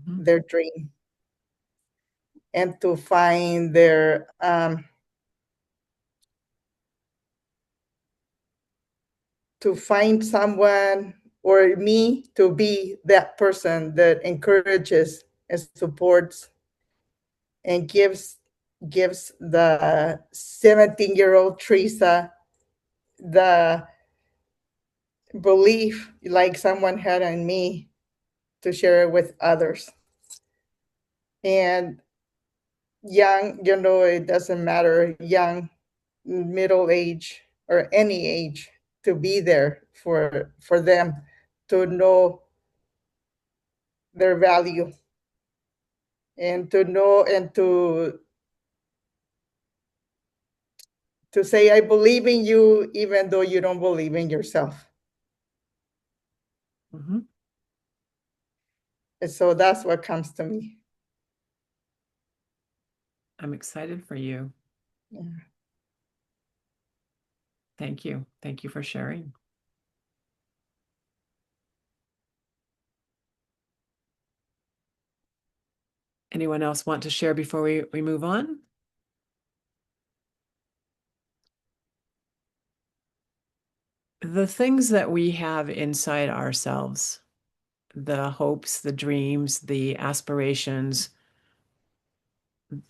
their dream and to find to find someone or me to be that person that encourages and supports and gives the 17-year-old Teresa the belief like someone had in me to share it with others. And young, it doesn't matter, young, middle age, or any age, to be there for them, to know their value, and to know, and to say, I believe in you, even though you don't believe in yourself. Mm-hmm. And so that's what comes to me. I'm excited for you. Yeah. Thank you. Thank you for sharing. Anyone else want to share before we move on? The things that we have inside ourselves, the hopes, the dreams, the aspirations,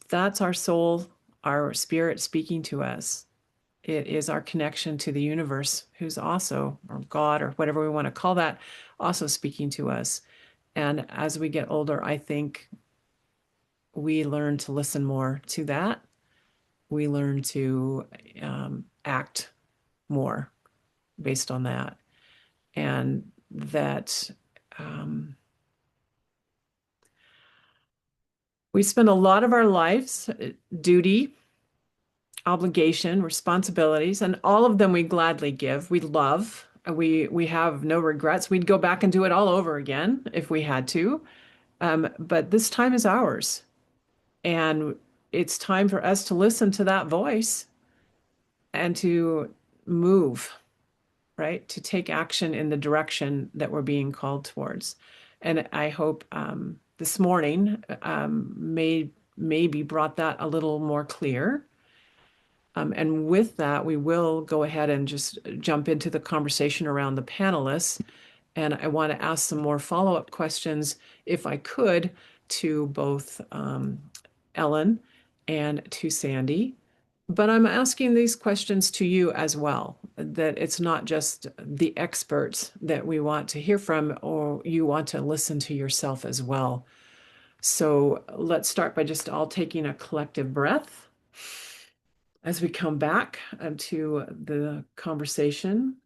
that's our soul, our spirit speaking to us. It is our connection to the universe, who's also, or God, or whatever we want to call that, also speaking to us. And as we get older, I think we learn to listen more to that. We learn to act more based on that. And that we spend a lot of our lives, duty, obligation, responsibilities, and all of them we gladly give. We love. We have no regrets. We'd go back and do it all over again if we had to. But this time is ours. And it's time for us to listen to that voice and to move, right? To take action in the direction that we're being called towards. And I hope this morning maybe brought that a little more clear. And with that, we will go ahead and just jump into the conversation around the panelists. And I want to ask some more follow-up questions, if I could, to both Ellen and to Sandy. But I'm asking these questions to you as well, that it's not just the experts that we want to hear from, or you want to listen to yourself as well. So let's start by just all taking a collective breath as we come back to the conversation.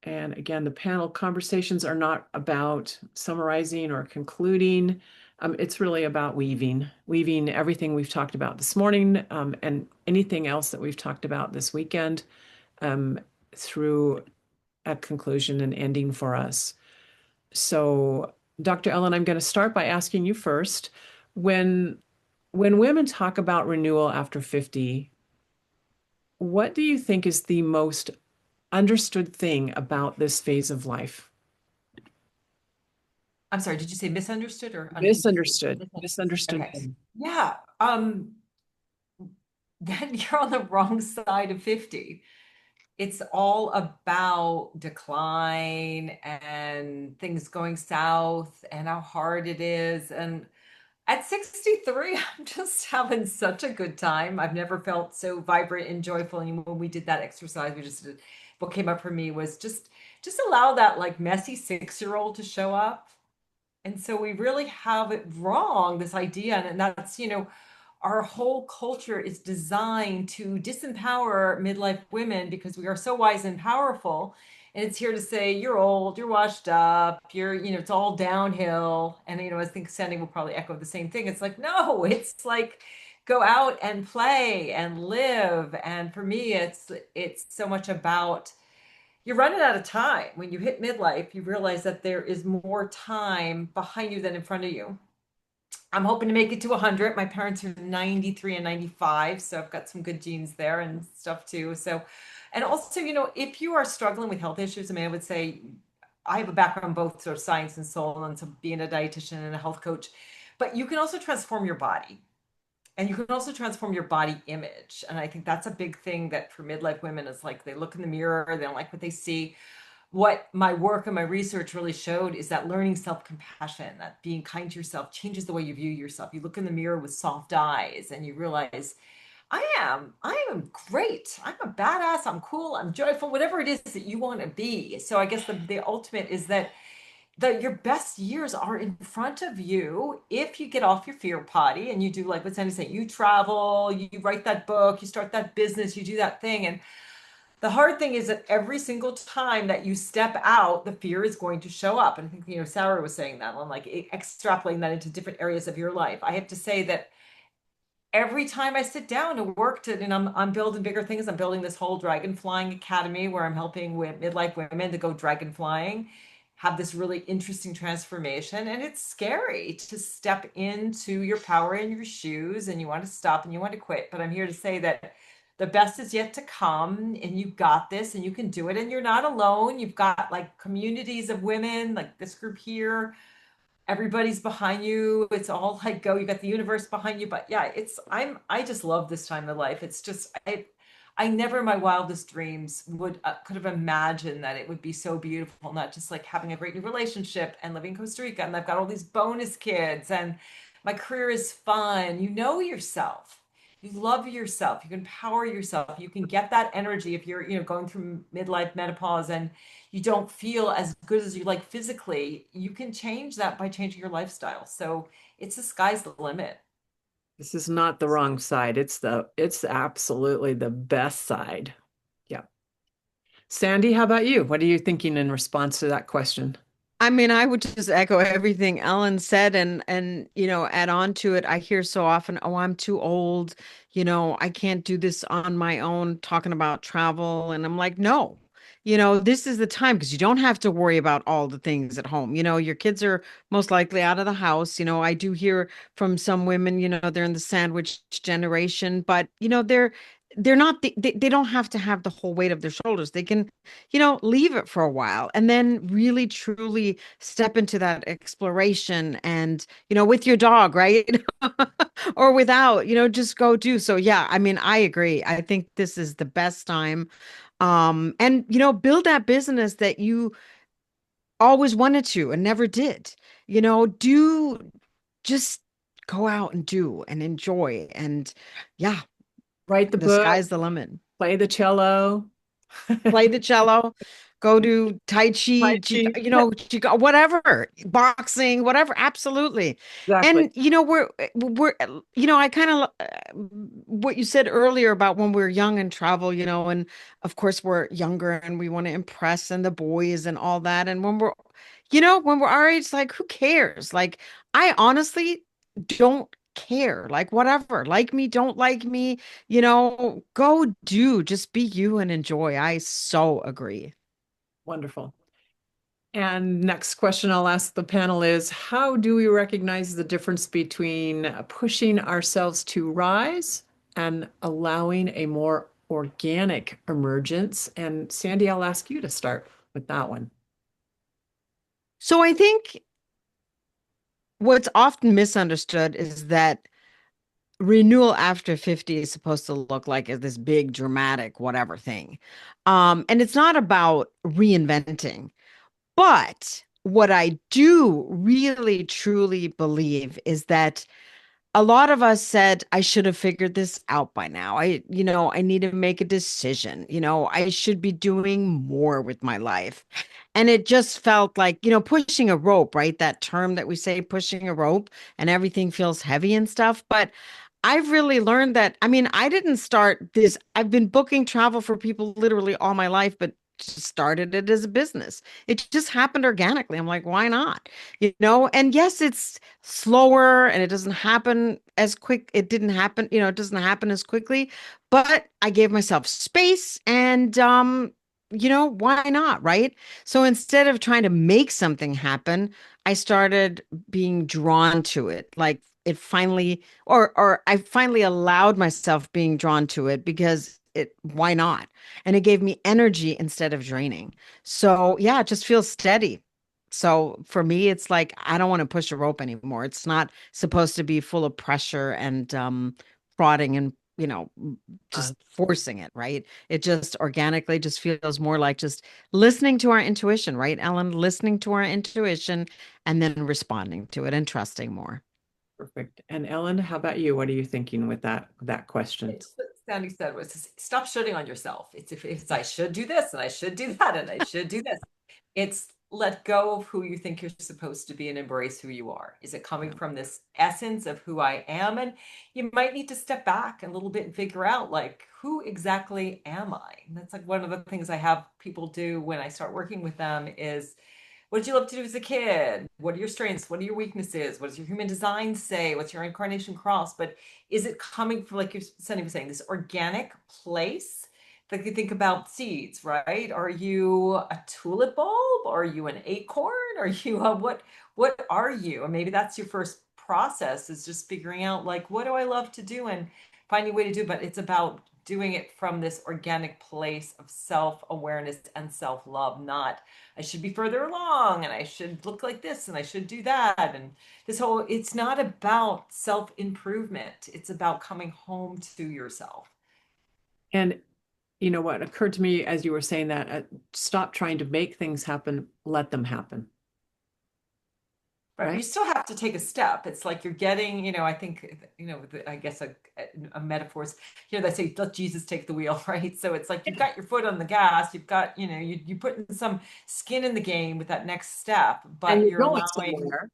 And again, the panel conversations are not about summarizing or concluding. It's really about weaving everything we've talked about this morning and anything else that we've talked about this weekend through a conclusion and ending for us. So, Dr. Ellen, I'm going to start by asking you first. When women talk about renewal after 50, what do you think is the most understood thing about this phase of life? I'm sorry, did you say misunderstood or Misunderstood? Okay. Yeah. Then you're on the wrong side of 50. It's all about decline and things going south and how hard it is. And at 63, I'm just having such a good time. I've never felt so vibrant and joyful. And when we did that exercise, what came up for me was just allow that like messy 6-year-old to show up. And so we really have it wrong, this idea. And that's, our whole culture is designed to disempower midlife women because we are so wise and powerful. And it's here to say, you're old, you're washed up, it's all downhill. And, I think Sandy will probably echo the same thing. It's like, no, it's like, go out and play and live. And for me, it's so much about, you're running out of time. When you hit midlife, you realize that there is more time behind you than in front of you. I'm hoping to make it to 100. My parents are 93 and 95, so I've got some good genes there and stuff too. So, and also, if you are struggling with health issues, I would say I have a background both sort of science and soul, and so being a dietitian and a health coach, but you can also transform your body. And you can also transform your body image. And I think that's a big thing that for midlife women is like they look in the mirror, they don't like what they see. What my work and my research really showed is that learning self-compassion, that being kind to yourself changes the way you view yourself. You look in the mirror with soft eyes and you realize I am great. I'm a badass. I'm cool. I'm joyful, whatever it is that you want to be. So I guess the ultimate is that your best years are in front of you if you get off your fear potty and you do like what Sandy's saying, you travel, you write that book, you start that business, you do that thing. And the hard thing is that every single time that you step out, the fear is going to show up. And I think, Sarah was saying that, on like extrapolating that into different areas of your life. I have to say that every time I sit down to work and I'm building bigger things. I'm building this whole dragon flying academy where I'm helping with midlife women to go dragon flying, have this really interesting transformation. And it's scary to step into your power in your shoes, and you want to stop and you want to quit. But I'm here to say that the best is yet to come, and you got this and you can do it, and you're not alone. You've got like communities of women like this group here, everybody's behind you. It's all like go, you got the universe behind you. But yeah, I just love this time of life. It's just, I never in my wildest dreams could have imagined that it would be so beautiful, not just like having a great new relationship and living in Costa Rica. And I've got all these bonus kids and my career is fun. You know yourself. You love yourself. You can empower yourself. You can get that energy if you're, going through midlife menopause and you don't feel as good as you like physically. You can change that by changing your lifestyle. So it's the sky's the limit. This is not the wrong side. It's absolutely the best side. Yeah. Sandy, how about you? What are you thinking in response to that question? I mean, I would just echo everything Ellen said and add on to it. I hear so often, "Oh, I'm too old. I can't do this on my own," talking about travel. And I'm like, "No. This is the time because you don't have to worry about all the things at home. Your kids are most likely out of the house. I do hear from some women, they're in the sandwich generation, but they're not they don't have to have the whole weight of their shoulders. They can leave it for a while and then really truly step into that exploration and, with your dog, right? Or without, just go do. So yeah, I mean, I agree. I think this is the best time. And, build that business that you always wanted to and never did, do just go out and do and enjoy. And yeah, Write the the book, sky's the limit. play the cello. Play the cello, go do Tai Chi, Tai Chi. whatever, boxing, whatever. Absolutely. Exactly. And, we're, I kind of, what you said earlier about when we're young and travel, and of course we're younger and we want to impress and the boys and all that. And when we're our age, like, who cares? Like, I honestly don't care. Like, whatever, like me, don't like me, go do, just be you and enjoy. I so agree. Wonderful. And next question I'll ask the panel is, how do we recognize the difference between pushing ourselves to rise and allowing a more organic emergence? And Sandy, I'll ask you to start with that one. So I think what's often misunderstood is that renewal after 50 is supposed to look like this big dramatic whatever thing. And it's not about reinventing. But what I do really truly believe is that a lot of us said, I should have figured this out by now. I need to make a decision. I should be doing more with my life. And it just felt like, pushing a rope, right? That term that we say, pushing a rope, and everything feels heavy and stuff. But I've really learned that, I mean, I didn't start this. I've been booking travel for people literally all my life, but just started it as a business. It just happened organically. I'm like, why not? And yes, it's slower and it doesn't happen as quick. It didn't happen, it doesn't happen as quickly, but I gave myself space and, why not? Right. So instead of trying to make something happen, I started being drawn to it. Like it finally, or I finally allowed myself being drawn to it because why not? And it gave me energy instead of draining. So yeah, it just feels steady. So for me, it's like, I don't want to push a rope anymore. It's not supposed to be full of pressure and prodding and, just forcing it, right? It just organically just feels more like just listening to our intuition, right, Ellen? Listening to our intuition and then responding to it and trusting more. Perfect. And Ellen, how about you? What are you thinking with that question? It's what Sandy said was stop shitting on yourself. It's if it's I should do this and I should do that and I should do this. It's let go of who you think you're supposed to be and embrace who you are. Is it coming from this essence of who I am? And you might need to step back a little bit and figure out like, who exactly am I? And that's like one of the things I have people do when I start working with them is, what did you love to do as a kid? What are your strengths? What are your weaknesses? What does your human design say? What's your incarnation cross? But is it coming from, like Sunny was saying, this organic place? Like you think about seeds, right? Are you a tulip bulb? Are you an acorn? Are you a what are you? And maybe that's your first process is just figuring out like, what do I love to do and finding a way to do it. But it's about doing it from this organic place of self-awareness and self-love, not I should be further along and I should look like this and I should do that. And this whole, it's not about self-improvement. It's about coming home to yourself. And you know what occurred to me as you were saying that, stop trying to make things happen, let them happen. Right. You still have to take a step. It's like you're getting, I think, I guess a metaphor is, they say, let Jesus take the wheel, right? So it's like you've got your foot on the gas, you've got, you putting some skin in the game with that next step, but you're going allowing, somewhere.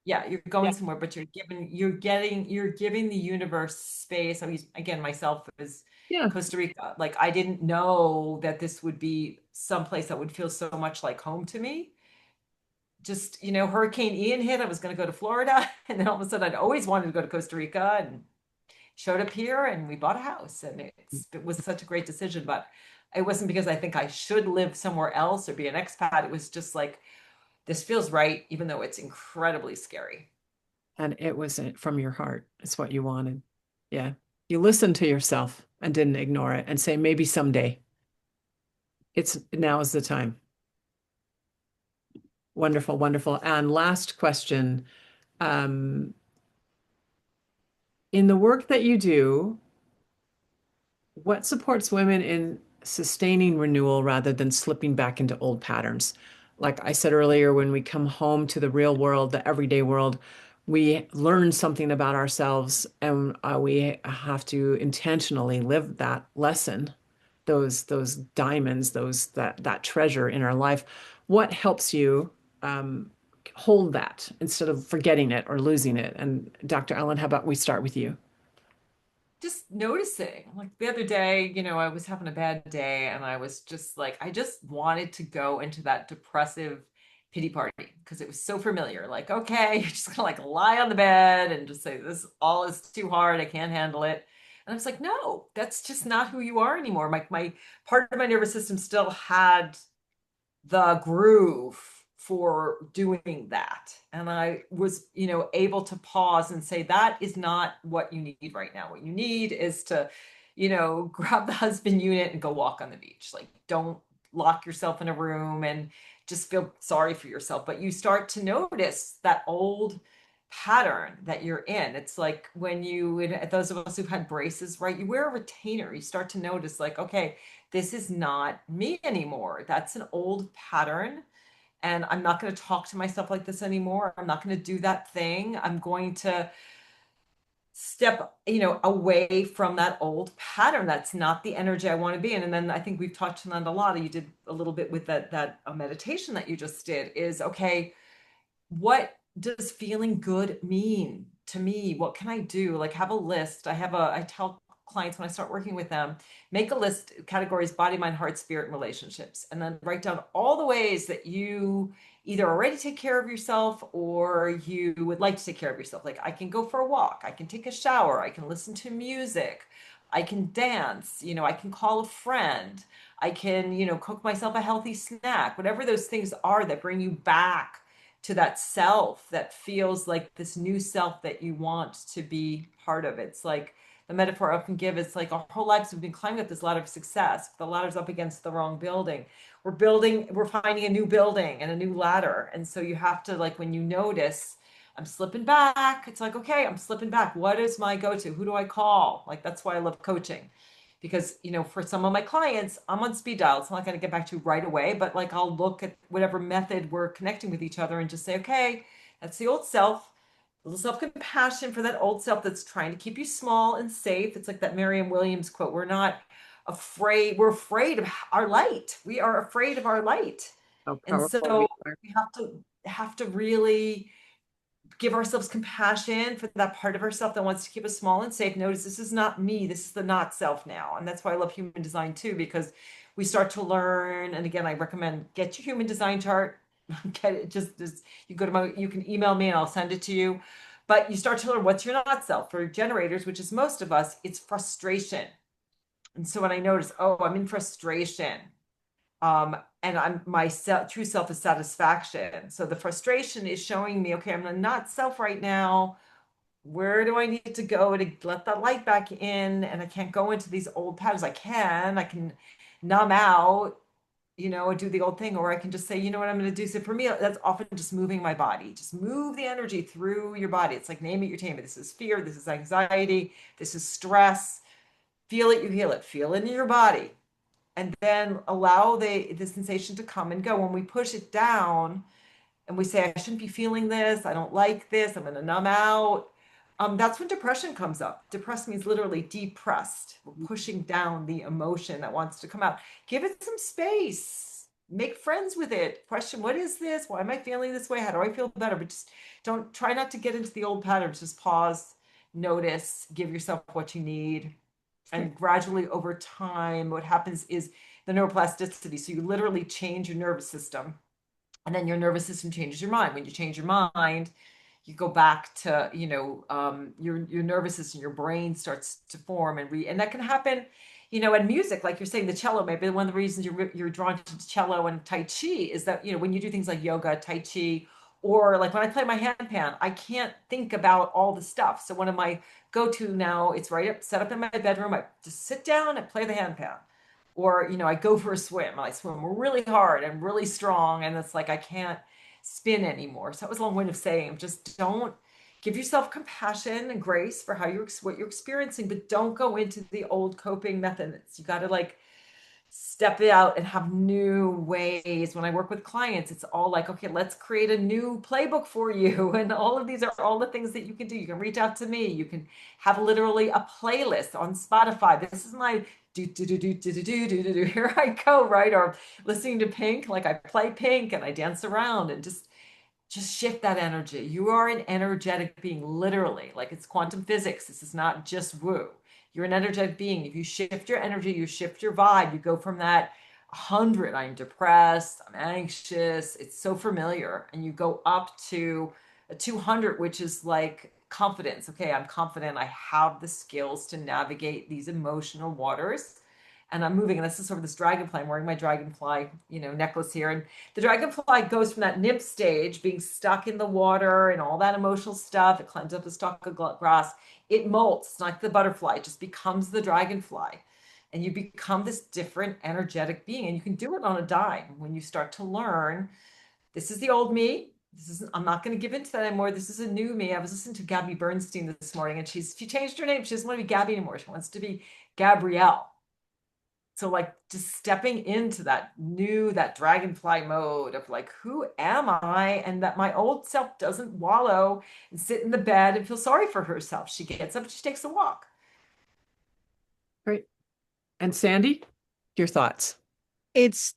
yeah, you're going somewhere, but you're giving the universe space. I mean, again, myself is Costa Rica. Like I didn't know that this would be someplace that would feel so much like home to me. Just, Hurricane Ian hit, I was going to go to Florida. And then all of a sudden I'd always wanted to go to Costa Rica and showed up here and we bought a house. And it was such a great decision, but it wasn't because I think I should live somewhere else or be an expat. It was just like, this feels right, even though it's incredibly scary. And it was from your heart. It's what you wanted. Yeah. You listened to yourself and didn't ignore it and say, maybe someday. Now is the time. Wonderful, wonderful. And last question. In the work that you do, what supports women in sustaining renewal rather than slipping back into old patterns? Like I said earlier, when we come home to the real world, the everyday world, we learn something about ourselves and we have to intentionally live that lesson, those diamonds, that treasure in our life. What helps you hold that instead of forgetting it or losing it? And Dr. Ellen, how about we start with you? Just noticing, like the other day, I was having a bad day and I was just like, I just wanted to go into that depressive pity party because it was so familiar. Like, okay, you're just gonna like lie on the bed and just say, this all is too hard. I can't handle it. And I was like, no, that's just not who you are anymore. My part of my nervous system still had the groove for doing that. And I was, able to pause and say, that is not what you need right now. What you need is to, grab the husband unit and go walk on the beach. Like, don't lock yourself in a room and just feel sorry for yourself. But you start to notice that old pattern that you're in. It's like when those of us who've had braces, right? You wear a retainer, you start to notice like, okay, this is not me anymore. That's an old pattern. And I'm not going to talk to myself like this anymore. I'm not going to do that thing. I'm going to step, away from that old pattern. That's not the energy I want to be in. And then I think we've touched on that a lot. You did a little bit with that meditation that you just did is, okay, what does feeling good mean to me? What can I do? Like have a list. I tell clients when I start working with them, make a list, categories, body, mind, heart, spirit, and relationships, and then write down all the ways that you either already take care of yourself or you would like to take care of yourself. Like I can go for a walk, I can take a shower, I can listen to music, I can dance, I can call a friend, I can, cook myself a healthy snack, whatever those things are that bring you back to that self that feels like this new self that you want to be part of. It's like the metaphor I often give is like our whole lives we've been climbing up this ladder of success. The ladder's up against the wrong building. We're finding a new building and a new ladder. And so you have to, like, when you notice I'm slipping back, it's like, okay, I'm slipping back. What is my go-to? Who do I call? Like, that's why I love coaching. Because, for some of my clients, I'm on speed dial. It's not going to get back to right away, but like I'll look at whatever method we're connecting with each other and just say, okay, that's the old self. A little self-compassion for that old self that's trying to keep you small and safe. It's like that Marianne quote, we're not afraid, we're afraid of our light. We are afraid of our light. How And powerful so we are. we have to really give ourselves compassion for that part of ourselves that wants to keep us small and safe. Notice this is not me, this is the not self now. And that's why I love human design too, because we start to learn. And again, I recommend get your human design chart. Get it, just you go to my, you can email me and I'll send it to you. But you start to learn what's your not self. For generators, which is most of us, it's frustration. And so when I notice, oh, I'm in frustration, and my true self is satisfaction. So the frustration is showing me, okay, I'm not self right now. Where do I need to go to let that light back in? And I can't go into these old patterns. I can numb out, and do the old thing, or I can just say, you know what I'm going to do. So for me, that's often just moving my body. Just move the energy through your body. It's like name it, you tame it. This is fear. This is anxiety. This is stress. Feel it, you heal it. Feel it in your body, and then allow the sensation to come and go. When we push it down and we say, I shouldn't be feeling this, I don't like this, I'm going to numb out, that's when depression comes up. Depressed means literally depressed. We're pushing down the emotion that wants to come out. Give it some space, make friends with it, question, what is this, why am I feeling this way, how do I feel better? But just don't, try not to get into the old patterns. Just pause, notice, give yourself what you need. And gradually over time, what happens is the neuroplasticity. So you literally change your nervous system, and then your nervous system changes your mind. When you change your mind, you go back to, your nervous system, your brain starts to form and that can happen, in music, like you're saying, the cello. Maybe one of the reasons you're drawn to cello and Tai Chi is that, when you do things like yoga, Tai Chi, or like when I play my handpan, I can't think about all the stuff. So one of my go-to now, it's right up, set up in my bedroom. I just sit down and play the handpan. Or, I go for a swim. I swim really hard and really strong. And it's like, I can't spin anymore. So that was a long way of saying, just don't, give yourself compassion and grace for what you're experiencing, but don't go into the old coping methods. You got to like step it out and have new ways. When I work with clients, it's all like, okay, let's create a new playbook for you. And all of these are all the things that you can do. You can reach out to me. You can have literally a playlist on Spotify. This is my do. Here I go, right? Or listening to Pink, like I play Pink and I dance around and just shift that energy. You are an energetic being, literally, like it's quantum physics. This is not just woo. You're an energetic being. If you shift your energy, you shift your vibe. You go from that 100, I'm depressed, I'm anxious, it's so familiar, and you go up to a 200, which is like confidence. Okay, I'm confident. I have the skills to navigate these emotional waters. And I'm moving, and this is sort of this dragonfly. I'm wearing my dragonfly, necklace here. And the dragonfly goes from that nymph stage, being stuck in the water and all that emotional stuff. It climbs up a stalk of grass. It molts. It's like the butterfly. It just becomes the dragonfly. And you become this different energetic being. And you can do it on a dime when you start to learn, this is the old me. I'm not going to give into that anymore. This is a new me. I was listening to Gabby Bernstein this morning, and she changed her name. She doesn't want to be Gabby anymore. She wants to be Gabrielle. So like just stepping into that dragonfly mode of like, who am I? And that my old self doesn't wallow and sit in the bed and feel sorry for herself. She gets up, she takes a walk. Great. And Sandy, your thoughts? It's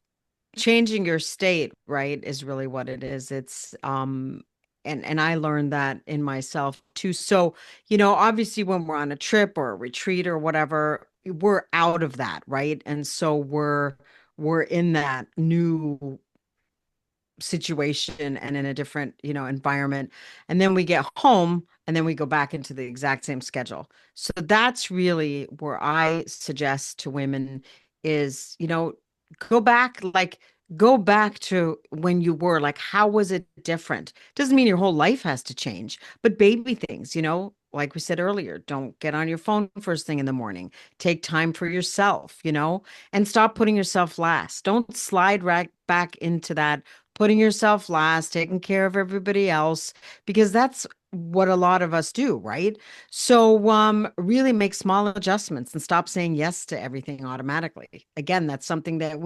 changing your state, right, is really what it is. It's and I learned that in myself too. So, obviously when we're on a trip or a retreat or whatever, we're out of that, right? And so we're in that new situation and in a different, environment. And then we get home and then we go back into the exact same schedule. So that's really where I suggest to women is, go back to when you were, like, how was it different? Doesn't mean your whole life has to change, but baby things, like we said earlier, don't get on your phone first thing in the morning. Take time for yourself, and stop putting yourself last. Don't slide right back into that putting yourself last, taking care of everybody else, because that's what a lot of us do, right? So really make small adjustments and stop saying yes to everything automatically. Again, that's something that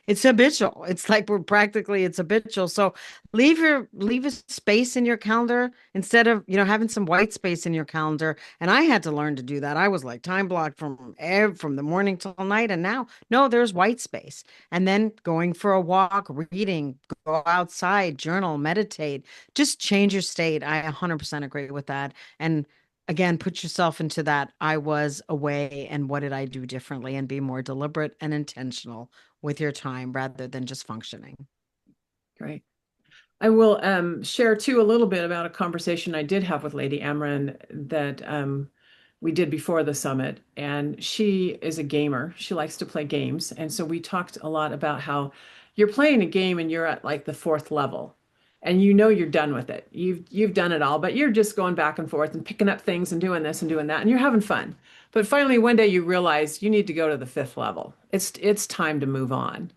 it's habitual. It's like it's habitual. So leave a space in your calendar instead of, having some white space in your calendar. And I had to learn to do that. I was like time blocked from the morning till night. And now, no, there's white space. And then going for a walk, reading, go outside, journal, meditate, just change your state. I 100% agree with that. And again, put yourself into that. I was away, and what did I do differently? And be more deliberate and intentional with your time rather than just functioning. Great. I will share too a little bit about a conversation I did have with Lady Amran that we did before the summit. And she is a gamer. She likes to play games. And so we talked a lot about how you're playing a game and you're at like the 4th level. And you're done with it. You've done it all, but you're just going back and forth and picking up things and doing this and doing that, and you're having fun. But finally one day you realize you need to go to the 5th level. It's time to move on.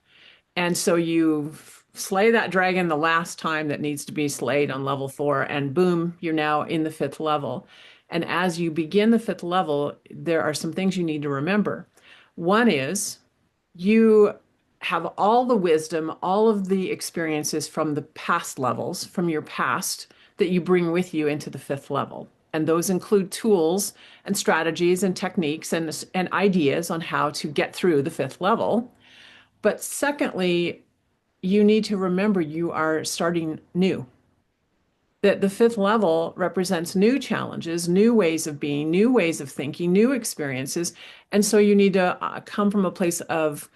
And so you slay that dragon the last time that needs to be slayed on level 4, and boom, you're now in the 5th level. And as you begin the 5th level, there are some things you need to remember. One is you have all the wisdom, all of the experiences from the past levels, from your past, that you bring with you into the 5th level. And those include tools and strategies and techniques and ideas on how to get through the 5th level. But secondly, you need to remember you are starting new. That the 5th level represents new challenges, new ways of being, new ways of thinking, new experiences. And so you need to come from a place of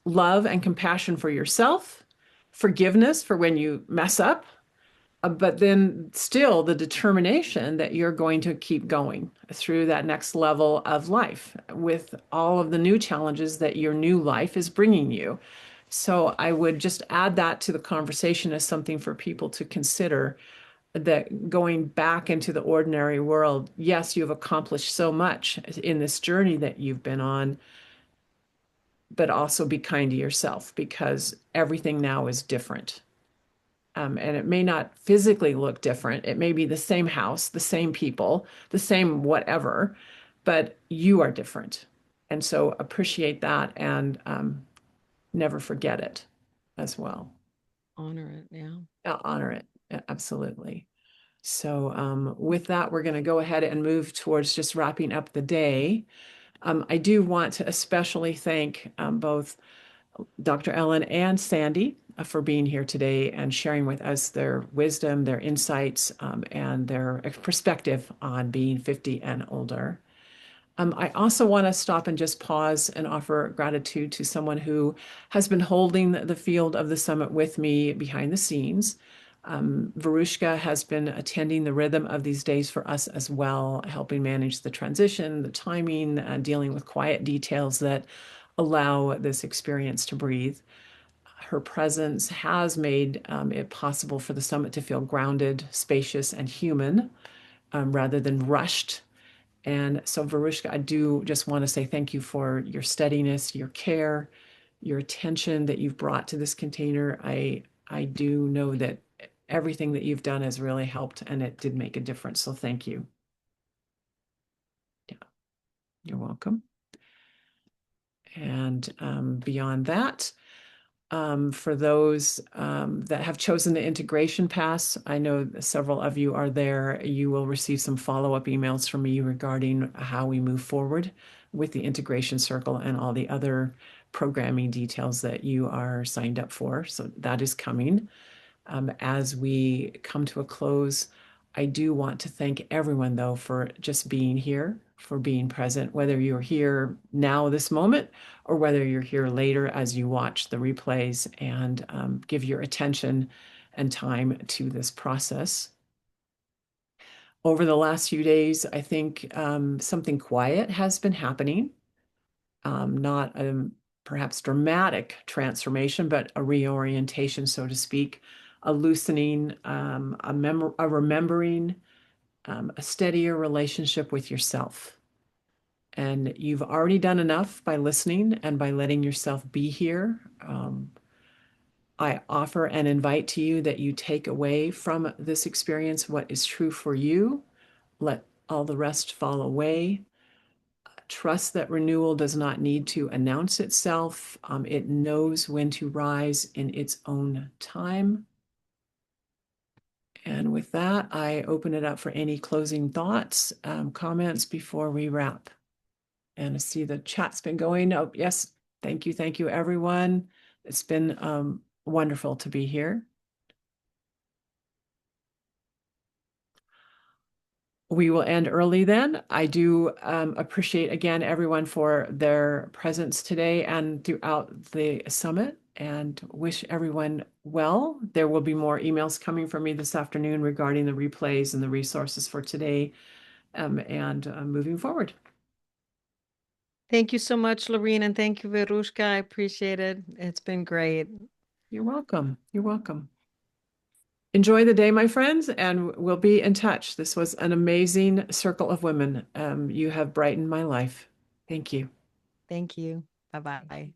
love and compassion for yourself, forgiveness for when you mess up, but then still the determination that you're going to keep going through that next level of life with all of the new challenges that your new life is bringing you. So I would just add that to the conversation as something for people to consider, that going back into the ordinary world, yes, you've accomplished so much in this journey that you've been on, but also be kind to yourself because everything now is different. And it may not physically look different. It may be the same house, the same people, the same whatever, but you are different. And so appreciate that and never forget it as well. Honor it. Yeah. Honor it. Absolutely. So with that, we're going to go ahead and move towards just wrapping up the day. I do want to especially thank both Dr. Ellen and Sandy for being here today and sharing with us their wisdom, their insights, and their perspective on being 50 and older. I also want to stop and just pause and offer gratitude to someone who has been holding the field of the summit with me behind the scenes. Varushka has been attending the rhythm of these days for us as well, helping manage the transition, the timing, dealing with quiet details that allow this experience to breathe. Her presence has made it possible for the summit to feel grounded, spacious, and human rather than rushed. And so, Varushka, I do just want to say thank you for your steadiness, your care, your attention that you've brought to this container. I do know that everything that you've done has really helped and it did make a difference. So thank you. Yeah, you're welcome. And beyond that, for those that have chosen the integration pass, I know several of you are there. You will receive some follow-up emails from me regarding how we move forward with the integration circle and all the other programming details that you are signed up for. So that is coming. As we come to a close, I do want to thank everyone, though, for just being here, for being present, whether you're here now, this moment, or whether you're here later as you watch the replays and give your attention and time to this process. Over the last few days, I think something quiet has been happening, not a perhaps dramatic transformation, but a reorientation, so to speak, a loosening, a remembering, a steadier relationship with yourself. And you've already done enough by listening and by letting yourself be here. I offer and invite to you that you take away from this experience what is true for you. Let all the rest fall away. Trust that renewal does not need to announce itself. It knows when to rise in its own time. And with that, I open it up for any closing thoughts, comments before we wrap. And I see the chat's been going. Oh, yes. Thank you, everyone. It's been wonderful to be here. We will end early then. I do appreciate again everyone for their presence today and throughout the summit, and wish everyone well. There will be more emails coming from me this afternoon regarding the replays and the resources for today and moving forward. Thank you so much, Laureen, and thank you, Verushka. I appreciate it. It's been great. You're welcome. You're welcome. Enjoy the day, my friends, and we'll be in touch. This was an amazing circle of women. You have brightened my life. Thank you. Thank you. Bye-bye. Bye.